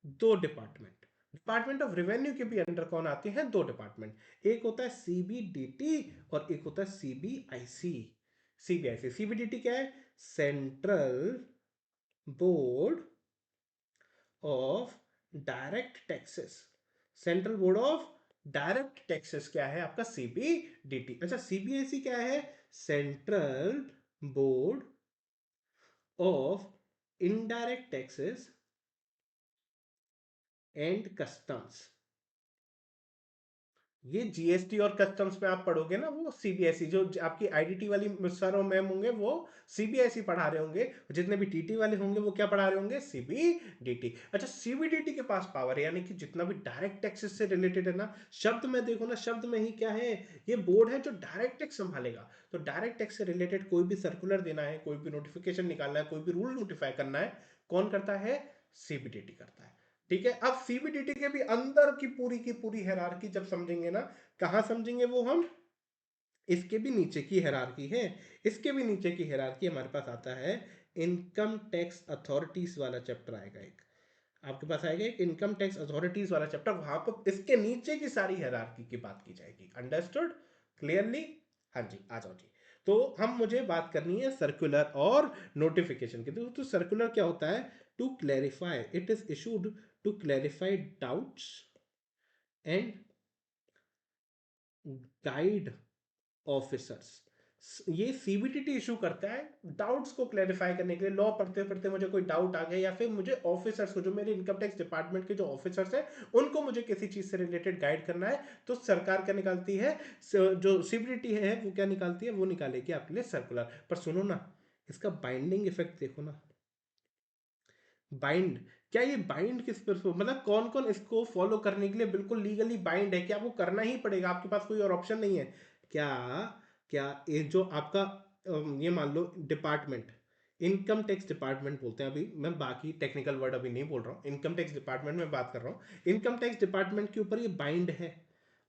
दो डिपार्टमेंट। डिपार्टमेंट ऑफ रेवेन्यू के भी अंडर कौन आते हैं? दो डिपार्टमेंट। एक होता है सीबीडीटी और एक होता है सीबीआईसी। सीबीआईसी, सीबीडीटी क्या है? Central board of direct taxes. Central board of direct taxes क्या है आपका? सीबीडीटी। अच्छा, सीबीआईसी क्या है? Central board of indirect taxes and customs. ये जीएसटी और कस्टम्स में आप पढ़ोगे ना, वो सीबीएसई, जो आपकी आईडीटी वाली सर और मैम होंगे वो सीबीएसई पढ़ा रहे होंगे, जितने भी टीटी वाले होंगे वो क्या पढ़ा रहे होंगे? सीबीडीटी। अच्छा, सीबीडीटी के पास पावर है, यानी कि जितना भी डायरेक्ट टैक्सेस से रिलेटेड है ना, शब्द में देखो ना, शब्द में ही क्या है, ये बोर्ड है जो डायरेक्ट टैक्स संभालेगा। तो डायरेक्ट टैक्स से रिलेटेड कोई भी सर्कुलर देना है, कोई भी नोटिफिकेशन निकालना है, कोई भी रूल नोटिफाई करना है, कौन करता है? सीबीडीटी करता है। ठीक है, अब सीबीडीटी के भी अंदर की पूरी हायरार्की जब समझेंगे ना, कहां समझेंगे वो हम? इसके भी नीचे की हायरार्की है। इसके भी नीचे की हायरार्की हमारे पास आता है, इनकम टैक्स अथॉरिटीज वाला चैप्टर आएगा एक, आपके पास आएगा एक इनकम टैक्स अथॉरिटीज वाला चैप्टर, वहां पर इसके नीचे की सारी हायरार्की की बात की जाएगी। Understood clearly? हाँ जी, आ जाओ जी। तो हम मुझे बात करनी है सर्कुलर और नोटिफिकेशन की। तो सर्कुलर क्या होता है? To clarify, it is issued to clarify doubts and guide officers. ये सीबीटीटी इशू करता है डाउट्स को क्लैरिफाई करने के लिए। लॉ पढ़ते पढ़ते मुझे कोई डाउट आ गया, या फिर मुझे ऑफिसर्स को, जो मेरे इनकम टैक्स डिपार्टमेंट के जो ऑफिसर्स हैं, उनको मुझे किसी चीज से रिलेटेड गाइड करना है, तो सरकार क्या निकालती है? जो सीबीटीटी है वो क्या निकालती है? वो निकालेगी आपके लिए सर्कुलर। पर सुनो ना, इसका बाइंडिंग इफेक्ट देखो ना। बाइंड, क्या ये बाइंड किस पर, मतलब कौन कौन इसको फॉलो करने के लिए बिल्कुल लीगली बाइंड है, क्या आपको करना ही पड़ेगा, आपके पास कोई और ऑप्शन नहीं है क्या? क्या ये जो आपका ये मान लो डिपार्टमेंट, इनकम टैक्स डिपार्टमेंट बोलते हैं, अभी मैं बाकी टेक्निकल वर्ड अभी नहीं बोल रहा हूँ, इनकम टैक्स डिपार्टमेंट में बात कर रहा हूँ। इनकम टैक्स डिपार्टमेंट के ऊपर ये बाइंड है,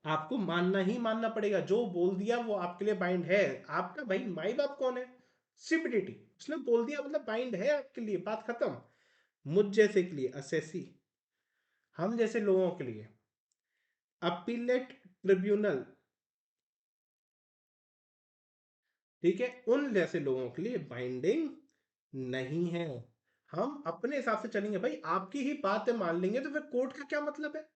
आपको मानना ही मानना पड़ेगा, जो बोल दिया वो आपके लिए बाइंड है। आपका भाई माई बाप कौन है? सीबीडीटी, उसने बोल दिया मतलब बाइंड है आपके लिए, बात खत्म। मुझ जैसे के लिए असेसी, हम जैसे लोगों के लिए अपीलेट ट्रिब्यूनल, ठीक है, उन जैसे लोगों के लिए बाइंडिंग नहीं है। हम अपने हिसाब से चलेंगे भाई, आपकी ही बातें मान लेंगे तो फिर कोर्ट का क्या मतलब है?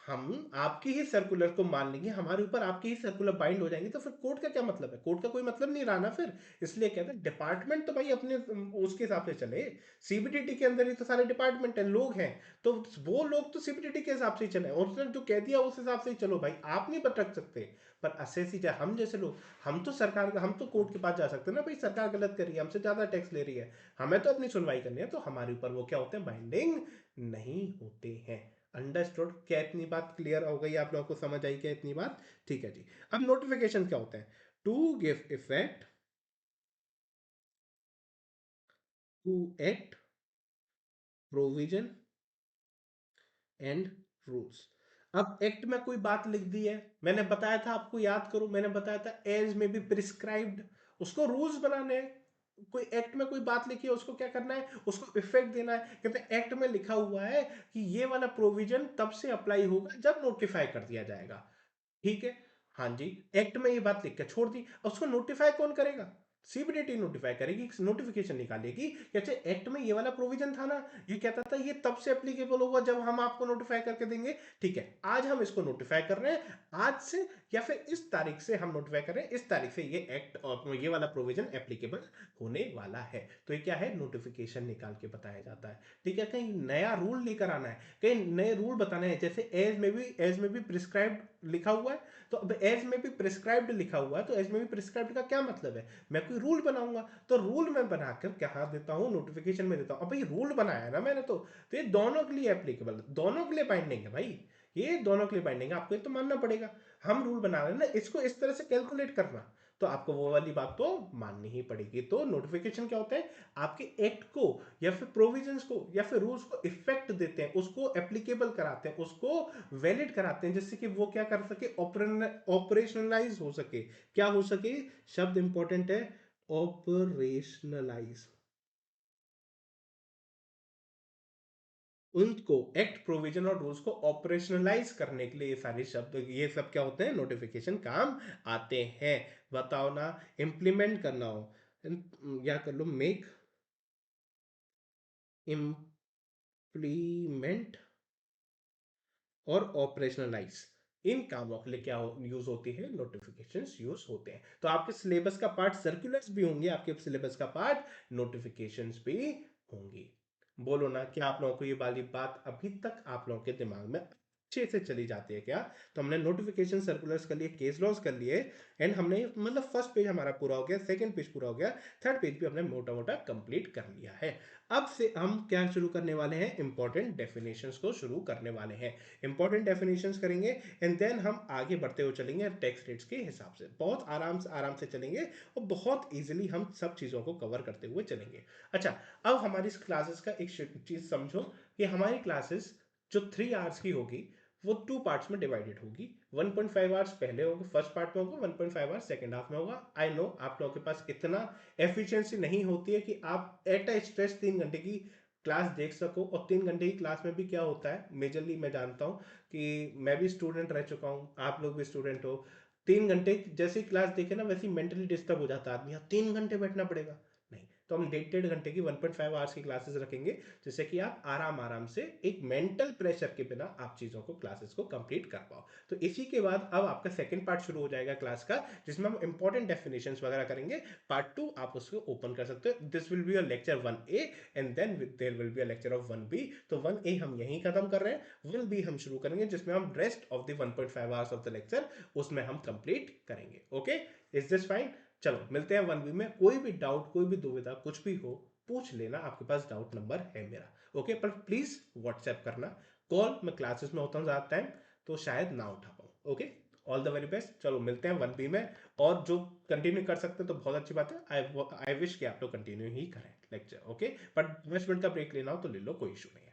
हम आपकी ही सर्कुलर को मान लेंगे, हमारे ऊपर आपकी ही सर्कुलर बाइंड हो जाएंगे, तो फिर कोर्ट का क्या मतलब है? कोर्ट का कोई मतलब नहीं रहा ना फिर। इसलिए कहते हैं डिपार्टमेंट तो भाई अपने उसके हिसाब से चले। सीबीडीटी के अंदर ही तो सारे डिपार्टमेंट हैं, लोग हैं, तो वो लोग तो सीबीडीटी के हिसाब से ही चले, और उसने जो कह दिया उस हिसाब से ही चलो भाई, आप नहीं रख सकते। पर असेसी जाए हम जैसे लोग, हम तो सरकार, हम तो कोर्ट के पास जा सकते हैं ना भाई, सरकार गलत कर रही है, हमसे ज्यादा टैक्स ले रही है, हमें तो अपनी सुनवाई करनी है, तो हमारे ऊपर वो क्या होते हैं, बाइंडिंग नहीं होते हैं। अंडरस्टूड? क्या इतनी बात क्लियर हो गई? आप लोगों को समझ आई क्या इतनी बात? ठीक है जी। अब नोटिफिकेशन क्या होता है? To give effect to act, provision and rules. अब एक्ट में कोई बात लिख दी है, मैंने बताया था आपको, याद करो, मैंने बताया था एज में बी प्रिस्क्राइब्ड, उसको रूल्स बनाने हैं। कोई एक्ट में कोई बात लिखी है, उसको क्या करना है, उसको इफेक्ट देना है। कहते हैं एक्ट में लिखा हुआ है कि ये वाला प्रोविजन तब से अप्लाई होगा जब नोटिफाई कर दिया जाएगा। ठीक है, हाँ जी। एक्ट में ये बात लिख के छोड़ दी, उसको नोटिफाई कौन करेगा? सीबीडीटी नोटिफाई करेगी, नोटिफिकेशन निकालेगी कि अच्छा एक्ट में ये वाला प्रोविजन था ना, ये कहता था ये तब से एप्लीकेबल होगा जब हम आपको नोटिफाई करके देंगे। ठीक है, आज हम इसको नोटिफाई कर रहे हैं, आज से या फिर इस तारीख से हम नोटिफाई कर रहे हैं, इस तारीख से ये एक्ट और ये वाला प्रोविजन एप्लीकेबल होने वाला है। तो ये क्या है, नोटिफिकेशन निकाल के बताया जाता है। ठीक है, कहीं नया रूल लेकर आना है, कहीं नए रूल बताने हैं, जैसे एज में भी प्रिस्क्राइब्ड लिखा हुआ है, तो अब एज में भी प्रिस्क्राइब्ड लिखा हुआ है, तो एज में भी प्रिस्क्राइब्ड का क्या मतलब है? मैं कोई रूल बनाऊंगा, तो रूल मैं बनाकर क्या देता हूं, नोटिफिकेशन में देता हूं। अब भाई रूल बनाया ना मैंने, तो ये दोनों के लिए एप्लीकेबल, दोनों के लिए बाइंडिंग है भाई, ये दोनों के लिए बाइंडिंग है, आपको ये तो मानना पड़ेगा। हम रूल बना रहे हैं ना, इसको इस तरह से कैलकुलेट करना, तो आपको वो वाली बात तो माननी ही पड़ेगी। तो नोटिफिकेशन क्या होता है, आपके एक्ट को या फिर प्रोविजंस को या फिर रूल्स को इफेक्ट देते हैं, उसको एप्लीकेबल कराते हैं, उसको वैलिड कराते हैं, जिससे कि वो क्या कर सके, ऑपरेशनलाइज हो सके। क्या हो सके? शब्द इंपॉर्टेंट है, ऑपरेशनलाइज। उनको एक्ट, प्रोविजन और रूल्स को ऑपरेशनलाइज करने के लिए ये सारे शब्द, ये सब क्या होते हैं, नोटिफिकेशन काम आते हैं। बताओ ना, इंप्लीमेंट करना हो या कर लो, मेक, इम्प्लीमेंट और ऑपरेशनलाइज, इन कामों के लिए क्या यूज होती है, नोटिफिकेशंस यूज होते हैं। तो आपके सिलेबस का पार्ट सर्कुलर्स भी होंगे, आपके सिलेबस का पार्ट नोटिफिकेशंस भी होंगी। बोलो ना, क्या आप लोगों को ये वाली बात अभी तक आप लोगों के दिमाग में अच्छे से चली जाती है क्या? तो हमने नोटिफिकेशन सर्कुलर्स कर लिए, केस लॉस कर लिए, एंड हमने मतलब फर्स्ट पेज हमारा पूरा हो गया, सेकंड पेज पूरा हो गया, थर्ड पेज भी हमने मोटा मोटा कंप्लीट कर लिया है। अब से हम क्या शुरू करने वाले हैं, इंपॉर्टेंट डेफिनेशंस को शुरू करने वाले हैं। इंपॉर्टेंट डेफिनेशंस करेंगे, एंड देन हम आगे बढ़ते हुए चलेंगे टैक्स रेट्स के हिसाब से, बहुत आराम से चलेंगे, और बहुत इजीली हम सब चीज़ों को कवर करते हुए चलेंगे। अच्छा, अब हमारी क्लासेस का एक चीज़ समझो, कि हमारी क्लासेस जो 3 आवर्स की होगी, वो 2 पार्ट्स में डिवाइडेड होगी। 1.5 आवर्स पहले होगा, फर्स्ट पार्ट में होगा, 1.5 आवर्स सेकेंड हाफ में होगा। आई नो आप लोगों के पास इतना एफिशिएंसी नहीं होती है कि आप एट अ स्ट्रेच 3 घंटे की क्लास देख सको। और 3 घंटे की क्लास में भी क्या होता है, मेजरली मैं जानता हूँ कि मैं भी स्टूडेंट रह चुका हूँ, आप लोग भी स्टूडेंट हो। 3 घंटे जैसे ही क्लास देखे ना, वैसे ही मेंटली डिस्टर्ब हो जाता है आदमी, हाँ 3 घंटे बैठना पड़ेगा, नहीं। तो हम 1.5 घंटे की 1.5 आवर्स की क्लासेस रखेंगे, जिससे कि आप आराम आराम से एक मेंटल प्रेशर के बिना आप चीज़ों को, क्लासेस को कंप्लीट कर पाओ। तो इसी के बाद अब आपका सेकंड पार्ट शुरू हो जाएगा क्लास का, जिसमें हम इंपॉर्टेंट डेफिनेशंस वगैरह करेंगे। पार्ट 2 आप उसको ओपन कर सकते हो, this will be a lecture 1A, and then there will be a lecture of 1B। तो 1A हम यहीं खत्म कर रहे हैं, 1B हम शुरू करेंगे, जिसमें हम rest of the 1.5 hours of the lecture उसमें हम कंप्लीट करेंगे। Okay, is this fine? चलो मिलते हैं 1B में। कोई भी डाउट, कोई भी दुविधा, कुछ भी हो पूछ लेना, आपके पास डाउट नंबर है मेरा। ओके, पर प्लीज व्हाट्सएप करना, कॉल मैं क्लासेस में होता हूँ ज़्यादा टाइम, तो शायद ना उठा पाऊँ। Okay, all the very best. चलो मिलते हैं 1B में, और जो कंटिन्यू कर सकते हैं तो बहुत अच्छी बात है। आई विश कि आप लोग कंटिन्यू ही करें लेक्चर। ओके, बट 10 मिनट का ब्रेक लेना हो तो ले लो, कोई इशू नहीं है।